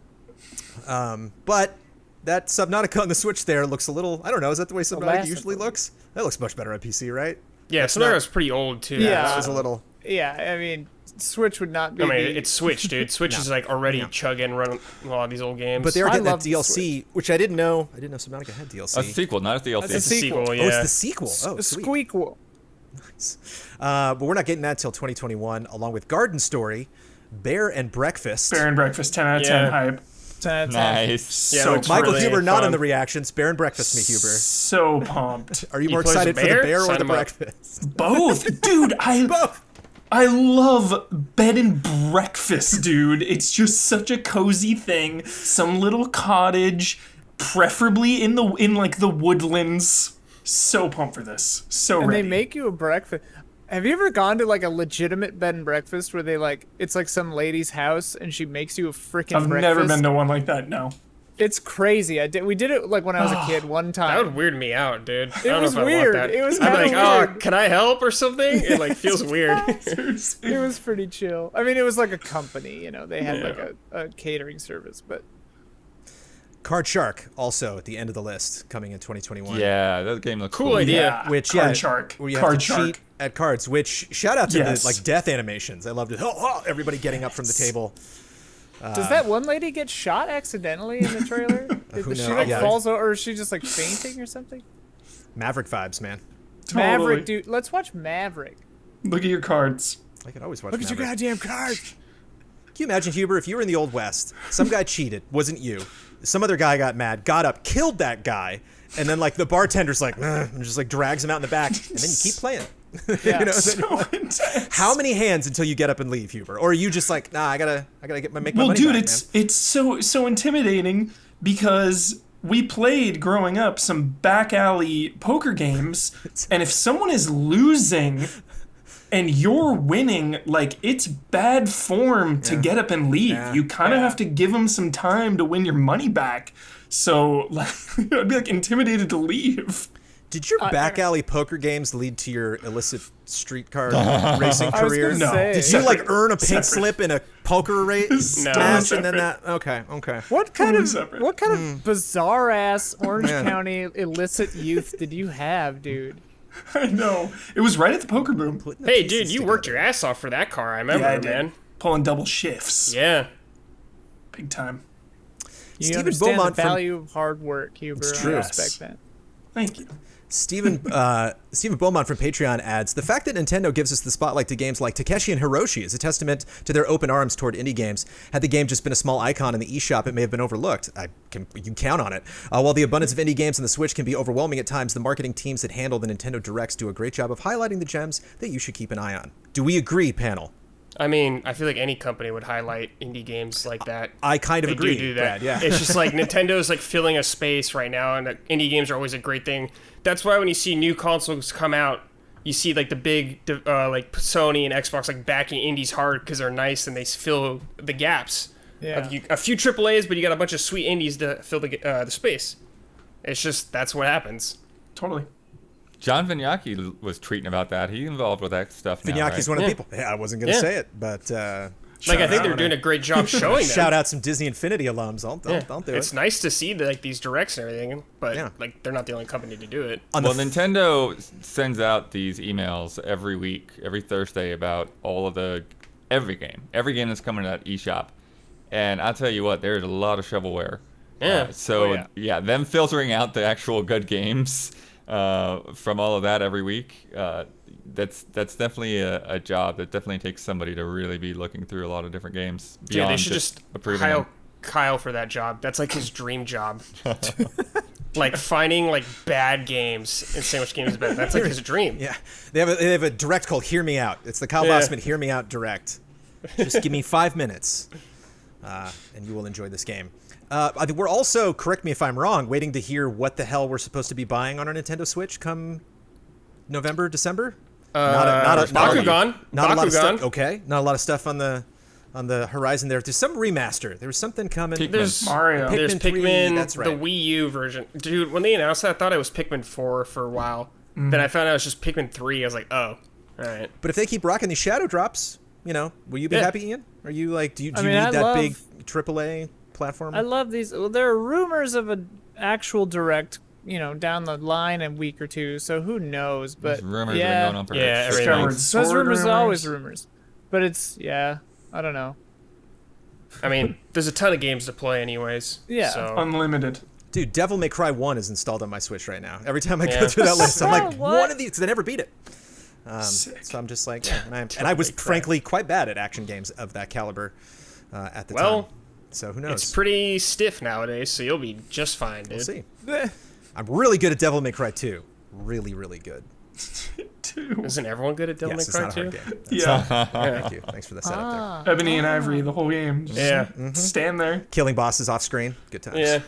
Speaker 1: But that Subnautica on the Switch there looks a little. I don't know. Is that the way Subnautica usually
Speaker 4: Elastic.
Speaker 1: looks? That looks much better on PC, right?
Speaker 2: Yeah, so that was pretty old too.
Speaker 4: Yeah.
Speaker 1: It was a little.
Speaker 4: Yeah, I mean, Switch would not be.
Speaker 2: I mean,
Speaker 4: the-
Speaker 2: it's Switch, dude. Switch is like already chugging, running a lot of these old games.
Speaker 1: But they are
Speaker 4: I
Speaker 1: getting that
Speaker 4: love the
Speaker 1: DLC, which I didn't know. I didn't know Subnautica had DLC.
Speaker 3: A sequel, not a DLC.
Speaker 4: That's
Speaker 2: it's a sequel, yeah.
Speaker 1: Oh, it's the sequel. Oh,
Speaker 4: a
Speaker 1: sweet.
Speaker 4: squeakquel.
Speaker 1: But we're not getting that till 2021, along with Garden Story, Bear and Breakfast.
Speaker 5: Bear and Breakfast, 10 out of 10
Speaker 2: Yeah.
Speaker 5: hype.
Speaker 4: 10 out of 10.
Speaker 3: Nice.
Speaker 2: Yeah,
Speaker 5: So
Speaker 2: looks
Speaker 1: Michael
Speaker 2: really
Speaker 1: Huber not
Speaker 2: fun.
Speaker 1: in the reactions. Bear and breakfast me, Huber.
Speaker 5: So pumped.
Speaker 1: Are you
Speaker 2: He
Speaker 1: more
Speaker 2: plays
Speaker 1: excited
Speaker 2: the
Speaker 1: for the
Speaker 2: bear?
Speaker 1: bear or
Speaker 2: Sign
Speaker 1: the
Speaker 2: him up.
Speaker 1: breakfast?
Speaker 5: Both, dude. I love bed and breakfast, dude. It's just such a cozy thing. Some little cottage, preferably in like the woodlands. So pumped for this. So
Speaker 4: And
Speaker 5: ready.
Speaker 4: they make you a breakfast. Have you ever gone to like a legitimate bed and breakfast where they like it's like some lady's house and she makes you a freaking
Speaker 5: I've
Speaker 4: breakfast?
Speaker 5: never been to one like that. No.
Speaker 4: It's crazy. We did it like when I was a kid one
Speaker 2: That
Speaker 4: time.
Speaker 2: would weird me out, dude. I
Speaker 4: It
Speaker 2: don't
Speaker 4: was
Speaker 2: know if
Speaker 4: weird.
Speaker 2: I want that.
Speaker 4: It was
Speaker 2: I'm like,
Speaker 4: kinda
Speaker 2: oh,
Speaker 4: weird.
Speaker 2: can I help or something? It like feels weird.
Speaker 4: It was pretty chill. I mean, it was like a company, they had like a catering service, but
Speaker 1: Card Shark also at the end of the list coming in 2021.
Speaker 3: Yeah, that game looks
Speaker 2: Cool idea.
Speaker 5: Yeah.
Speaker 1: Which
Speaker 5: Card Shark.
Speaker 1: where you have
Speaker 5: Card
Speaker 1: to
Speaker 5: Shark.
Speaker 1: cheat at cards. Which shout out to
Speaker 5: Yes.
Speaker 1: the like death animations. I loved it. Everybody getting up from the table.
Speaker 4: does that one lady get shot accidentally in the trailer?
Speaker 1: Who
Speaker 4: She
Speaker 1: knows?
Speaker 4: like
Speaker 1: Yeah.
Speaker 4: falls over, or is she just like fainting or something?
Speaker 1: Maverick vibes, man.
Speaker 5: Totally.
Speaker 4: Maverick, dude. Let's watch Maverick.
Speaker 5: Look at your cards.
Speaker 1: I could always watch.
Speaker 4: Look at your
Speaker 1: Maverick.
Speaker 4: goddamn card.
Speaker 1: Can you imagine, Huber, if you were in the Old West, some guy cheated, wasn't you? Some other guy got mad, got up, killed that guy, and then like the bartender's like, and just like drags him out in the back, and then you keep playing.
Speaker 4: Yeah.
Speaker 1: You know,
Speaker 5: So intense.
Speaker 1: how many hands until you get up and leave, Huber? Or are you just like, nah, I gotta make my
Speaker 5: Well,
Speaker 1: money
Speaker 5: dude,
Speaker 1: back,
Speaker 5: it's so intimidating because we played growing up some back alley poker games, and if someone is losing and you're winning, like it's bad form to get up and leave.
Speaker 1: Yeah.
Speaker 5: You kind of have to give them some time to win your money back. So like, I'd be like intimidated to leave.
Speaker 1: Did your back alley poker games lead to your illicit streetcar racing
Speaker 4: I was
Speaker 1: career?
Speaker 4: gonna say.
Speaker 1: Did you like
Speaker 5: Separate.
Speaker 1: earn a pink
Speaker 5: Separate.
Speaker 1: slip in a poker race
Speaker 2: No.
Speaker 1: match and then
Speaker 5: Separate.
Speaker 1: that? Okay.
Speaker 4: What kind
Speaker 5: Totally
Speaker 4: of
Speaker 5: separate.
Speaker 4: bizarre ass Orange
Speaker 1: Man.
Speaker 4: County illicit youth did you have, dude?
Speaker 5: I know. It was right at the poker boom.
Speaker 1: Putting the
Speaker 2: Hey,
Speaker 1: pieces
Speaker 2: dude, you worked
Speaker 1: together.
Speaker 2: your ass off for that car. I remember,
Speaker 5: Yeah, I did.
Speaker 2: man.
Speaker 5: Pulling double shifts.
Speaker 2: Yeah.
Speaker 5: Big time.
Speaker 4: You
Speaker 1: Stephen
Speaker 4: understand
Speaker 1: Beaumont
Speaker 4: the
Speaker 1: from-
Speaker 4: value of hard work, Huber.
Speaker 1: It's
Speaker 4: I
Speaker 1: true.
Speaker 4: respect that.
Speaker 5: Thank you.
Speaker 1: Stephen Beaumont from Patreon adds, the fact that Nintendo gives us the spotlight to games like Takeshi and Hiroshi is a testament to their open arms toward indie games. Had the game just been a small icon in the eShop, it may have been overlooked. You can count on it. While the abundance of indie games on the Switch can be overwhelming at times, the marketing teams that handle the Nintendo Directs do a great job of highlighting the gems that you should keep an eye on. Do we agree, panel?
Speaker 2: I mean, I feel like any company would highlight indie games like that.
Speaker 1: I kind of
Speaker 2: They
Speaker 1: agree,
Speaker 2: do that.
Speaker 1: Brad, yeah.
Speaker 2: It's just like Nintendo's like filling a space right now, and indie games are always a great thing. That's why when you see new consoles come out, you see like the big like Sony and Xbox like backing indies hard because they're nice and they fill the gaps.
Speaker 4: Yeah.
Speaker 2: A few AAAs, but you got a bunch of sweet indies to fill the space. It's just that's what happens.
Speaker 5: Totally.
Speaker 3: John Vignacchi was tweeting about that. He's involved with that stuff now,
Speaker 1: Vignacchi's
Speaker 3: right?
Speaker 1: one of the
Speaker 2: Yeah.
Speaker 1: people. Yeah, I wasn't going to
Speaker 2: Yeah.
Speaker 1: say it, but
Speaker 2: Like I think
Speaker 1: out.
Speaker 2: they're doing a great job showing them.
Speaker 1: shout out some Disney Infinity alums. I'll do
Speaker 2: It's
Speaker 1: it.
Speaker 2: nice to see like these directs and everything, but
Speaker 1: Yeah.
Speaker 2: like they're not the only company to do it.
Speaker 1: On the
Speaker 3: Well, Nintendo sends out these emails every week, every Thursday about all of every game that's coming to that eShop. And I'll tell you what, there's a lot of shovelware.
Speaker 2: Yeah.
Speaker 3: So
Speaker 4: Oh, yeah.
Speaker 3: them filtering out the actual good games from all of that every week, that's definitely a job that definitely takes somebody to really be looking through a lot of different games
Speaker 2: Dude,
Speaker 3: beyond
Speaker 2: they should just
Speaker 3: approving
Speaker 2: hire
Speaker 3: them.
Speaker 2: Kyle for that job. That's like his dream job. Like finding like bad games and saying which game is better. That's like his dream.
Speaker 1: Yeah, they have a direct called "Hear Me Out." It's the Kyle
Speaker 2: Yeah.
Speaker 1: Bossman "Hear Me Out" direct. Just give me 5 minutes, and you will enjoy this game. I think we're also, correct me if I'm wrong, waiting to hear what the hell we're supposed to be buying on our Nintendo Switch come November, December.
Speaker 2: Bakugan.
Speaker 1: Not a lot of stuff.
Speaker 2: Bakugan.
Speaker 1: Okay, not a lot of stuff on the horizon there. There's some remaster. There was something coming.
Speaker 3: Pikmin.
Speaker 2: There's
Speaker 5: Mario.
Speaker 2: There's
Speaker 1: Pikmin 3,
Speaker 2: Pikmin,
Speaker 1: that's right.
Speaker 2: the Wii U version. Dude, when they announced that, I thought it was Pikmin 4 for a while. Then I found out it was just Pikmin 3. I was like, oh, all right.
Speaker 1: But if they keep rocking these shadow drops, will you be
Speaker 2: Yeah.
Speaker 1: happy, Ian? Are you like, do you
Speaker 4: I
Speaker 1: need
Speaker 4: mean, I
Speaker 1: that
Speaker 4: love-
Speaker 1: big AAA platform?
Speaker 4: I love these. Well, there are rumors of an actual direct, down the line a week or two. So who knows? But
Speaker 3: There's rumors
Speaker 4: yeah,
Speaker 3: that are going on for
Speaker 2: Yeah,
Speaker 3: years.
Speaker 2: everything.
Speaker 5: Skyward
Speaker 4: those
Speaker 5: Sword
Speaker 4: rumors are always rumors. But it's I don't know.
Speaker 2: I mean, there's a ton of games to play anyways.
Speaker 4: Yeah.
Speaker 2: So.
Speaker 5: Unlimited.
Speaker 1: Dude, Devil May Cry 1 is installed on my Switch right now. Every time I go
Speaker 2: Yeah.
Speaker 1: through that list, I'm like,
Speaker 4: What?
Speaker 1: one of these, because I never beat it.
Speaker 5: Sick.
Speaker 1: So I'm just like, yeah. And I was frankly quite bad at action games of that caliber at the
Speaker 2: Well,
Speaker 1: time. So who knows?
Speaker 2: It's pretty stiff nowadays, so you'll be just fine, dude.
Speaker 1: We'll see. I'm really good at Devil May Cry 2. Really, really good.
Speaker 2: Isn't everyone good at Devil
Speaker 1: Yes,
Speaker 2: May
Speaker 1: it's
Speaker 2: Cry
Speaker 1: not a
Speaker 2: 2?
Speaker 1: hard game.
Speaker 5: Yeah.
Speaker 1: Thank you. Thanks for the setup there.
Speaker 5: Ebony and Ivory, the whole game. Just
Speaker 2: Yeah.
Speaker 5: stand there.
Speaker 1: Killing bosses off screen. Good times.
Speaker 2: Yeah.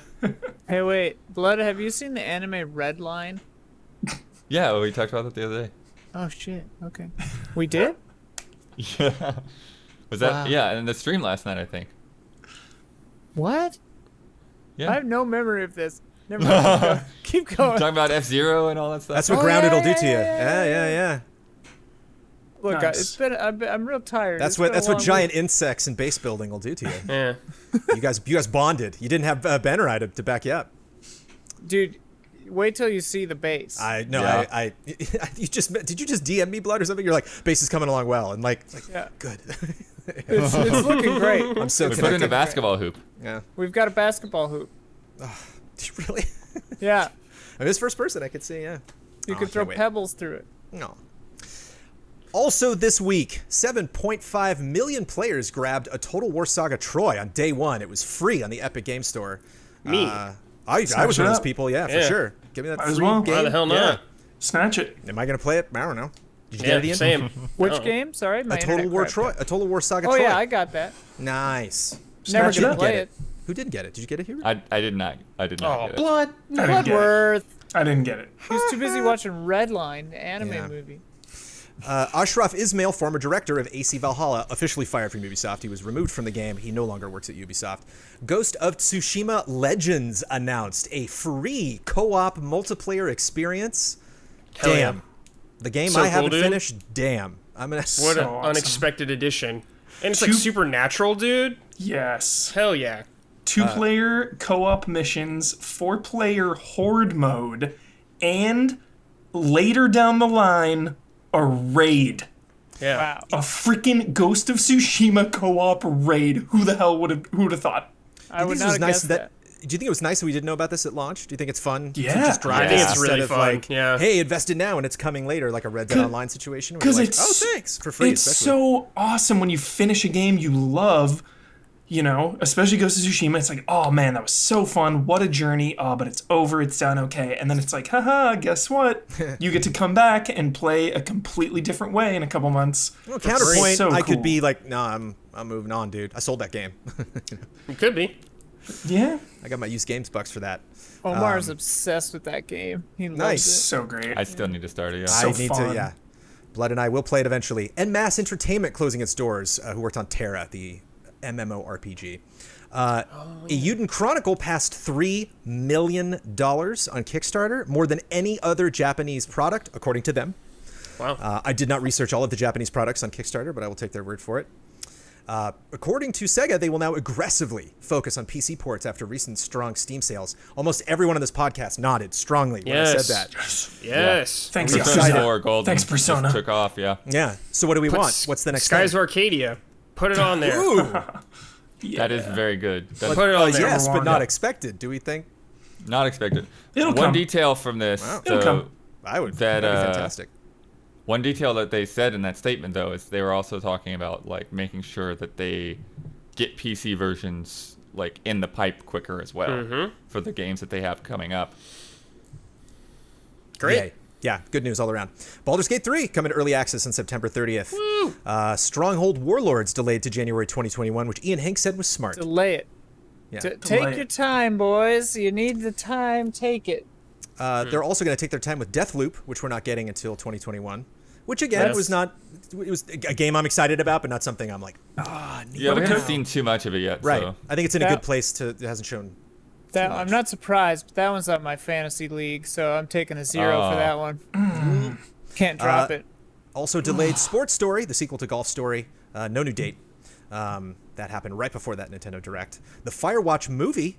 Speaker 4: Hey, wait, Blood, have you seen the anime Redline?
Speaker 3: Yeah, well, we talked about that the other day.
Speaker 4: Oh shit. Okay. We did?
Speaker 3: Yeah. Was that?
Speaker 4: Wow.
Speaker 3: Yeah, and the stream last night, I think.
Speaker 4: What?
Speaker 3: Yeah.
Speaker 4: I have no memory of this. Never mind. Keep going.
Speaker 3: Talking about F-Zero and all that stuff.
Speaker 1: That's what
Speaker 4: Oh,
Speaker 1: grounded
Speaker 4: yeah,
Speaker 1: will do to you.
Speaker 4: yeah,
Speaker 1: Yeah.
Speaker 4: Look,
Speaker 5: Nice.
Speaker 4: it's been. I'm real tired.
Speaker 1: That's
Speaker 4: It's
Speaker 1: what
Speaker 4: been a long
Speaker 1: giant insects and base building will do to you.
Speaker 2: Yeah.
Speaker 1: You guys bonded. You didn't have Ben or I to back you up.
Speaker 4: week. Dude. Wait till you see the base.
Speaker 3: Yeah.
Speaker 1: You just did you just DM me, Blood, or something? You're like, base is coming along well, and like
Speaker 4: Yeah.
Speaker 1: good.
Speaker 4: It's looking great.
Speaker 1: I'm so
Speaker 3: We put in a
Speaker 1: connected.
Speaker 3: basketball hoop.
Speaker 1: Yeah.
Speaker 4: We've got a basketball hoop.
Speaker 1: Really?
Speaker 4: Yeah.
Speaker 1: I mean, this first person I could see. Yeah.
Speaker 4: You
Speaker 1: Oh,
Speaker 4: can
Speaker 1: I
Speaker 4: throw
Speaker 1: can't wait.
Speaker 4: pebbles through it.
Speaker 1: No. Also this week, 7.5 million players grabbed a Total War Saga Troy on day one. It was free on the Epic Game Store.
Speaker 2: Me.
Speaker 1: I was
Speaker 5: Snatch
Speaker 1: one of
Speaker 5: it
Speaker 1: those
Speaker 5: up.
Speaker 1: people, yeah, for
Speaker 2: Yeah.
Speaker 1: sure. Give me that
Speaker 5: Might as
Speaker 1: free
Speaker 5: well.
Speaker 1: game.
Speaker 2: Why the hell not?
Speaker 5: Snatch it.
Speaker 1: Yeah. Am I going to play it? I don't know. Did you
Speaker 2: Yeah,
Speaker 1: get it, Ian?
Speaker 2: same.
Speaker 4: Which
Speaker 2: Oh.
Speaker 4: game? Sorry, my
Speaker 1: A Total
Speaker 4: internet
Speaker 1: War
Speaker 4: crapped
Speaker 1: Troy.
Speaker 4: out.
Speaker 1: A Total War Saga
Speaker 4: Oh
Speaker 1: Troy.
Speaker 4: yeah, I got that.
Speaker 1: Nice.
Speaker 4: Never
Speaker 5: Snatch it
Speaker 4: gonna
Speaker 5: up.
Speaker 4: play
Speaker 1: Get
Speaker 4: it.
Speaker 1: Who didn't get it? Did you get it here?
Speaker 3: I did not. I did not
Speaker 2: Oh,
Speaker 3: get it.
Speaker 2: blood.
Speaker 5: I didn't get it.
Speaker 4: Bloodworth.
Speaker 5: I didn't get it.
Speaker 4: He was too busy watching Redline, the anime
Speaker 1: Yeah.
Speaker 4: movie.
Speaker 1: Ashraf Ismail, former director of AC Valhalla, officially fired from Ubisoft. He was removed from the game. He no longer works at Ubisoft. Ghost of Tsushima Legends announced a free co-op multiplayer experience.
Speaker 2: Hell yeah.
Speaker 1: Damn. The game
Speaker 2: So
Speaker 1: I
Speaker 2: cool,
Speaker 1: haven't
Speaker 2: dude.
Speaker 1: finished. Damn. I'm gonna.
Speaker 2: What
Speaker 5: So
Speaker 2: an
Speaker 5: awesome.
Speaker 2: unexpected addition. And it's
Speaker 5: Two-
Speaker 2: like supernatural, dude.
Speaker 5: Yes.
Speaker 2: Hell yeah.
Speaker 5: 2-player co-op missions, 4-player horde mode, and later down the line, a raid.
Speaker 2: Yeah.
Speaker 4: Wow.
Speaker 5: A freaking Ghost of Tsushima co-op raid. Who the hell would have thought?
Speaker 4: I would
Speaker 1: this
Speaker 4: not
Speaker 1: was
Speaker 4: have
Speaker 1: nice
Speaker 4: guessed
Speaker 1: that. Do you think it was nice that we didn't know about this at launch? Do you think it's fun to
Speaker 5: Yeah.
Speaker 1: just drive
Speaker 2: I think
Speaker 1: this
Speaker 2: it's really
Speaker 1: instead of
Speaker 2: fun,
Speaker 1: like,
Speaker 2: yeah.
Speaker 1: hey, invest it now and it's coming later, like a Red Dead Online situation? Where you're
Speaker 5: 'Cause
Speaker 1: like,
Speaker 5: it's
Speaker 1: oh, thanks for free.
Speaker 5: It's
Speaker 1: especially.
Speaker 5: so awesome when you finish a game you love, you know, especially Ghost of Tsushima. It's like, oh man, that was so fun. What a journey. Oh, but it's over. It's done. Okay. And then it's like, haha, guess what? You get to come back and play a completely different way in a couple months.
Speaker 1: Well, counterpoint,
Speaker 5: So
Speaker 1: I could
Speaker 5: cool.
Speaker 1: be like, no, I'm moving on, dude. I sold that game.
Speaker 2: It could be.
Speaker 5: Yeah.
Speaker 1: I got my used games bucks for that.
Speaker 4: Omar's obsessed with that game. He loves
Speaker 1: Nice.
Speaker 5: So great.
Speaker 3: I still need to start it. Yeah.
Speaker 5: So
Speaker 1: I need
Speaker 5: fun.
Speaker 1: to, yeah. Blood and I will play it eventually. And Mass Entertainment closing its doors, who worked on Terra, the MMORPG. A Euden Chronicle passed $3 million on Kickstarter, more than any other Japanese product, according to them.
Speaker 2: Wow.
Speaker 1: I did not research all of the Japanese products on Kickstarter, but I will take their word for it. According to Sega, they will now aggressively focus on PC ports after recent strong Steam sales. Almost everyone on this podcast nodded strongly when I
Speaker 2: Yes.
Speaker 1: said that.
Speaker 2: Yes.
Speaker 5: Thanks,
Speaker 1: We're
Speaker 5: Persona.
Speaker 1: excited.
Speaker 3: More gold.
Speaker 5: Thanks, Persona.
Speaker 3: Took off. Yeah.
Speaker 1: Yeah. So what do we
Speaker 2: Put
Speaker 1: want? What's the next
Speaker 2: Skies
Speaker 1: thing?
Speaker 2: of Arcadia. Put it on there.
Speaker 1: Ooh,
Speaker 3: That is very good. That's
Speaker 2: Put it on there.
Speaker 1: yes, but
Speaker 5: Rwanda.
Speaker 1: not expected. Do we think?
Speaker 3: not expected.
Speaker 5: It'll
Speaker 3: One
Speaker 5: come.
Speaker 3: detail from this,
Speaker 1: Wow.
Speaker 5: It'll
Speaker 3: though,
Speaker 5: come.
Speaker 1: I would.
Speaker 3: That,
Speaker 1: That'd be
Speaker 3: uh,
Speaker 1: fantastic.
Speaker 3: one detail that they said in that statement though is they were also talking about like making sure that they get PC versions like in the pipe quicker as well for the games that they have coming up.
Speaker 2: Great.
Speaker 1: Yay. Yeah, good news all around. Baldur's Gate 3 coming to early access on September 30th. Stronghold Warlords delayed to January 2021, which Ian Hank said was smart.
Speaker 4: Delay it.
Speaker 1: Yeah.
Speaker 4: Take
Speaker 5: Delay
Speaker 4: your
Speaker 5: it.
Speaker 4: time, boys. You need the time. Take it.
Speaker 1: They're also going to take their time with Deathloop, which we're not getting until 2021. Which again
Speaker 2: Yes.
Speaker 1: was not. It was a game I'm excited about, but not something I'm like, neat.
Speaker 3: Yeah, we
Speaker 5: a
Speaker 3: haven't
Speaker 5: co-
Speaker 3: seen too much of it yet.
Speaker 1: Right.
Speaker 3: So.
Speaker 1: I think it's in a
Speaker 4: That-
Speaker 1: good place to. It hasn't shown.
Speaker 4: That
Speaker 1: much.
Speaker 4: I'm not surprised, but that one's on my fantasy league, so I'm taking a 0
Speaker 3: Oh.
Speaker 4: for that one. Can't drop it.
Speaker 1: Also delayed Sports Story, the sequel to Golf Story. No new date. That happened right before that Nintendo Direct. The Firewatch movie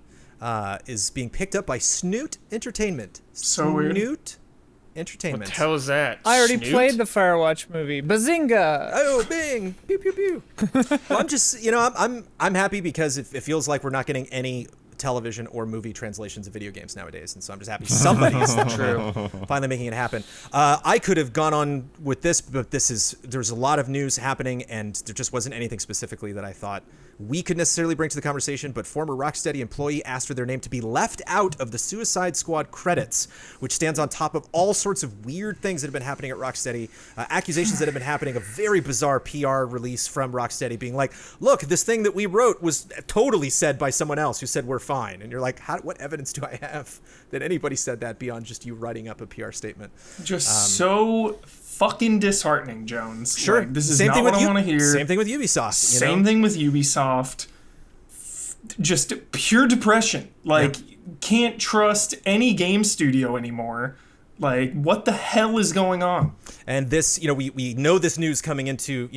Speaker 1: is being picked up by Snoot Entertainment.
Speaker 5: So weird.
Speaker 1: Snoot
Speaker 2: What
Speaker 1: Entertainment.
Speaker 2: the hell is that?
Speaker 4: I already
Speaker 2: Snoot?
Speaker 4: played the Firewatch movie. Bazinga!
Speaker 1: Oh, bing! Pew pew pew. Well, I'm just, I'm happy because it feels like we're not getting any television or movie translations of video games nowadays. And so I'm just happy somebody's finally making it happen. I could have gone on with this, but there's a lot of news happening, and there just wasn't anything specifically that I thought we could necessarily bring to the conversation. But former Rocksteady employee asked for their name to be left out of the Suicide Squad credits, which stands on top of all sorts of weird things that have been happening at Rocksteady, accusations that have been happening, a very bizarre PR release from Rocksteady being like, look, this thing that we wrote was totally said by someone else who said we're fine. And you're like, what evidence do I have that anybody said that beyond just you writing up a PR statement?
Speaker 5: Just so fucking disheartening, Jones.
Speaker 1: Sure.
Speaker 5: Like, this is not what I want to hear.
Speaker 1: Same thing with Ubisoft.
Speaker 5: Same thing with Ubisoft. Just pure depression. Like, can't trust any game studio anymore. Like, what the hell is going on?
Speaker 1: And this, we know this news coming into,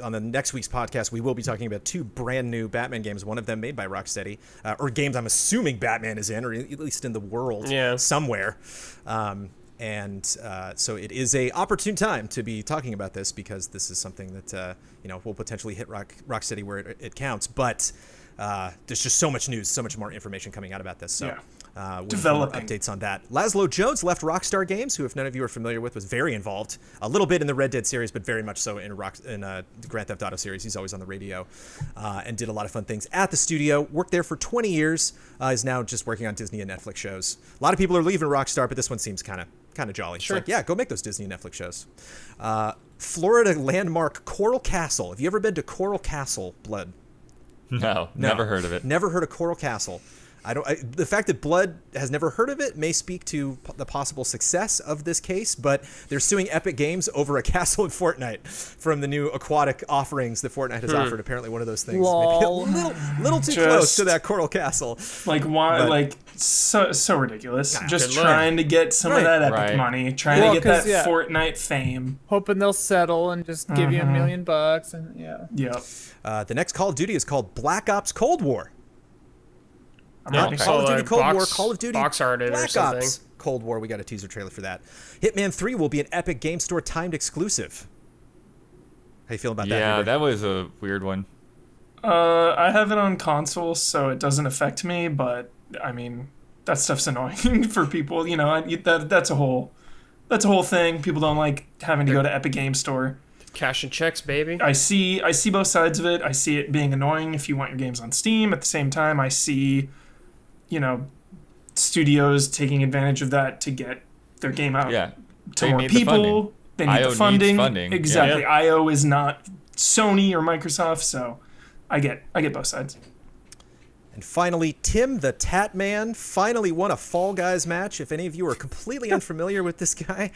Speaker 1: on the next week's podcast, we will be talking about 2 brand new Batman games, one of them made by Rocksteady, or games I'm assuming Batman is in, or at least in the world somewhere. So it is a opportune time to be talking about this, because this is something that, will potentially hit Rocksteady where it counts. But there's just so much news, so much more information coming out about this. So
Speaker 5: developing
Speaker 1: updates on that. Laszlo Jones left Rockstar Games, who, if none of you are familiar with, was very involved a little bit in the Red Dead series, but very much so in the Grand Theft Auto series. He's always on the radio, and did a lot of fun things at the studio. Worked there for 20 years. Is now just working on Disney and Netflix shows. A lot of people are leaving Rockstar, but this one seems kind of jolly.
Speaker 2: Sure.
Speaker 1: It's like, go make those Disney and Netflix shows. Florida landmark Coral Castle. Have you ever been to Coral Castle, Blood?
Speaker 3: No, never heard of it.
Speaker 1: Never heard of Coral Castle. The fact that Blood has never heard of it may speak to the possible success of this case, but they're suing Epic Games over a castle in Fortnite from the new aquatic offerings that Fortnite has offered. Apparently one of those things
Speaker 4: Lol.
Speaker 1: maybe a little too close to that Coral Castle.
Speaker 5: Like, why? Like, so ridiculous. Just
Speaker 2: good luck.
Speaker 5: trying to get some of that Epic money, trying to get that
Speaker 4: 'cause,
Speaker 5: Fortnite fame.
Speaker 4: Hoping they'll settle and just give you $1 million and
Speaker 5: Yep.
Speaker 1: The next Call of Duty is called Black Ops Cold War.
Speaker 2: Yeah,
Speaker 1: Call of Duty Cold War, Call of Duty
Speaker 2: box arted or
Speaker 1: Black
Speaker 2: something.
Speaker 1: Ops Cold War. We got a teaser trailer for that. Hitman 3 will be an Epic Game Store timed exclusive. How you feel about that?
Speaker 3: Yeah,
Speaker 1: Hubert?
Speaker 3: that was a weird one.
Speaker 5: I have it on console, so it doesn't affect me. But I mean, that stuff's annoying for people. That's a whole thing. People don't like having to go to Epic Game Store.
Speaker 2: Cash and checks, baby.
Speaker 5: I see both sides of it. I see it being annoying if you want your games on Steam. At the same time, I see, studios taking advantage of that to get their game out to
Speaker 3: They
Speaker 5: more
Speaker 3: need the
Speaker 5: people. They need
Speaker 3: IO
Speaker 5: the funding.
Speaker 3: needs funding.
Speaker 5: Exactly.
Speaker 2: Yeah.
Speaker 5: IO is not Sony or Microsoft, so I get both sides.
Speaker 1: And finally, Tim the Tat Man finally won a Fall Guys match. If any of you are completely unfamiliar with this guy,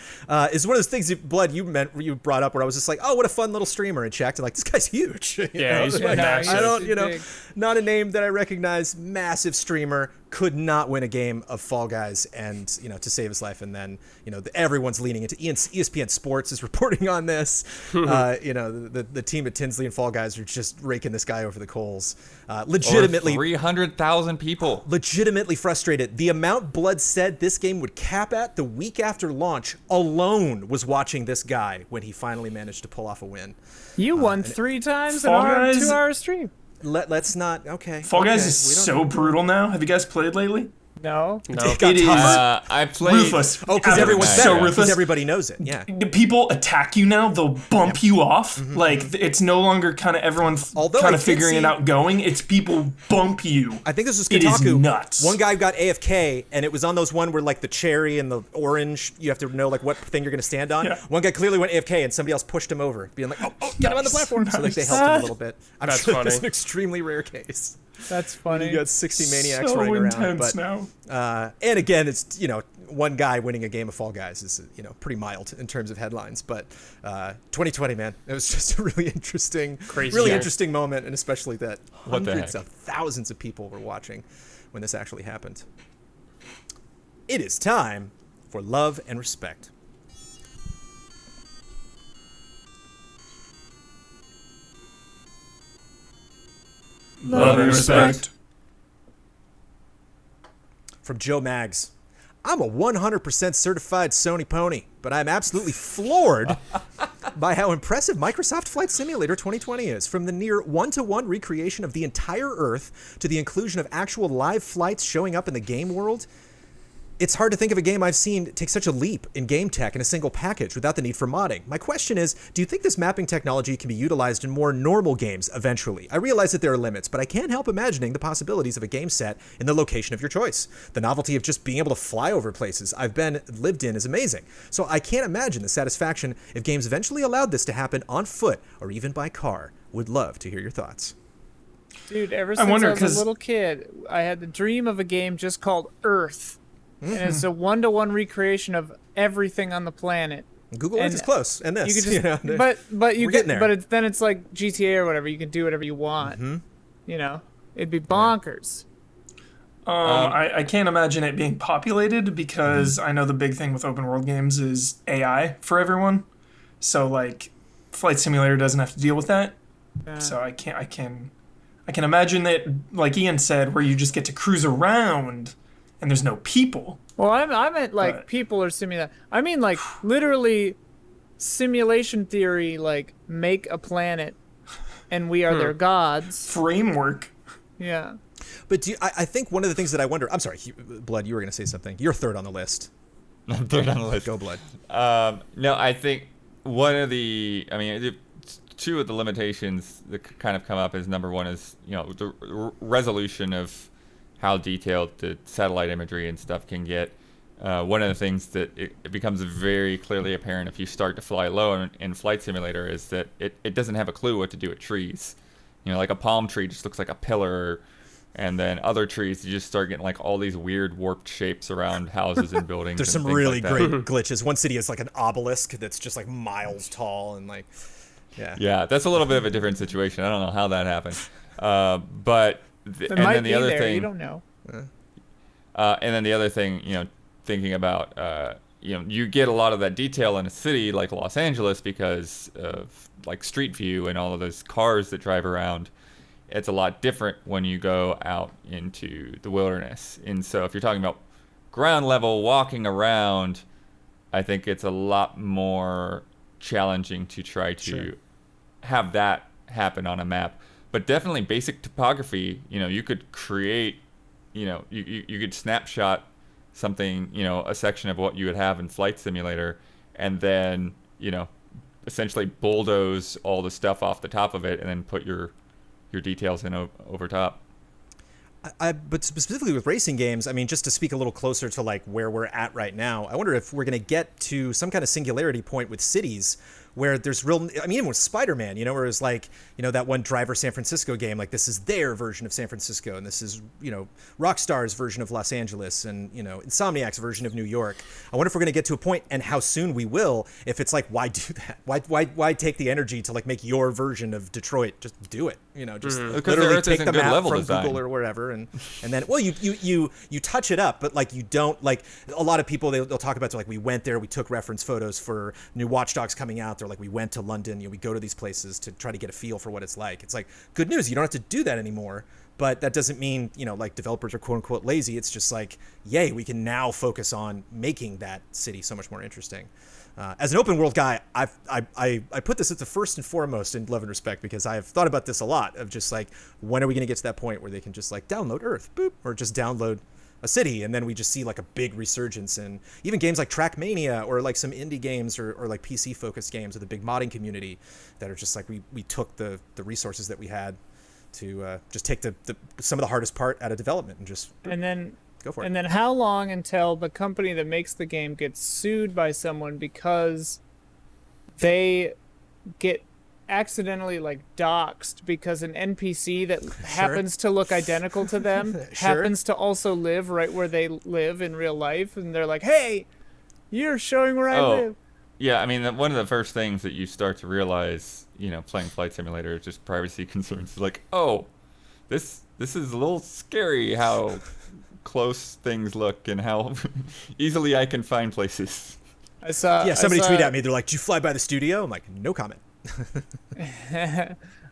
Speaker 1: is one of those things, Blood, you brought up where I was just like, oh, what a fun little streamer, and checked, and like, this guy's huge.
Speaker 2: He's
Speaker 1: like,
Speaker 2: massive.
Speaker 1: I don't,
Speaker 4: Big.
Speaker 1: not a name that I recognize. Massive streamer, could not win a game of Fall Guys, and to save his life. And then everyone's leaning into ESPN Sports is reporting on this. The team at Tinsley and Fall Guys are just raking this guy over the coals. Legitimately
Speaker 3: 300,000 people.
Speaker 1: Legitimately frustrated. The amount Blood said this game would cap at the week after launch alone was watching this guy when he finally managed to pull off a win.
Speaker 4: You won 3 times in
Speaker 5: Fall
Speaker 4: our
Speaker 5: Guys-
Speaker 4: 2-hour stream.
Speaker 1: Let's not. Okay.
Speaker 5: Fall Guys
Speaker 1: okay,
Speaker 5: is
Speaker 1: we don't
Speaker 5: so
Speaker 1: need to-
Speaker 5: brutal now. Have you guys played lately?
Speaker 4: No.
Speaker 2: No.
Speaker 1: It got
Speaker 5: It is
Speaker 1: tougher.
Speaker 3: I played.
Speaker 5: Ruthless.
Speaker 1: Oh, because everyone's
Speaker 5: so
Speaker 1: better.
Speaker 5: ruthless.
Speaker 1: Because everybody knows it. Yeah.
Speaker 5: The people attack you now. They'll bump you off. Like, it's no longer kind of everyone
Speaker 1: Although I
Speaker 5: kind of
Speaker 1: did
Speaker 5: figuring
Speaker 1: see-
Speaker 5: it out going. It's people bump you.
Speaker 1: I think this was
Speaker 5: It is
Speaker 1: Kotaku.
Speaker 5: nuts.
Speaker 1: One guy got AFK, and it was on those one where like the cherry and the orange, you have to know like what thing you're going to stand on.
Speaker 5: Yeah.
Speaker 1: One guy clearly went AFK, and somebody else pushed him over, being like, "Oh, get him on the
Speaker 5: Nice.
Speaker 1: platform." So like they
Speaker 5: Nice.
Speaker 1: helped him a little bit. I'm
Speaker 2: That's
Speaker 1: sure that's
Speaker 2: funny.
Speaker 1: an extremely rare case.
Speaker 4: That's funny.
Speaker 1: You got 60 maniacs
Speaker 5: so
Speaker 1: running around.
Speaker 5: intense
Speaker 1: But,
Speaker 5: now.
Speaker 1: and again, it's one guy winning a game of Fall Guys is pretty mild in terms of headlines. But 2020, man, it was just a really interesting,
Speaker 2: Crazy
Speaker 1: really
Speaker 2: year.
Speaker 1: interesting moment, and especially that
Speaker 3: What the
Speaker 1: hundreds
Speaker 3: heck?
Speaker 1: of thousands of people were watching when this actually happened. It is time for Love and Respect.
Speaker 5: Love and respect.
Speaker 1: From Joe Maggs. I'm a 100% certified Sony pony, but I'm absolutely floored by how impressive Microsoft Flight Simulator 2020 is. From the near one-to-one recreation of the entire Earth to the inclusion of actual live flights showing up in the game world, it's hard to think of a game I've seen take such a leap in game tech in a single package without the need for modding. My question is, do you think this mapping technology can be utilized in more normal games eventually? I realize that there are limits, but I can't help imagining the possibilities of a game set in the location of your choice. The novelty of just being able to fly over places I've lived in is amazing. So I can't imagine the satisfaction if games eventually allowed this to happen on foot or even by car. Would love to hear your thoughts.
Speaker 4: Dude, ever since I was a little kid, I had the dream of a game just called Earth. And it's a one-to-one recreation of everything on the planet.
Speaker 1: Google Earth is close, and this.
Speaker 4: You could just, then it's like GTA or whatever. You can do whatever you want. You know, it'd be bonkers.
Speaker 5: I can't imagine it being populated because I know the big thing with open world games is AI for everyone. So like, Flight Simulator doesn't have to deal with that. So I can imagine that, like Ian said, where you just get to cruise around. And there's no people.
Speaker 4: Well, I meant like people are simulating. I mean like literally simulation theory, like make a planet and we are their gods.
Speaker 5: Framework.
Speaker 4: Yeah.
Speaker 1: But I think one of the things that I wonder... I'm sorry, Blood, you were going to say something. You're third on the list.
Speaker 3: I'm third on the list.
Speaker 1: Go, Blood.
Speaker 3: No, I think one of the... I mean, two of the limitations that kind of come up is number one is, you know, the resolution of how detailed the satellite imagery and stuff can get. One of the things that it becomes very clearly apparent if you start to fly low in Flight Simulator is that it doesn't have a clue what to do with trees. You know, like a palm tree just looks like a pillar, and then other trees, you just start getting like all these weird warped shapes around houses and buildings.
Speaker 1: There's some really great glitches. One city is like an obelisk that's just like miles tall and like, yeah.
Speaker 3: Yeah, that's a little bit of a different situation. I don't know how that happened. But...
Speaker 4: It might be there, you don't know.
Speaker 3: And then the other thing, you know, thinking about, you know, you get a lot of that detail in a city like Los Angeles because of like Street View and all of those cars that drive around. It's a lot different when you go out into the wilderness. And so if you're talking about ground level walking around, I think it's a lot more challenging to try to have that happen on a map. But definitely basic topography, you know, you could create, you know, you could snapshot something, you know, a section of what you would have in Flight Simulator, and then, you know, essentially bulldoze all the stuff off the top of it and then put your details in over top.
Speaker 1: But specifically with racing games, I mean, just to speak a little closer to like where we're at right now, I wonder if we're going to get to some kind of singularity point with cities where there's real, I mean, even with Spider-Man, you know, where it's like, you know, that one Driver San Francisco game, like this is their version of San Francisco, and this is, you know, Rockstar's version of Los Angeles, and, you know, Insomniac's version of New York. I wonder if we're going to get to a point, and how soon we will, if it's like, why do that? Why take the energy to like make your version of Detroit? Just do it, you know, just literally take the map from Google or wherever, and then, well, you touch it up, but like you don't, like a lot of people, they'll talk about, like, we went there, we took reference photos for new Watch Dogs coming out. They're like, we went to London, you know, we go to these places to try to get a feel for what it's like. It's like, good news, you don't have to do that anymore, but that doesn't mean, you know, like developers are quote unquote lazy. It's just like, yay, we can now focus on making that city so much more interesting. As an open world guy, I put this at the first and foremost in love and respect, because I have thought about this a lot of just like, when are we going to get to that point where they can just like download Earth, boop, or just download a city, and then we just see like a big resurgence in even games like Trackmania, or like some indie games, or like PC focused games with a big modding community that are just like, we took the resources that we had to just take the some of the hardest part out of development and just go for it.
Speaker 4: And then how long until the company that makes the game gets sued by someone because they get accidentally like doxed because an NPC that happens to look identical to them happens to also live right where they live in real life, and they're like, hey, you're showing where I live.
Speaker 3: Yeah, I mean, one of the first things that you start to realize, you know, playing Flight Simulator is just privacy concerns. Like, oh, this is a little scary how close things look and how easily I can find places.
Speaker 1: Somebody tweeted at me, they're like, did you fly by the studio? I'm like, no comment.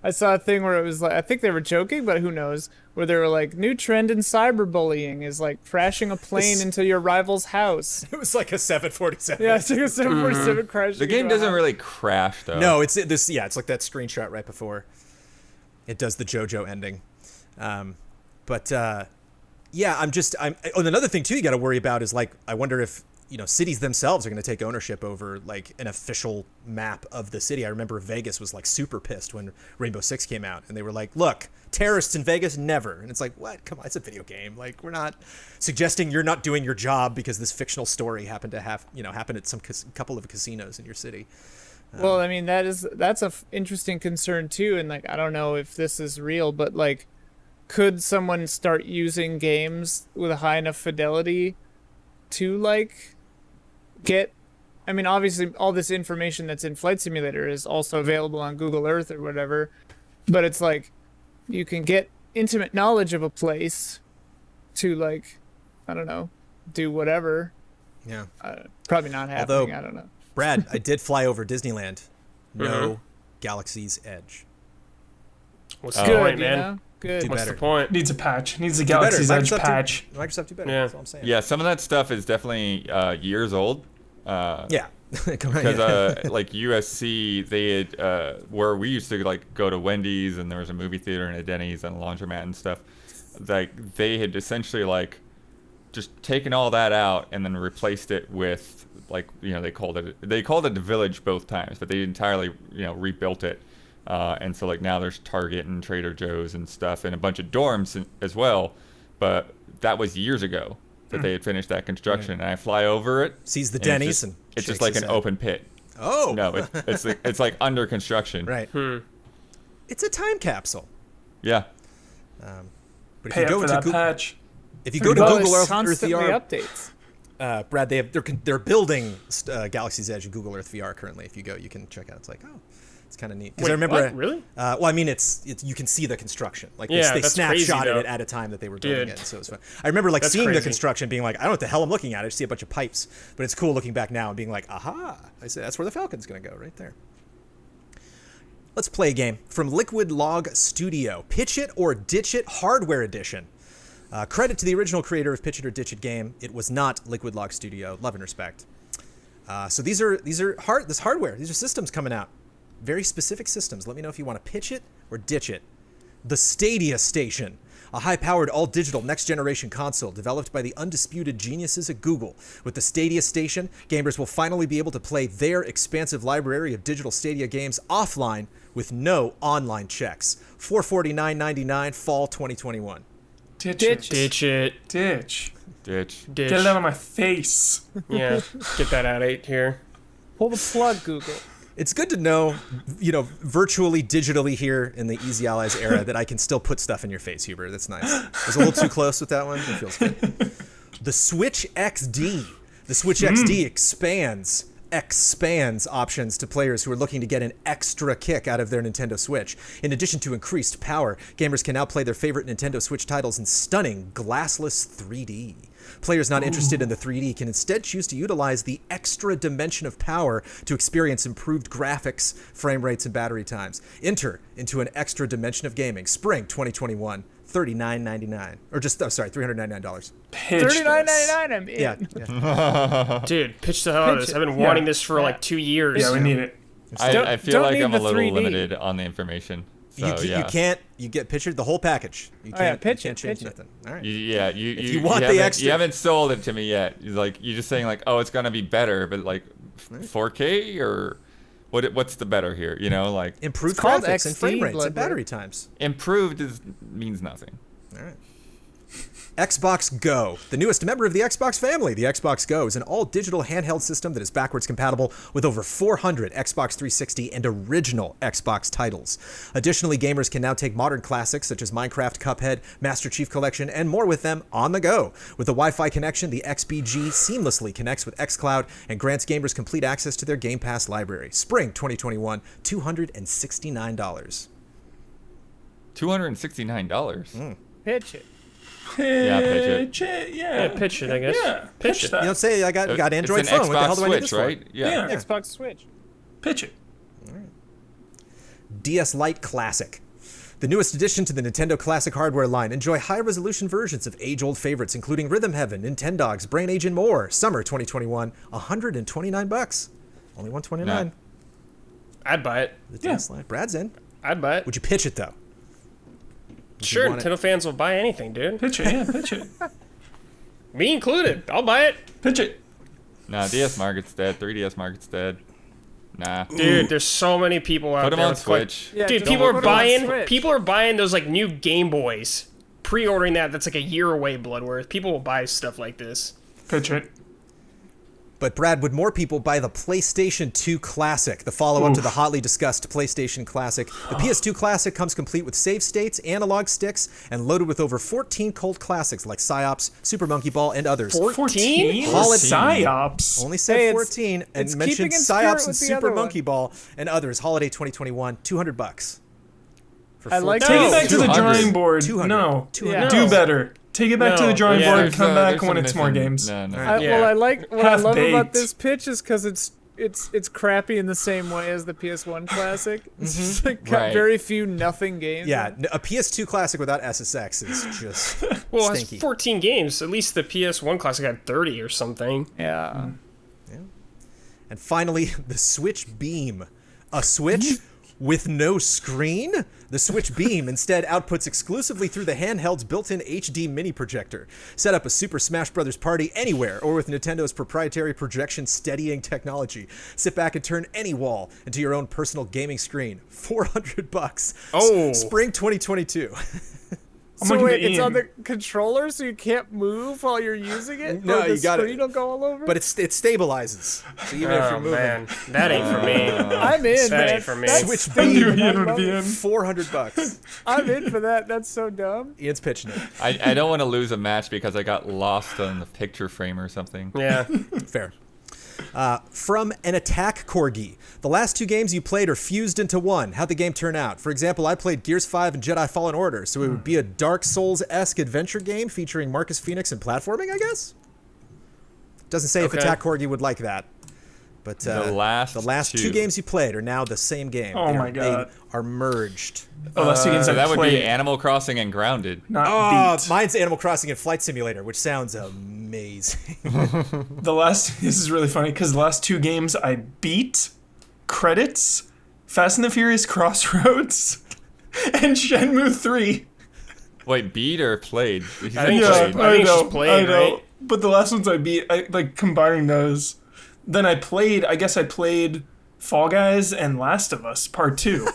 Speaker 4: I saw a thing where it was like, I think they were joking, but who knows, where they were like, new trend in cyberbullying is like crashing a plane into your rival's house.
Speaker 1: It was like a 747.
Speaker 4: Yeah, it's like a 747 crashing.
Speaker 3: The game
Speaker 4: into a
Speaker 3: doesn't
Speaker 4: house.
Speaker 3: really crash though.
Speaker 1: No, it's this. Yeah, it's like that screenshot right before it does the JoJo ending. Yeah, I'm. Another thing too, you got to worry about is like, I wonder if cities themselves are going to take ownership over like an official map of the city. I remember Vegas was like super pissed when Rainbow Six came out, and they were like, "Look, terrorists in Vegas, never." And it's like, what? Come on, it's a video game. Like, we're not suggesting you're not doing your job because this fictional story happened to have happen at some couple of casinos in your city.
Speaker 4: Well, I mean, that's a interesting concern too, and like, I don't know if this is real, but like, could someone start using games with a high enough fidelity to like get, I mean, obviously all this information that's in Flight Simulator is also available on Google Earth or whatever, but it's like you can get intimate knowledge of a place to like, I don't know, do whatever.
Speaker 1: Yeah.
Speaker 4: Probably not happening.
Speaker 1: Although,
Speaker 4: I don't know.
Speaker 1: Brad, I did fly over Disneyland. No Galaxy's Edge.
Speaker 2: What's the
Speaker 4: Good,
Speaker 2: point,
Speaker 4: you
Speaker 2: man?
Speaker 4: know? Good.
Speaker 2: What's
Speaker 1: better.
Speaker 2: the point?
Speaker 5: Needs a patch. Needs a
Speaker 1: Do better.
Speaker 5: Galaxy's Edge
Speaker 1: Microsoft
Speaker 5: patch.
Speaker 1: Microsoft do better.
Speaker 2: Yeah.
Speaker 1: That's all I'm saying.
Speaker 3: Yeah, some of that stuff is definitely years old.
Speaker 1: Yeah.
Speaker 3: Because like USC, they had where we used to like go to Wendy's, and there was a movie theater and a Denny's and a laundromat and stuff. Like they had essentially like just taken all that out and then replaced it with like they called it the Village both times, but they entirely rebuilt it. And so like now there's Target and Trader Joe's and stuff and a bunch of dorms as well. But that was years ago that they had finished that construction. And I fly over it.
Speaker 1: Sees the
Speaker 3: and
Speaker 1: Denny's
Speaker 3: it's just
Speaker 1: shakes
Speaker 3: like
Speaker 1: his
Speaker 3: an
Speaker 1: head.
Speaker 3: open pit.
Speaker 1: Oh.
Speaker 3: No, it's like under construction.
Speaker 1: Right. It's a time capsule.
Speaker 3: Yeah.
Speaker 1: But if
Speaker 5: Pay
Speaker 1: you
Speaker 5: up
Speaker 1: go
Speaker 5: for
Speaker 1: into
Speaker 5: that
Speaker 1: Google,
Speaker 5: patch.
Speaker 1: if you go to
Speaker 4: Well,
Speaker 1: Google
Speaker 4: it's
Speaker 1: Earth
Speaker 4: constantly
Speaker 1: VR,
Speaker 4: updates.
Speaker 1: Brad, they're building Galaxy's Edge and Google Earth VR currently. If you go, you can check out. It's like, oh, it's kind of neat. Because I remember,
Speaker 2: what? Really?
Speaker 1: Well, I mean, it's you can see the construction. Like
Speaker 2: Yeah,
Speaker 1: they
Speaker 2: that's crazy,
Speaker 1: snapshotted
Speaker 2: though.
Speaker 1: it at a time that they were building
Speaker 2: Dude.
Speaker 1: it, so it's fun. I remember like
Speaker 2: That's
Speaker 1: seeing the
Speaker 2: crazy.
Speaker 1: construction, being like, I don't know what the hell I'm looking at. I just see a bunch of pipes, but it's cool looking back now and being like, aha! I said that's where the Falcon's gonna go, right there. Let's play a game from Liquid Log Studio. Pitch It or Ditch It Hardware Edition. Credit to the original creator of Pitch It or Ditch It game. It was not Liquid Log Studio. Love and respect. So these are this hardware. These are systems coming out. Very specific systems. Let me know if you want to pitch it or ditch it. The Stadia Station. A high-powered, all-digital, next-generation console developed by the undisputed geniuses at Google. With the Stadia Station, gamers will finally be able to play their expansive library of digital Stadia games offline with no online checks. $449.99, fall 2021.
Speaker 5: Ditch
Speaker 4: Ditch
Speaker 5: it.
Speaker 2: Ditch it.
Speaker 5: Ditch.
Speaker 3: Ditch.
Speaker 2: Ditch.
Speaker 5: Get it out of my face.
Speaker 2: Yeah. Get that out of here.
Speaker 4: Pull the plug, Google.
Speaker 1: It's good to know, virtually, digitally here in the Easy Allies era that I can still put stuff in your face, Huber. That's nice. I was a little too close with that one. It feels good. The Switch XD. The Switch XD expands options to players who are looking to get an extra kick out of their Nintendo Switch. In addition to increased power, gamers can now play their favorite Nintendo Switch titles in stunning glassless 3D. Players not interested in the 3D can instead choose to utilize the extra dimension of power to experience improved graphics, frame rates, and battery times. Enter into an extra dimension of gaming. Spring 2021, $39.99. Or just, $399.
Speaker 5: Pitch
Speaker 4: $39.99. I'm in.
Speaker 1: Yeah.
Speaker 2: Dude, pitch the hell out of this. I've been wanting this for like 2 years.
Speaker 5: Yeah, we need it.
Speaker 3: I feel
Speaker 4: don't
Speaker 3: like
Speaker 4: need
Speaker 3: I'm a
Speaker 4: the
Speaker 3: little
Speaker 4: 3D.
Speaker 3: limited on the information. So,
Speaker 1: You get pictured the whole package. You can't,
Speaker 4: pitch
Speaker 1: you
Speaker 4: it,
Speaker 1: can't change
Speaker 4: pitch it.
Speaker 1: nothing. All right.
Speaker 3: You
Speaker 1: want the
Speaker 3: haven't-
Speaker 1: extra-
Speaker 3: You haven't sold it to me yet. You're just saying like, oh, it's gonna be better, but like 4K or what's the better here? Like
Speaker 1: Improved
Speaker 4: It's called
Speaker 1: graphics and
Speaker 4: XD,
Speaker 1: frame rates and
Speaker 4: Bloodware.
Speaker 1: battery times.
Speaker 3: improved means nothing.
Speaker 1: All right. Xbox Go, the newest member of the Xbox family. The Xbox Go is an all-digital handheld system that is backwards compatible with over 400 Xbox 360 and original Xbox titles. Additionally, gamers can now take modern classics such as Minecraft, Cuphead, Master Chief Collection, and more with them on the go. With a Wi-Fi connection, the XBG seamlessly connects with xCloud and grants gamers complete access to their Game Pass library. Spring 2021, $269.
Speaker 3: $269.
Speaker 4: Pitch it.
Speaker 3: Yeah, pitch
Speaker 5: it.
Speaker 2: Yeah, pitch it, I guess.
Speaker 5: Yeah,
Speaker 2: Pitch
Speaker 5: pitch
Speaker 2: it.
Speaker 5: that.
Speaker 1: You don't say I got Android
Speaker 3: it's an
Speaker 1: phone. What the hell
Speaker 3: Xbox
Speaker 1: do I need
Speaker 3: Switch,
Speaker 1: this for?
Speaker 3: right? Yeah.
Speaker 5: Yeah.
Speaker 4: Xbox Switch.
Speaker 5: Pitch it.
Speaker 1: DS Lite Classic. The newest addition to the Nintendo Classic hardware line. Enjoy high-resolution versions of age-old favorites, including Rhythm Heaven, Nintendogs, Brain Age, and more. Summer 2021, $129. Only $129.
Speaker 2: Nah. I'd buy it.
Speaker 1: The DS Lite. Brad's in.
Speaker 2: I'd buy it.
Speaker 1: Would you pitch it, though?
Speaker 2: Sure, Nintendo fans will buy anything, dude.
Speaker 5: Pitch it, yeah, pitch it.
Speaker 2: Me included. I'll buy it.
Speaker 5: Pitch it.
Speaker 3: Nah, DS market's dead. 3DS market's dead. Nah.
Speaker 2: Dude, there's so many people out
Speaker 3: Put
Speaker 2: there.
Speaker 3: them on
Speaker 2: with
Speaker 3: Switch.
Speaker 4: Yeah,
Speaker 2: Dude,
Speaker 4: just
Speaker 2: people
Speaker 4: put
Speaker 2: are
Speaker 4: it on
Speaker 2: buying.
Speaker 4: Switch.
Speaker 2: People are buying those like new Game Boys, pre-ordering that. That's like a year away. Bloodworth. People will buy stuff like this.
Speaker 5: Pitch it.
Speaker 1: But Brad, would more people buy the PlayStation 2 Classic, the follow-up to the hotly discussed PlayStation Classic? The PS2 Classic comes complete with save states, analog sticks, and loaded with over 14 cult classics like Psyops, Super Monkey Ball, and others.
Speaker 2: 14?
Speaker 5: Psyops.
Speaker 1: Only said
Speaker 4: Hey,
Speaker 1: 14 and
Speaker 4: it's
Speaker 1: mentioned
Speaker 4: keeping in spirit
Speaker 1: Psyops and
Speaker 4: with the
Speaker 1: Super
Speaker 4: other
Speaker 1: Monkey Ball and others. Holiday 2021, $200. For
Speaker 4: I like
Speaker 1: 14.
Speaker 5: Take it back to the
Speaker 3: 200.
Speaker 5: drawing board.
Speaker 1: 200.
Speaker 5: No.
Speaker 1: 200.
Speaker 5: Do better. Take it back to
Speaker 2: No.
Speaker 5: the drawing
Speaker 2: Yeah,
Speaker 5: board.
Speaker 3: There's,
Speaker 5: Come back
Speaker 3: there's
Speaker 5: when
Speaker 3: some
Speaker 5: it's more
Speaker 3: missing-
Speaker 5: games.
Speaker 3: No, no.
Speaker 1: Alright.
Speaker 2: Yeah.
Speaker 4: Well, I like what I love
Speaker 5: Half-baked.
Speaker 4: about this pitch is because it's crappy in the same way as the PS1 Classic. It's just like got
Speaker 3: Right.
Speaker 4: very few nothing games.
Speaker 1: Yeah, a PS2 Classic without SSX is just
Speaker 2: Well, it's
Speaker 1: stinky.
Speaker 2: 14 games. At least the PS1 Classic had 30 or something.
Speaker 4: Yeah.
Speaker 1: And finally, the Switch Beam. A Switch with no screen? The Switch Beam instead outputs exclusively through the handheld's built-in HD mini projector. Set up a Super Smash Bros. Party anywhere or with Nintendo's proprietary projection steadying technology. Sit back and turn any wall into your own personal gaming screen. $400.
Speaker 2: Oh.
Speaker 1: Spring 2022.
Speaker 5: I'm
Speaker 4: So
Speaker 5: looking
Speaker 4: wait,
Speaker 5: at
Speaker 4: it's on
Speaker 5: Ian.
Speaker 4: the controller, so you can't move while you're using it.
Speaker 1: No,
Speaker 4: Or the
Speaker 1: you got it.
Speaker 4: screen will go all over.
Speaker 1: But it stabilizes. So even if
Speaker 2: Oh
Speaker 1: you're moving.
Speaker 2: man, that ain't for me.
Speaker 4: I'm in.
Speaker 2: That
Speaker 4: man.
Speaker 2: ain't for me.
Speaker 4: That's
Speaker 1: Switch
Speaker 4: stupid.
Speaker 5: I knew
Speaker 1: Beam.
Speaker 5: Ian
Speaker 4: I
Speaker 5: would
Speaker 4: love
Speaker 5: be
Speaker 4: it.
Speaker 5: in.
Speaker 1: $400.
Speaker 4: I'm in for that. That's so dumb.
Speaker 1: Ian's pitching it.
Speaker 3: I don't want to lose a match because I got lost on the picture frame or something.
Speaker 2: Yeah.
Speaker 1: Fair. From an attack corgi. The last two games you played are fused into one. How'd the game turn out? For example, I played Gears 5 and Jedi Fallen Order, so it would be a Dark Souls-esque adventure game featuring Marcus Phoenix and platforming, I guess? Doesn't say if
Speaker 2: Okay.
Speaker 1: Attack Corgi would like that. But
Speaker 3: The last
Speaker 1: two
Speaker 3: two.
Speaker 1: games you played are now the same game.
Speaker 5: Oh
Speaker 1: They
Speaker 5: my
Speaker 1: are-
Speaker 5: God.
Speaker 1: They are merged.
Speaker 5: Oh, that's two games
Speaker 3: So
Speaker 5: I
Speaker 3: that would
Speaker 5: played,
Speaker 3: be Animal Crossing and Grounded.
Speaker 5: not beat.
Speaker 1: Mine's Animal Crossing and Flight Simulator, which sounds amazing.
Speaker 5: The last, this is really funny because the last two games I beat, credits, Fast and the Furious Crossroads, and Shenmue 3.
Speaker 3: Wait, beat or played? He said
Speaker 2: think
Speaker 5: Yeah,
Speaker 2: played.
Speaker 3: played.
Speaker 2: I think it's
Speaker 5: know,
Speaker 2: just played, right?
Speaker 5: But the last ones I beat, I like combining those. Then I played Fall Guys and Last of Us Part 2.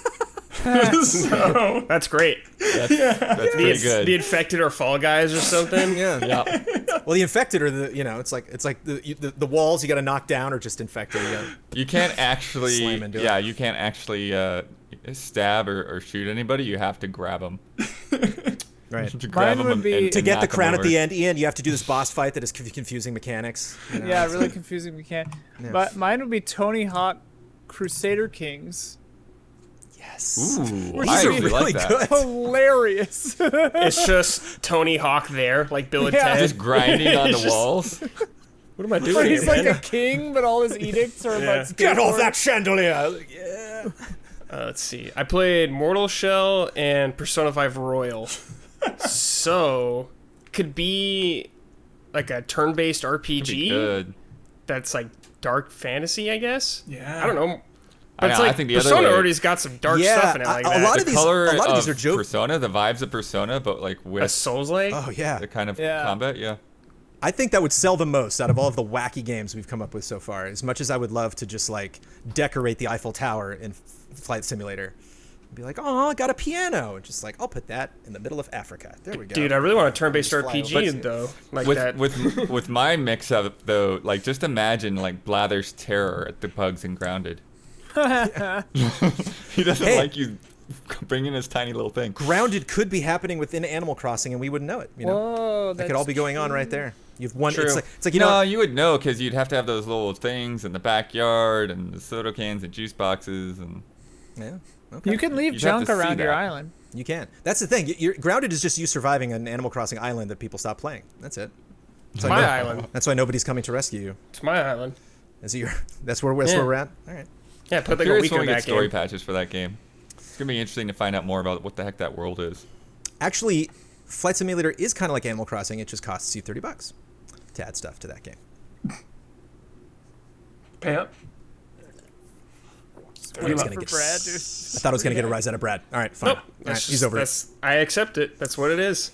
Speaker 5: So,
Speaker 2: That's great.
Speaker 3: That's pretty good.
Speaker 2: The infected or Fall Guys or something.
Speaker 1: Yeah.
Speaker 3: Yeah.
Speaker 1: Well, the infected are it's like the walls you got to knock down are just infected.
Speaker 3: You can't actually.
Speaker 1: Slam into it.
Speaker 3: Yeah, you can't actually stab or shoot anybody. You have to grab them.
Speaker 1: Right.
Speaker 3: To grab
Speaker 4: Mine
Speaker 3: 'em
Speaker 4: would be-
Speaker 1: To get the
Speaker 3: knock 'em
Speaker 1: crown at
Speaker 3: over.
Speaker 1: the end, Ian, you have to do this boss fight that is confusing mechanics. you know?
Speaker 4: Yeah, really confusing mechanic. But mine would be Tony Hawk Crusader Kings.
Speaker 1: Yes.
Speaker 3: Ooh,
Speaker 1: These
Speaker 3: I
Speaker 1: are
Speaker 3: actually
Speaker 1: really
Speaker 3: like that.
Speaker 1: good.
Speaker 4: Hilarious.
Speaker 2: It's just Tony Hawk there, like Bill and
Speaker 4: Yeah.
Speaker 2: Ted.
Speaker 3: Just grinding on
Speaker 2: It's
Speaker 3: the
Speaker 2: just-
Speaker 3: walls.
Speaker 2: What am I
Speaker 4: But
Speaker 2: doing
Speaker 4: he's
Speaker 2: here,
Speaker 4: like
Speaker 2: man?
Speaker 4: a king, but all his edicts are
Speaker 2: Yeah.
Speaker 4: about
Speaker 1: Get off
Speaker 4: skateboarding.
Speaker 1: that chandelier! Yeah.
Speaker 2: Let's see. I played Mortal Shell and Persona 5 Royal. So, could be like a turn-based RPG
Speaker 3: Good.
Speaker 2: that's like dark fantasy, I guess.
Speaker 5: yeah.
Speaker 2: I don't know.
Speaker 3: I
Speaker 2: But it's
Speaker 3: know, I
Speaker 2: like
Speaker 3: think the other
Speaker 2: Persona
Speaker 3: way-
Speaker 2: already's got some dark
Speaker 1: Yeah,
Speaker 2: stuff in it like
Speaker 1: a
Speaker 2: that.
Speaker 1: lot
Speaker 3: The
Speaker 1: of these-
Speaker 3: color
Speaker 1: a lot of these
Speaker 3: of
Speaker 1: are joke-
Speaker 3: Persona, the vibes of Persona, but like
Speaker 2: a
Speaker 3: with
Speaker 2: Souls-like.
Speaker 1: Oh yeah.
Speaker 3: the kind of
Speaker 4: Yeah.
Speaker 3: combat. Yeah.
Speaker 1: I think that would sell the most out of all of the wacky games we've come up with so far. As much as I would love to just like decorate the Eiffel Tower in Flight Simulator, be like, oh, I got a piano, and just like I'll put that in the middle of Africa. There we go.
Speaker 2: Dude, I really want a turn-based
Speaker 1: Just fly
Speaker 2: RPG
Speaker 1: over.
Speaker 2: though, like
Speaker 3: with
Speaker 2: that.
Speaker 3: with my mix of it though, like just imagine like Blather's terror at the bugs in Grounded. He doesn't
Speaker 1: Hey.
Speaker 3: like you bringing his tiny little thing.
Speaker 1: Grounded could be happening within Animal Crossing, and we wouldn't know it. You know,
Speaker 4: Whoa,
Speaker 1: that could all be going on right there. You've one.
Speaker 2: True.
Speaker 1: It's like you
Speaker 3: No,
Speaker 1: know.
Speaker 3: you would know because you'd have to have those little things in the backyard and the soda cans and juice boxes and.
Speaker 1: Yeah. Okay.
Speaker 4: You can leave
Speaker 3: You'd have
Speaker 4: junk
Speaker 3: to see
Speaker 4: around your
Speaker 3: that.
Speaker 4: island.
Speaker 1: You can. That's the thing. Grounded is just you surviving an Animal Crossing island that people stop playing. That's it.
Speaker 2: It's my island.
Speaker 1: That's why nobody's coming to rescue you.
Speaker 2: It's my island.
Speaker 1: That's where we're at. All right.
Speaker 2: Yeah, put like a
Speaker 3: Curious
Speaker 2: week
Speaker 3: when
Speaker 2: in
Speaker 3: we get
Speaker 2: that
Speaker 3: story
Speaker 2: game.
Speaker 3: patches for that game. It's gonna be interesting to find out more about what the heck that world is.
Speaker 1: Actually, Flight Simulator is kind of like Animal Crossing. It just costs you $30 to add stuff to that game.
Speaker 5: Pay up.
Speaker 1: I thought I was going to get a rise out of Brad. All right, fine.
Speaker 2: Nope.
Speaker 1: All right, he's over it.
Speaker 2: I accept it. That's what it is.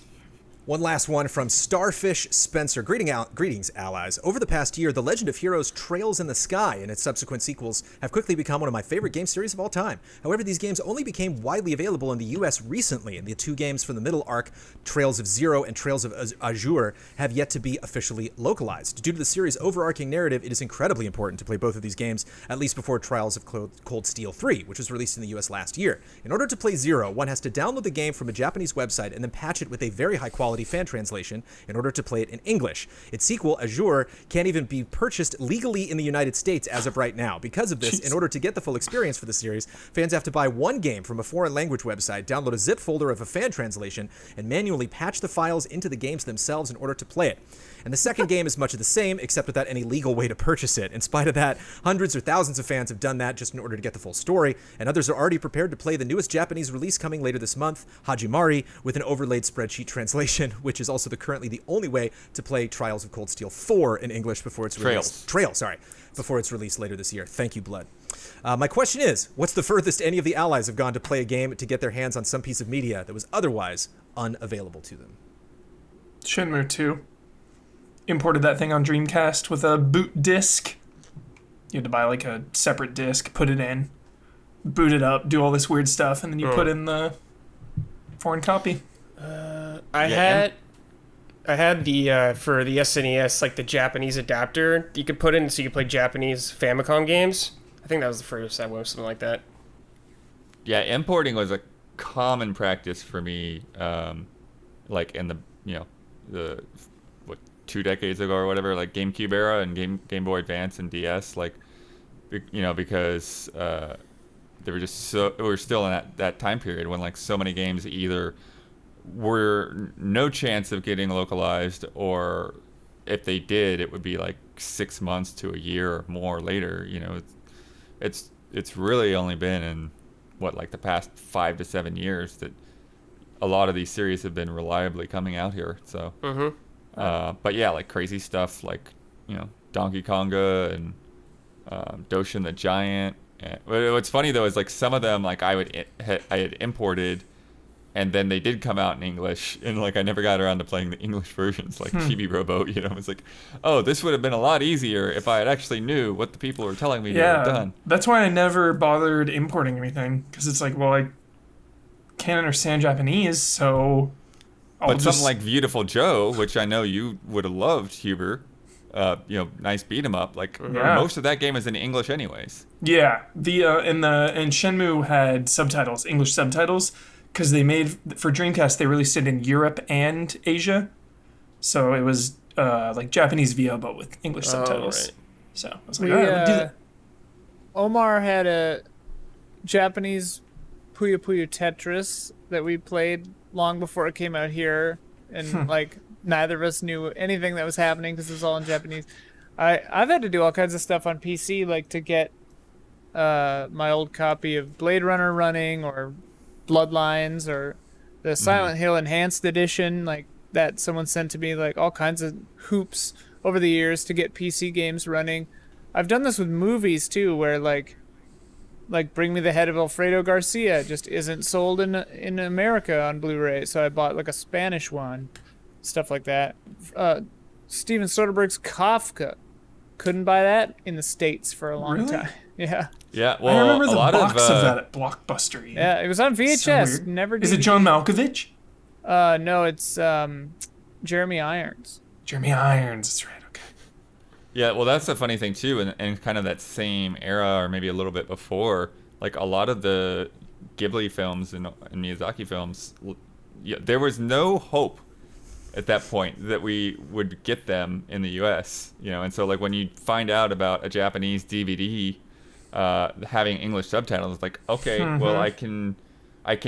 Speaker 1: One last one from Starfish Spencer. Greetings, allies. Over the past year, The Legend of Heroes Trails in the Sky and its subsequent sequels have quickly become one of my favorite game series of all time. However, these games only became widely available in the US recently, and the two games from the middle arc, Trails of Zero and Trails of Azure, have yet to be officially localized. Due to the series' overarching narrative, it is incredibly important to play both of these games, at least before Trials of Cold Steel 3, which was released in the US last year. In order to play Zero, one has to download the game from a Japanese website and then patch it with a very high-quality fan translation in order to play it in English. Its sequel, Azure, can't even be purchased legally in the United States as of right now. Because of this, in order to get the full experience for the series, fans have to buy one game from a foreign language website, download a zip folder of a fan translation, and manually patch the files into the games themselves in order to play it. And the second game is much of the same, except without any legal way to purchase it. In spite of that, hundreds or thousands of fans have done that just in order to get the full story, and others are already prepared to play the newest Japanese release coming later this month, Hajimari, with an overlaid spreadsheet translation, which is also currently the only way to play Trials of Cold Steel 4 in English before it's released. Before it's released later this year. Thank you, Blood. My question is, what's the furthest any of the allies have gone to play a game to get their hands on some piece of media that was otherwise unavailable to them?
Speaker 5: Shenmue 2. Imported that thing on Dreamcast with a boot disc. You had to buy like a separate disc, put it in, boot it up, do all this weird stuff, and then you put in the foreign copy.
Speaker 2: I had the for the SNES, like the Japanese adapter you could put in so you could play Japanese Famicom games. I think that was the first I went with something like that.
Speaker 3: Yeah, importing was a common practice for me, like in the the 2 decades ago or whatever, like GameCube era and Game Boy Advance and DS, like because they were just we're still in that time period when like so many games either were no chance of getting localized, or if they did, it would be like 6 months to a year or more later. It's really only been in like the past 5 to 7 years that a lot of these series have been reliably coming out here. So but yeah, like crazy stuff like Donkey Konga and Doshin the Giant. What's funny though is like some of them like I had imported, and then they did come out in English, and like I never got around to playing the English versions, like Chibi Robo. It's like, oh, this would have been a lot easier if I had actually knew what the people were telling me to have done.
Speaker 5: That's why I never bothered importing anything, because it's like, well, I can't understand Japanese, so
Speaker 3: something like Beautiful Joe, which I know you would have loved, Huber, nice beat 'em up. Like most of that game is in English, anyways.
Speaker 5: Yeah, and Shenmue had subtitles, English subtitles, because they made for Dreamcast. They released it in Europe and Asia, so it was like Japanese VO but with English subtitles. Right. So I was like, all right, do that.
Speaker 4: Omar had a Japanese Puyo Puyo Tetris that we played long before it came out here, and like neither of us knew anything that was happening because it was all in Japanese. I've had to do all kinds of stuff on PC, like to get my old copy of Blade Runner running, or Bloodlines, or the Silent Hill Enhanced Edition, like that someone sent to me, like all kinds of hoops over the years to get PC games running. I've done this with movies too, where like Bring Me the Head of Alfredo Garcia just isn't sold in America on Blu-ray, so I bought like a Spanish one, stuff like that. Steven Soderbergh's Kafka, couldn't buy that in the States for a long time. Yeah.
Speaker 3: Yeah, well,
Speaker 5: I remember the box
Speaker 3: of
Speaker 5: that at Blockbuster.
Speaker 4: Yeah, it was on VHS.
Speaker 5: So
Speaker 4: Never did.
Speaker 5: Is it John Malkovich?
Speaker 4: No, it's Jeremy Irons.
Speaker 5: Jeremy Irons, that's right. Okay.
Speaker 3: Yeah, well, that's the funny thing too, and kind of that same era, or maybe a little bit before, like a lot of the Ghibli films and Miyazaki films, there was no hope at that point that we would get them in the U.S. And so like when you find out about a Japanese DVD having English subtitles, it's like, okay, well, I can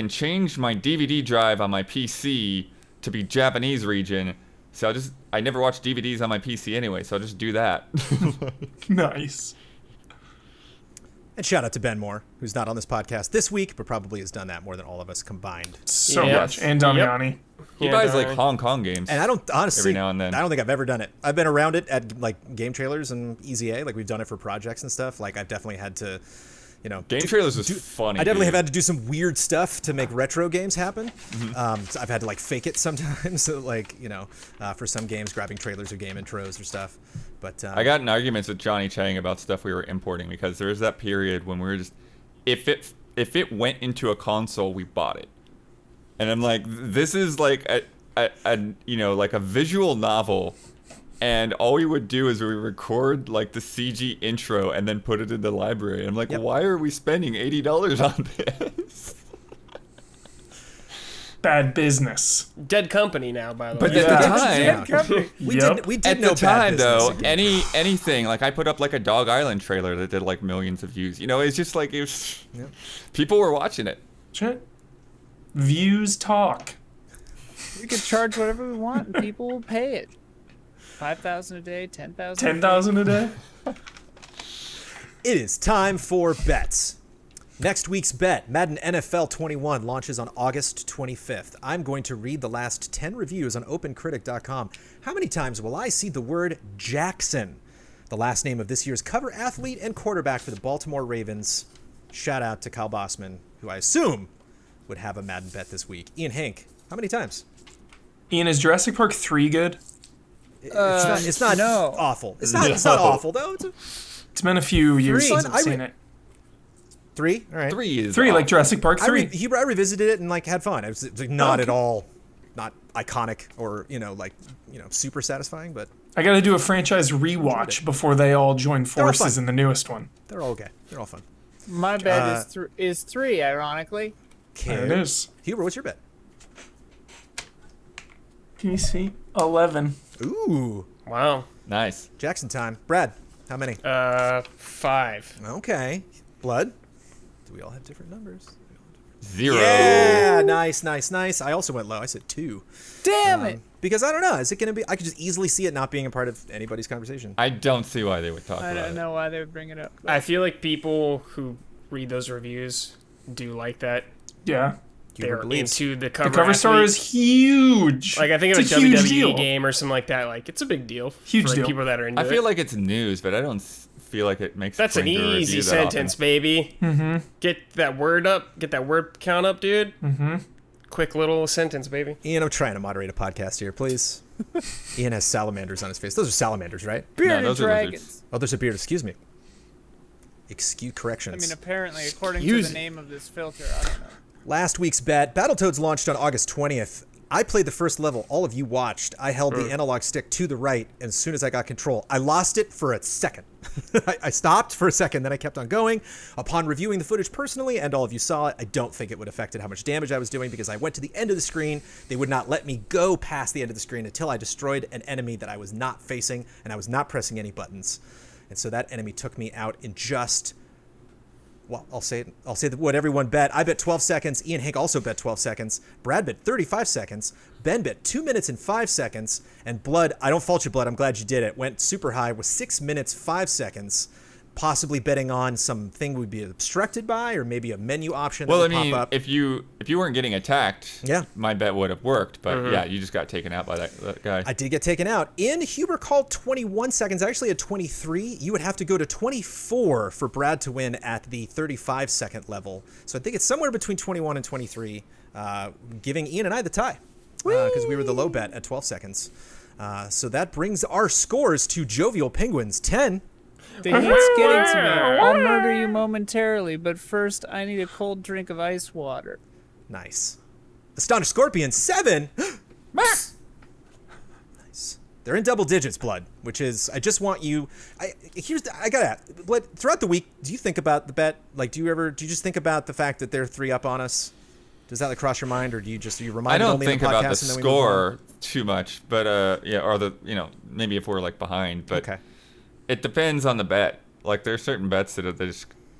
Speaker 3: change my DVD drive on my PC to be Japanese region. So I never watch DVDs on my PC anyway, so I'll just do that.
Speaker 5: Nice.
Speaker 1: And shout out to Ben Moore, who's not on this podcast this week, but probably has done that more than all of us combined.
Speaker 5: So
Speaker 2: Yes.
Speaker 5: much. And Damiani.
Speaker 3: He
Speaker 2: Yeah,
Speaker 3: buys
Speaker 2: don't
Speaker 3: like
Speaker 2: worry.
Speaker 3: Hong Kong games.
Speaker 1: And I don't honestly,
Speaker 3: Every now and then.
Speaker 1: I don't think I've ever done it. I've been around it at like game trailers and Easy A, like we've done it for projects and stuff. Like I've definitely had to,
Speaker 3: Game trailers was funny.
Speaker 1: I definitely
Speaker 3: dude.
Speaker 1: have had to do some weird stuff to make retro games happen. So I've had to like fake it sometimes, so, like for some games, grabbing trailers or game intros or stuff. But
Speaker 3: I got in arguments with Johnny Chang about stuff we were importing because there was that period when we were just, if it went into a console, we bought it, and I'm like, this is like a like a visual novel, and all we would do is we record like the CG intro and then put it in the library. I'm like,
Speaker 1: Yep.
Speaker 3: why are we spending $80 on this?
Speaker 5: Bad business.
Speaker 2: Dead company now, by the
Speaker 3: But
Speaker 2: way.
Speaker 3: at the time,
Speaker 4: Dead company.
Speaker 1: we
Speaker 5: Yep.
Speaker 1: did
Speaker 3: at
Speaker 1: know
Speaker 3: the
Speaker 1: bad
Speaker 3: time
Speaker 1: business.
Speaker 3: though, anything like I put up like a Dog Island trailer that did like millions of views. It's just like it was, people were watching it.
Speaker 5: Shit. Views talk.
Speaker 4: We could charge whatever we want, and people will pay it. 5,000 a day, 10,000.
Speaker 5: 10,000 a day?
Speaker 1: It is time for bets. Next week's bet, Madden NFL 21, launches on August 25th. I'm going to read the last 10 reviews on OpenCritic.com. How many times will I see the word Jackson, the last name of this year's cover athlete and quarterback for the Baltimore Ravens? Shout out to Kyle Bossman, who I assume would have a Madden bet this week. Ian Hank, how many times?
Speaker 5: Ian, is Jurassic Park 3 good?
Speaker 1: It's not
Speaker 4: no.
Speaker 1: awful. It's not awful, though.
Speaker 5: It's been a few years
Speaker 1: Three.
Speaker 5: since I've seen it.
Speaker 1: 3? All right.
Speaker 3: 3 is
Speaker 5: 3, like
Speaker 3: awful.
Speaker 5: Jurassic Park 3.
Speaker 1: I revisited it and like had fun. It was like, not at all, not iconic or super satisfying, but
Speaker 5: I gotta do a franchise rewatch before they all join
Speaker 1: all
Speaker 5: forces
Speaker 1: fun.
Speaker 5: in the newest one.
Speaker 1: they're all okay. They're all fun.
Speaker 4: My bet is 3, ironically.
Speaker 5: There it is.
Speaker 1: Huber, what's your bet?
Speaker 5: Can you see? 11.
Speaker 1: Ooh,
Speaker 2: Wow.
Speaker 3: Nice.
Speaker 1: Jackson time. Brad, how many?
Speaker 2: 5.
Speaker 1: Okay. Blood. Do we all have different numbers?
Speaker 3: 0.
Speaker 1: Yeah, nice. I also went low. I said 2.
Speaker 4: Damn it!
Speaker 1: Because I don't know. Is it going to be? I could just easily see it not being a part of anybody's conversation.
Speaker 3: I don't see why they would talk
Speaker 4: I
Speaker 3: about
Speaker 4: don't
Speaker 3: it.
Speaker 4: know why they would bring it up.
Speaker 2: I feel like people who read those reviews do like that.
Speaker 5: Yeah.
Speaker 1: Huber
Speaker 2: They're
Speaker 1: believes.
Speaker 2: into the
Speaker 5: The
Speaker 2: cover.
Speaker 5: cover story is
Speaker 2: athletes.
Speaker 5: huge.
Speaker 2: Like I think of a
Speaker 5: It's huge
Speaker 2: WWE
Speaker 5: deal.
Speaker 2: game or something like that. Like it's a big deal.
Speaker 5: Huge
Speaker 2: for like,
Speaker 5: deal.
Speaker 2: people that are into
Speaker 3: I feel
Speaker 2: it.
Speaker 3: like it's news, but I don't feel like it makes.
Speaker 2: That's
Speaker 3: it
Speaker 2: an
Speaker 3: into a
Speaker 2: easy
Speaker 3: review that often.
Speaker 2: sentence, baby. Mm-hmm. Get that word up. Get that word count up, dude. Mm-hmm. Quick little sentence, baby.
Speaker 1: Ian, I'm trying to moderate a podcast here, please. Ian has salamanders on his face. Those are salamanders, right?
Speaker 4: Bearded
Speaker 3: those are
Speaker 4: dragons.
Speaker 3: lizards.
Speaker 1: Oh, there's a beard. Excuse me. Excuse
Speaker 4: I
Speaker 1: corrections.
Speaker 4: mean, apparently, according to
Speaker 2: Excuse
Speaker 4: the
Speaker 2: me.
Speaker 4: name of this filter, I don't know.
Speaker 1: Last week's bet, Battletoads launched on August 20th. I played the first level. All of you watched. I held the analog stick to the right, and as soon as I got control, I lost it for a second. I stopped for a second, then I kept on going. Upon reviewing the footage personally, and all of you saw it, I don't think it would have affected how much damage I was doing because I went to the end of the screen. They would not let me go past the end of the screen until I destroyed an enemy that I was not facing, and I was not pressing any buttons. And so that enemy took me out in just... Well, I'll say what everyone bet. I bet 12 seconds. Ian Hank also bet 12 seconds. Brad bet 35 seconds. Ben bet 2 minutes and 5 seconds. And Blood, I don't fault you, Blood. I'm glad you did it. Went super high with 6 minutes, 5 seconds. Possibly betting on something we'd be obstructed by, or maybe a menu option that
Speaker 3: Well, I
Speaker 1: would
Speaker 3: mean,
Speaker 1: pop up.
Speaker 3: if you weren't getting attacked,
Speaker 1: Yeah.
Speaker 3: my bet would have worked. But yeah, you just got taken out by that guy.
Speaker 1: I did get taken out. In Huber called 21 seconds. I actually had 23. You would have to go to 24 for Brad to win at the 35-second level. So I think it's somewhere between 21 and 23, giving Ian and I the tie because we were the low bet at 12 seconds. So that brings our scores to Jovial Penguins 10.
Speaker 4: The heat's getting to me. I'll murder you momentarily, but first I need a cold drink of ice water.
Speaker 1: Nice. Astonished Scorpion 7. Nice. They're in double digits, Blood, which is, I just want you, I gotta ask, Blood, throughout the week, do you think about the bet? Like, do you just think about the fact that they're 3 up on us? Does that like cross your mind, or are you
Speaker 3: I
Speaker 1: reminded
Speaker 3: don't
Speaker 1: only
Speaker 3: think
Speaker 1: in the podcast
Speaker 3: about the
Speaker 1: and then we move on?
Speaker 3: score too much, but yeah, or the maybe if we're like behind, but
Speaker 1: Okay.
Speaker 3: it depends on the bet. Like there's certain bets that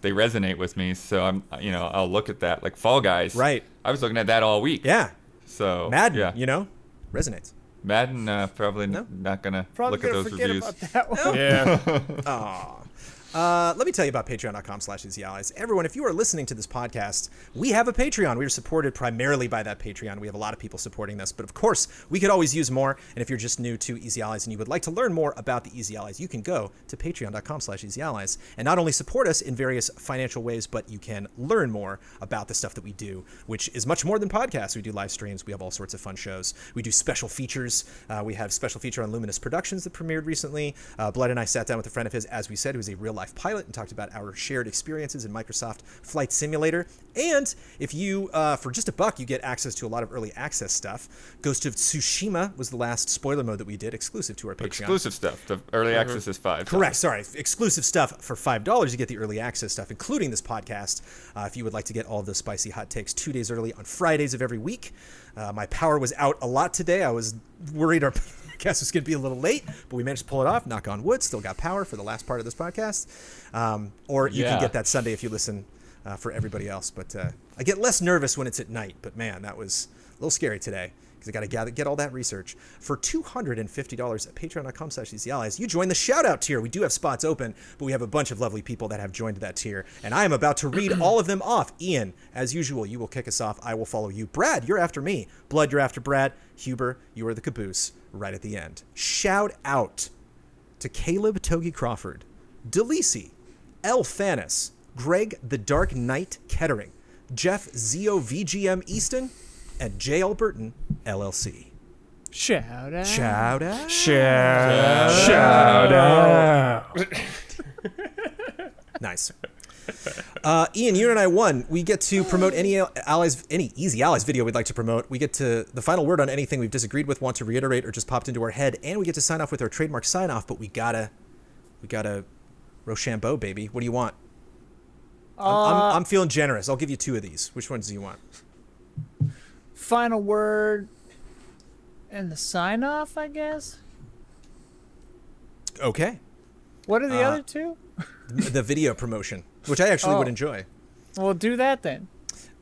Speaker 3: they resonate with me, so I'll look at that. Like Fall Guys,
Speaker 1: Right.
Speaker 3: I was looking at that all week.
Speaker 1: Yeah.
Speaker 3: So
Speaker 1: Madden,
Speaker 3: yeah.
Speaker 1: Resonates.
Speaker 3: Madden, probably
Speaker 1: No.
Speaker 3: not gonna
Speaker 4: Probably
Speaker 3: look at
Speaker 4: gonna
Speaker 3: those
Speaker 4: forget
Speaker 3: reviews.
Speaker 4: about that one.
Speaker 2: Yeah.
Speaker 1: Aw. Let me tell you about patreon.com/easyallies. Everyone, if you are listening to this podcast, we have a Patreon. We are supported primarily by that Patreon. We have a lot of people supporting this, but of course, we could always use more. And if you're just new to Easy Allies and you would like to learn more about the Easy Allies, you can go to patreon.com/easyallies and not only support us in various financial ways, but you can learn more about the stuff that we do, which is much more than podcasts. We do live streams. We have all sorts of fun shows. We do special features. We have a special feature on Luminous Productions that premiered recently. Blood and I sat down with a friend of his, as we said, who's a real-life pilot, and talked about our shared experiences in Microsoft Flight Simulator. And if you, for just $1, you get access to a lot of early access stuff. Ghost of Tsushima was the last spoiler mode that we did, exclusive to our Patreon.
Speaker 3: Exclusive stuff. The early access is $5.
Speaker 1: Correct, sorry. Exclusive stuff for $5. You get the early access stuff, including this podcast. If you would like to get all of the spicy hot takes 2 days early on Fridays of every week. My power was out a lot today. I was worried our podcast was going to be a little late, but we managed to pull it off. Knock on wood. Still got power for the last part of this podcast. Or you can get that Sunday if you listen for everybody else. But I get less nervous when it's at night. But man, that was a little scary today because I got to get all that research. For $250 at patreon.com/easyallies, you join the shout-out tier. We do have spots open, but we have a bunch of lovely people that have joined that tier. And I am about to read all of them off. Ian, as usual, you will kick us off. I will follow you. Brad, you're after me. Blood, you're after Brad. Huber, you are the caboose right at the end. Shout out to Caleb Togi Crawford, Delisi, L. Fanis, Greg the Dark Knight Kettering, Jeff Zio VGM Easton, and J.L. Burton, LLC.
Speaker 4: Shout out.
Speaker 1: Shout out.
Speaker 5: Shout out.
Speaker 1: Nice. Ian, you and I won. We get to promote any Easy Allies video we'd like to promote. We get to the final word on anything we've disagreed with, want to reiterate, or just popped into our head, and we get to sign off with our trademark sign off. But we gotta Rochambeau, baby. What do you want? I'm feeling generous. I'll give you 2 of these. Which ones do you want?
Speaker 4: Final word and the sign off, I guess.
Speaker 1: Okay.
Speaker 4: What are the other 2?
Speaker 1: The video promotion, which I actually would enjoy.
Speaker 4: Well, do that then.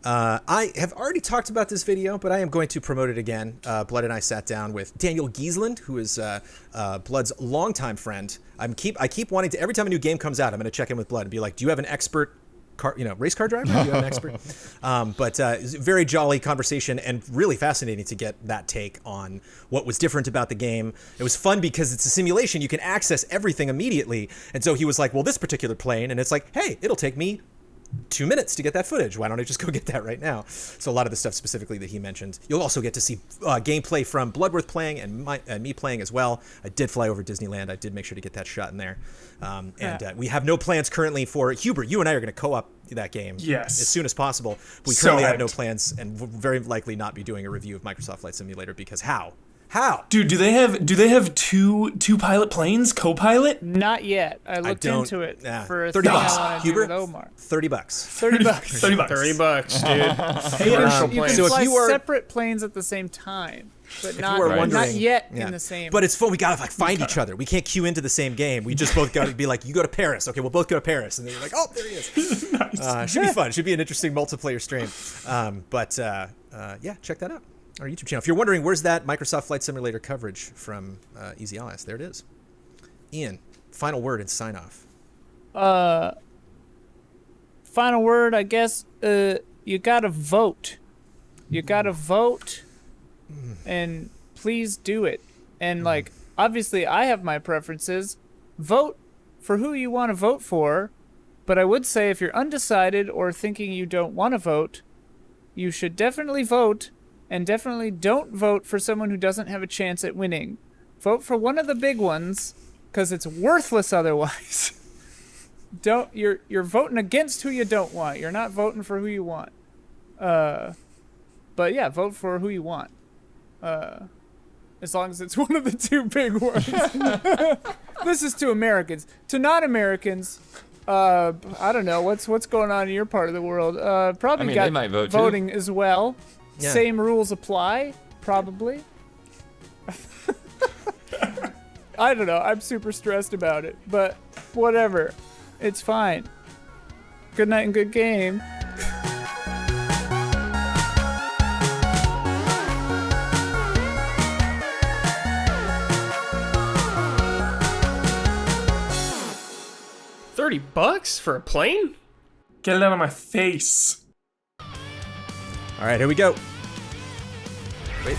Speaker 1: I have already talked about this video, but I am going to promote it again. Blood and I sat down with Daniel Giesland, who is Blood's longtime friend. I keep wanting to, every time a new game comes out, I'm going to check in with Blood and be like, do you have an expert race car driver? Do you have an expert? But it's a very jolly conversation and really fascinating to get that take on what was different about the game. It was fun because it's a simulation. You can access everything immediately. And so he was like, well, this particular plane, and it's like, hey, it'll take me 2 minutes to get that footage. Why don't I just go get that right now? So a lot of the stuff specifically that he mentioned. You'll also get to see gameplay from Bloodworth playing and me playing as well. I did fly over Disneyland. I did make sure to get that shot in there. We have no plans currently for Huber. You and I are going to co-op that game as soon as possible. But we currently have no plans and will very likely not be doing a review of Microsoft Flight Simulator because how? Dude,
Speaker 5: do they have two pilot planes, co-pilot?
Speaker 4: Not yet. I looked into it for a
Speaker 1: $30.
Speaker 4: thing I want to do
Speaker 1: Huber,
Speaker 4: with Omar.
Speaker 1: $30.
Speaker 4: $30.
Speaker 2: $30, dude.
Speaker 4: You
Speaker 2: Commercial
Speaker 4: can
Speaker 2: plane.
Speaker 1: So if
Speaker 4: fly
Speaker 1: you are-
Speaker 4: separate planes at the same time, but not,
Speaker 1: you are
Speaker 4: not
Speaker 1: wondering-
Speaker 4: yet in the same.
Speaker 1: But it's fun. We gotta find each other. We can't queue into the same game. We just both gotta be like, you go to Paris. Okay, we'll both go to Paris. And then you're like, oh, there he is. Nice. Should be fun. Should be an interesting multiplayer stream. Yeah, check that out. Our YouTube channel. If you're wondering, where's that Microsoft Flight Simulator coverage from Easy Allies? There it is. Ian, final word and sign off.
Speaker 4: Final word, I guess. You gotta vote. You gotta vote, and please do it. And obviously, I have my preferences. Vote for who you want to vote for, but I would say if you're undecided or thinking you don't want to vote, you should definitely vote. And definitely don't vote for someone who doesn't have a chance at winning. Vote for one of the big ones, because it's worthless otherwise. You're voting against who you don't want. You're not voting for who you want. But yeah, vote for who you want. As long as it's one of the 2 big ones. This is to Americans. To non-Americans, I don't know what's going on in your part of the world. Probably
Speaker 3: they might vote
Speaker 4: voting
Speaker 3: too.
Speaker 4: as well.
Speaker 1: Yeah.
Speaker 4: Same rules apply, probably. I don't know. I'm super stressed about it, but whatever. It's fine. Good night and good game.
Speaker 2: $30 for a plane?
Speaker 5: Get it out of my face.
Speaker 1: All right, here we go. Wait.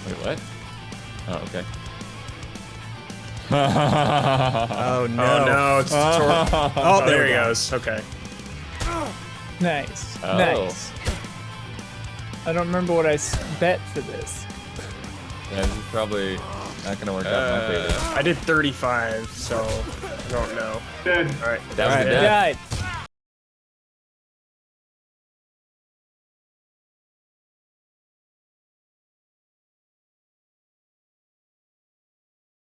Speaker 3: Wait, what? Oh, okay.
Speaker 1: Oh no.
Speaker 2: Oh no, it's
Speaker 1: Oh,
Speaker 2: there
Speaker 1: we
Speaker 2: he
Speaker 1: go.
Speaker 2: goes. Okay.
Speaker 4: Nice.
Speaker 3: Oh.
Speaker 4: Nice. I don't remember what I bet for this.
Speaker 3: Yeah, this is probably not gonna work out in my favor.
Speaker 2: I did 35, so I don't know.
Speaker 5: Dead.
Speaker 2: All right.
Speaker 3: That was
Speaker 1: Alright.
Speaker 3: the death.
Speaker 4: Died.